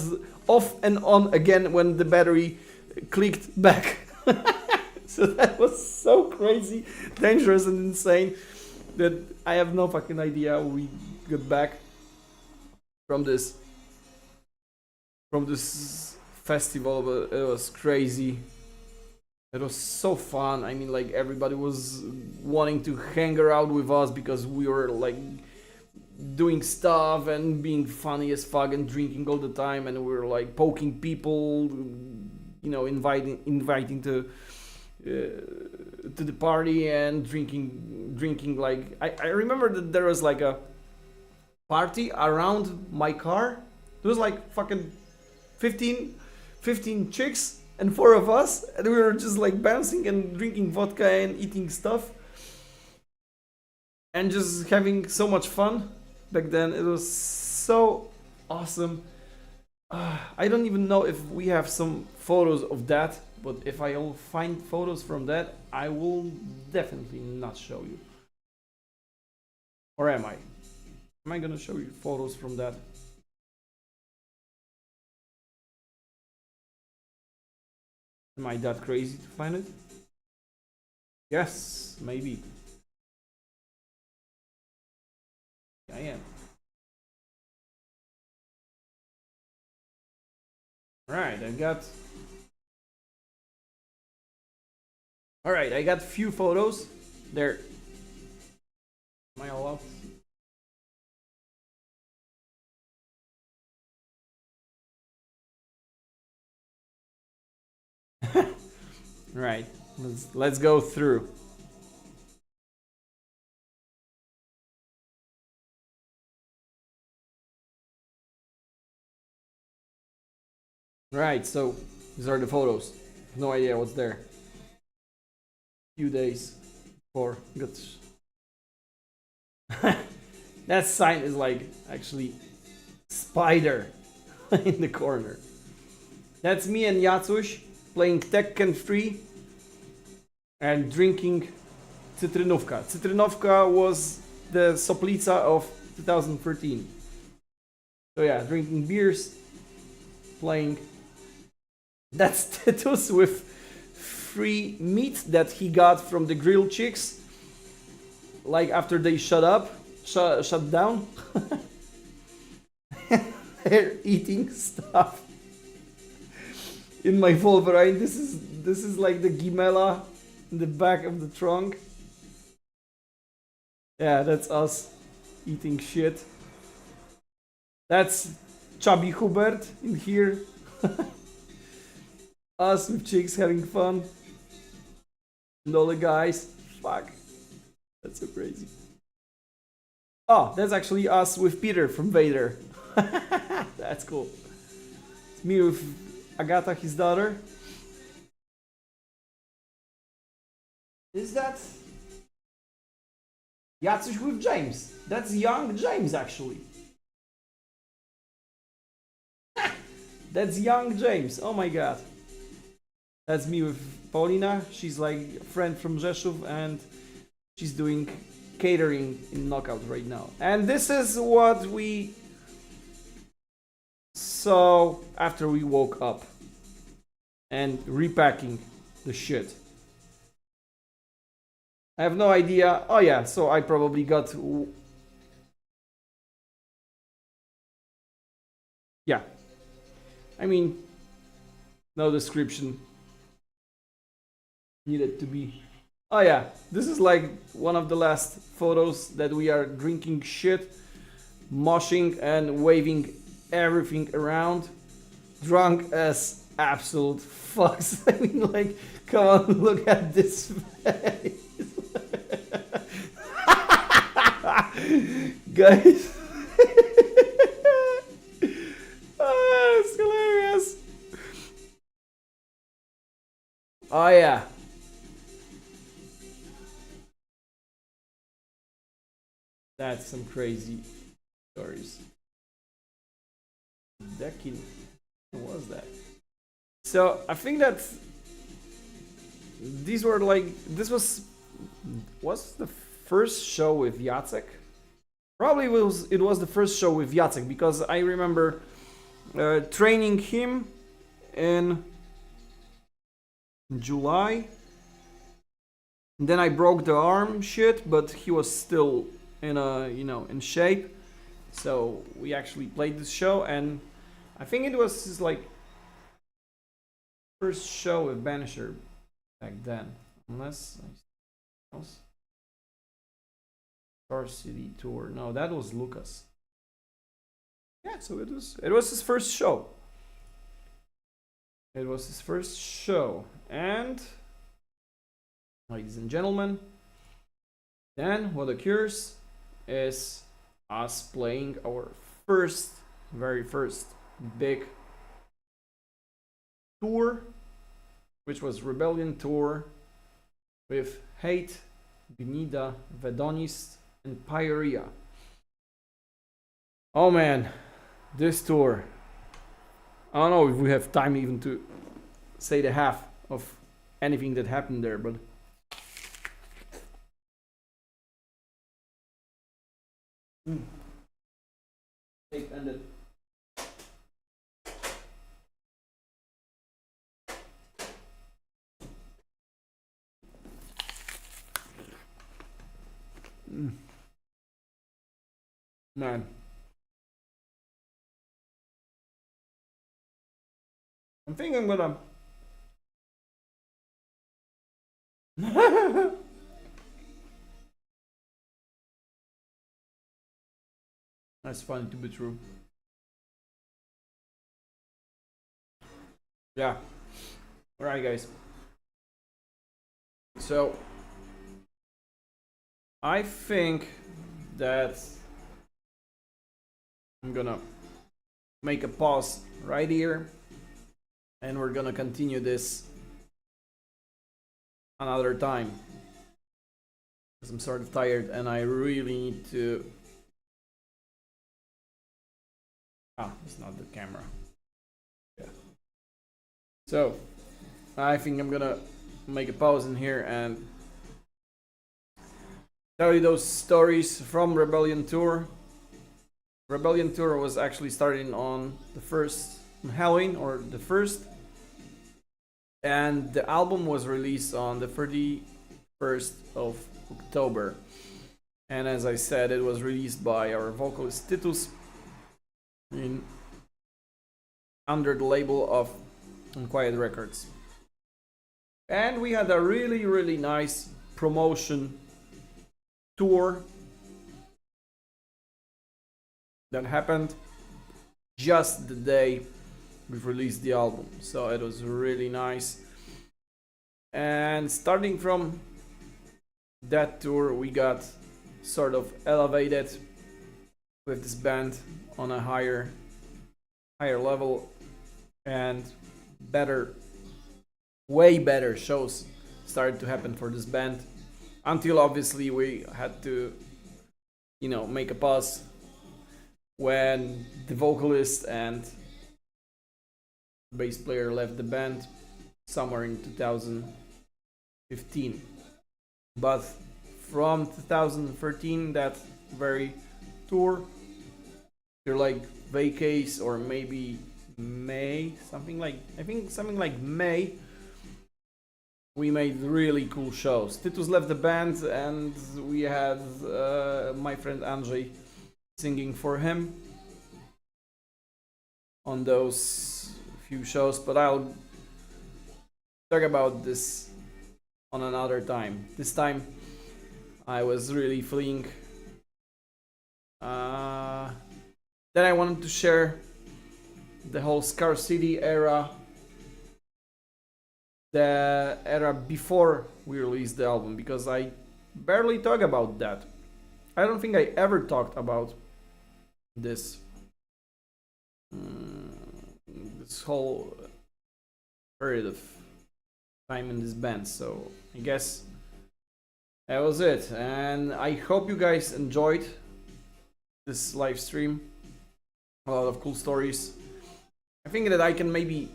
off and on again when the battery clicked back. So that was so crazy, dangerous and insane that I have no fucking idea how we got back from this festival, but it was crazy. It was so fun. I mean, like, everybody was wanting to hang around with us because we were like doing stuff and being funny as fuck and drinking all the time, and we were like poking people, you know, inviting to the party and drinking. Like, I remember that there was like a party around my car. There was like fucking 15 chicks and 4 of us, and we were just like bouncing and drinking vodka and eating stuff and just having so much fun. Back then it was so awesome. I don't even know if we have some photos of that, but if I'll find photos from that, I will definitely not show you. Or am I? Am I gonna show you photos from that? Am I that crazy to find it? Yes, maybe. I am. Alright, I got few photos. There. Am I all out? Right. Let's go through. Right, so these are the photos. No idea what's there. Few days before got that sign is like actually spider in the corner. That's me and Jacuś playing Tekken 3 and drinking Cytrynówka. Cytrynówka was the Soplica of 2013. So yeah, drinking beers, playing. That's Titus with free meat that he got from the grill chicks, like after they shut down. They're eating stuff in my Wolverine. This is like the Gimela in the back of the trunk. Yeah, that's us eating shit. That's Chubby Hubert in here. Us with chicks having fun. And all the guys. Fuck. That's so crazy. Oh, that's actually us with Peter from Vader. That's cool. It's me with Agatha, his daughter. Is that Jacuś with James? That's young James, actually. That's young James. Oh my god. That's me with Paulina. She's like a friend from Rzeszów, and she's doing catering in Knockout right now. And this is what we saw after we woke up and repacking the shit. I have no idea. Oh yeah, so I probably got... Yeah. I mean, no description needed to be Oh yeah, this is like one of the last photos that we are drinking shit, moshing and waving everything around, drunk as absolute fucks. I mean, like, come on, look at this face. Guys. Oh, it's hilarious. Oh yeah. That's some crazy stories. Decking. What was that? So I think that these were like, this was the first show with Jacek. Probably it was the first show with Jacek, because I remember training him in July. Then I broke the arm shit, but he was still in in shape. So we actually played this show, and I think it was his like first show with Banisher back then, unless Scarcity tour. No, that was Lucas. Yeah, so it was his first show. It was his first show, and ladies and gentlemen, then what occurs is us playing our very first big tour, which was Rebellion tour with Hate, Gnida, Vedonist, and Pyria. Oh man, this tour. I don't know if we have time even to say the half of anything that happened there, but take ended. Man. I'm thinking I'm gonna That's funny to be true. Yeah. Alright guys. So I think that I'm gonna make a pause right here, and we're gonna continue this another time, because I'm sort of tired and I really need to. It's not the camera. Yeah. So I think I'm gonna make a pause in here and tell you those stories from Rebellion Tour. Rebellion Tour was actually starting on the first Halloween, or the first, and the album was released on the 31st of October. And as I said, it was released by our vocalist Titus under the label of Unquiet Records. And we had a really nice promotion tour that happened just the day we released the album, so it was really nice. And starting from that tour, we got sort of elevated with this band on a higher level, and way better shows started to happen for this band, until obviously we had to make a pause when the vocalist and bass player left the band somewhere in 2015. But from 2013, that very tour, they're like vacays, or maybe May, something like May, we made really cool shows. Titus left the band, and we had my friend Andrzej singing for him on those few shows, but I'll talk about this on another time. This time I was really feeling that I wanted to share the whole Scarcity era, the era before we released the album, because I barely talk about that. I don't think I ever talked about this this whole period of time in this band, so I guess that was it, and I hope you guys enjoyed this live stream. A lot of cool stories. I think that I can maybe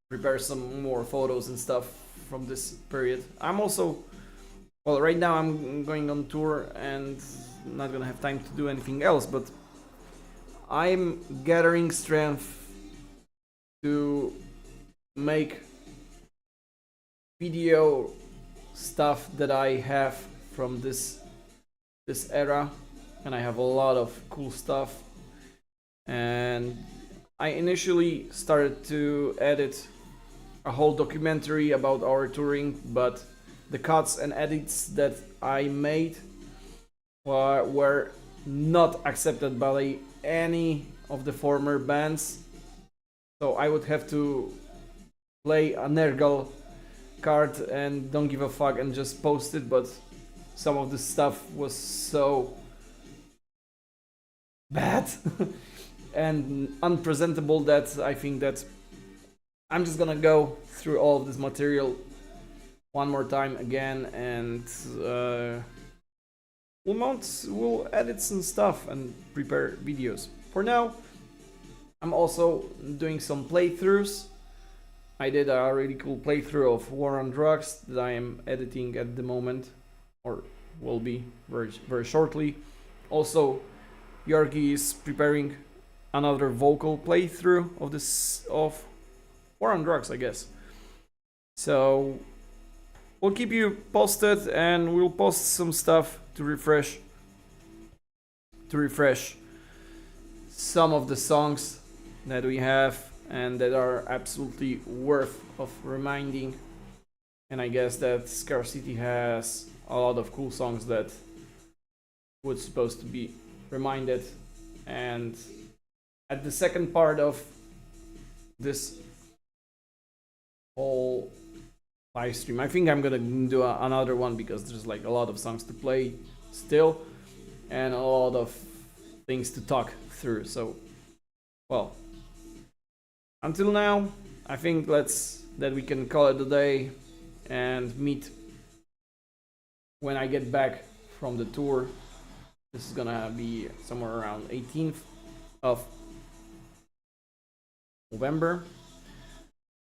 prepare some more photos and stuff from this period. I'm also, well, right now I'm going on tour and not gonna have time to do anything else, but I'm gathering strength to make video stuff that I have from this era, and I have a lot of cool stuff. And I initially started to edit a whole documentary about our touring, but the cuts and edits that I made were not accepted by any of the former bands, so I would have to play a Nergal card and don't give a fuck and just post it, but some of the stuff was so bad and unpresentable that I think that I'm just gonna go through all of this material one more time again, and we'll edit some stuff and prepare videos. For now, I'm also doing some playthroughs. I did a really cool playthrough of War on Drugs that I am editing at the moment, or will be very shortly. Also, Yorgi is preparing another vocal playthrough of War on Drugs, I guess. So we'll keep you posted, and we'll post some stuff to refresh some of the songs that we have and that are absolutely worth of reminding. And I guess that Scarcity has a lot of cool songs that was supposed to be reminded. And at the second part of this whole live stream, I think I'm gonna do another one, because there's like a lot of songs to play still and a lot of things to talk through. So, well, until now, I think that we can call it a day and meet when I get back from the tour. This is gonna be somewhere around 18th of November.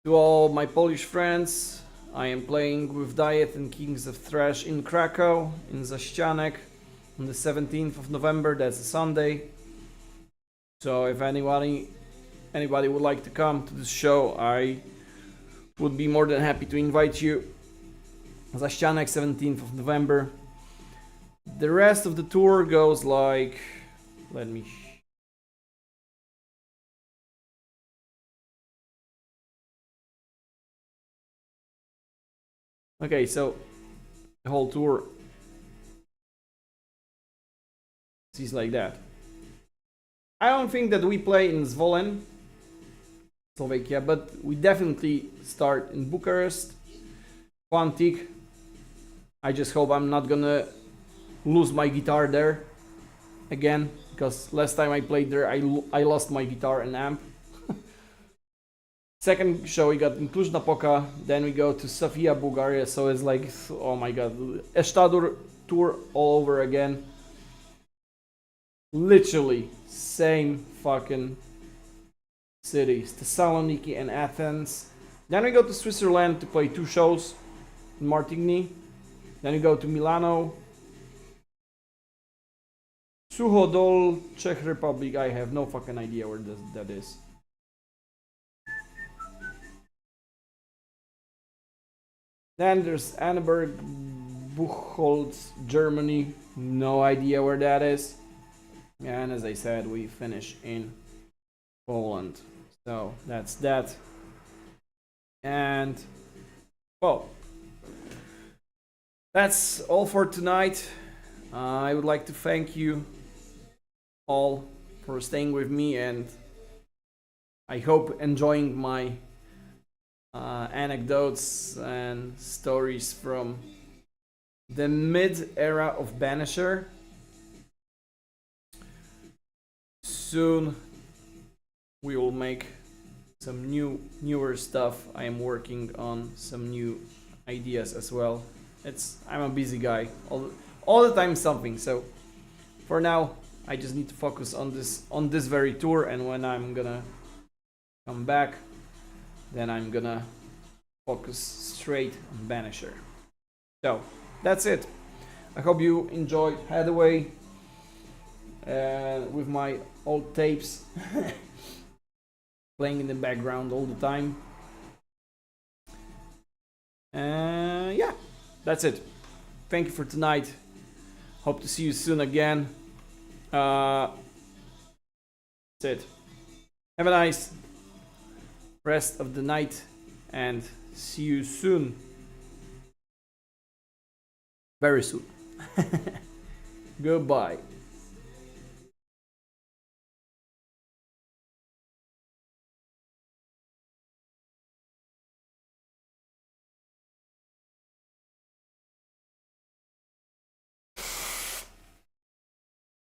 To all my Polish friends, I am playing with Diet and Kings of Thrash in Krakow, in Zaścianek, on the 17th of November. That's a Sunday. So if anybody would like to come to this show, I would be more than happy to invite you. Zaścianek, 17th of November. The rest of the tour goes like, let me okay, so the whole tour is like that. I don't think that we play in Zvolen, Slovakia, but we definitely start in Bucharest, Quantic. I just hope I'm not gonna lose my guitar there again, because last time I played there I lost my guitar and amp. Second show we got in Cluj-Napoca, then we go to Sofia, Bulgaria, so it's like, oh my god, Estadur tour all over again. Literally same fucking cities, Thessaloniki and Athens. Then we go to Switzerland to play 2 shows in Martigny. Then we go to Milano, Suhodol, Czech Republic. I have no fucking idea where that is. Then there's Anneberg, Buchholz, Germany. No idea where that is. And as I said, we finish in Poland. So that's that. And, well, That's all for tonight. I would like to thank you all for staying with me, and I hope enjoying my anecdotes and stories from the mid-era of Banisher. Soon we will make some newer stuff. I am working on some new ideas as well. I'm a busy guy, all the time something. So for now, I just need to focus on this very tour, and when I'm gonna come back, then I'm gonna focus straight on Banisher. So that's it. I hope you enjoyed Hathaway with my old tapes playing in the background all the time. Yeah, that's it. Thank you for tonight. Hope to see you soon again. That's it. Have a nice rest of the night and see you soon. Very soon. Goodbye.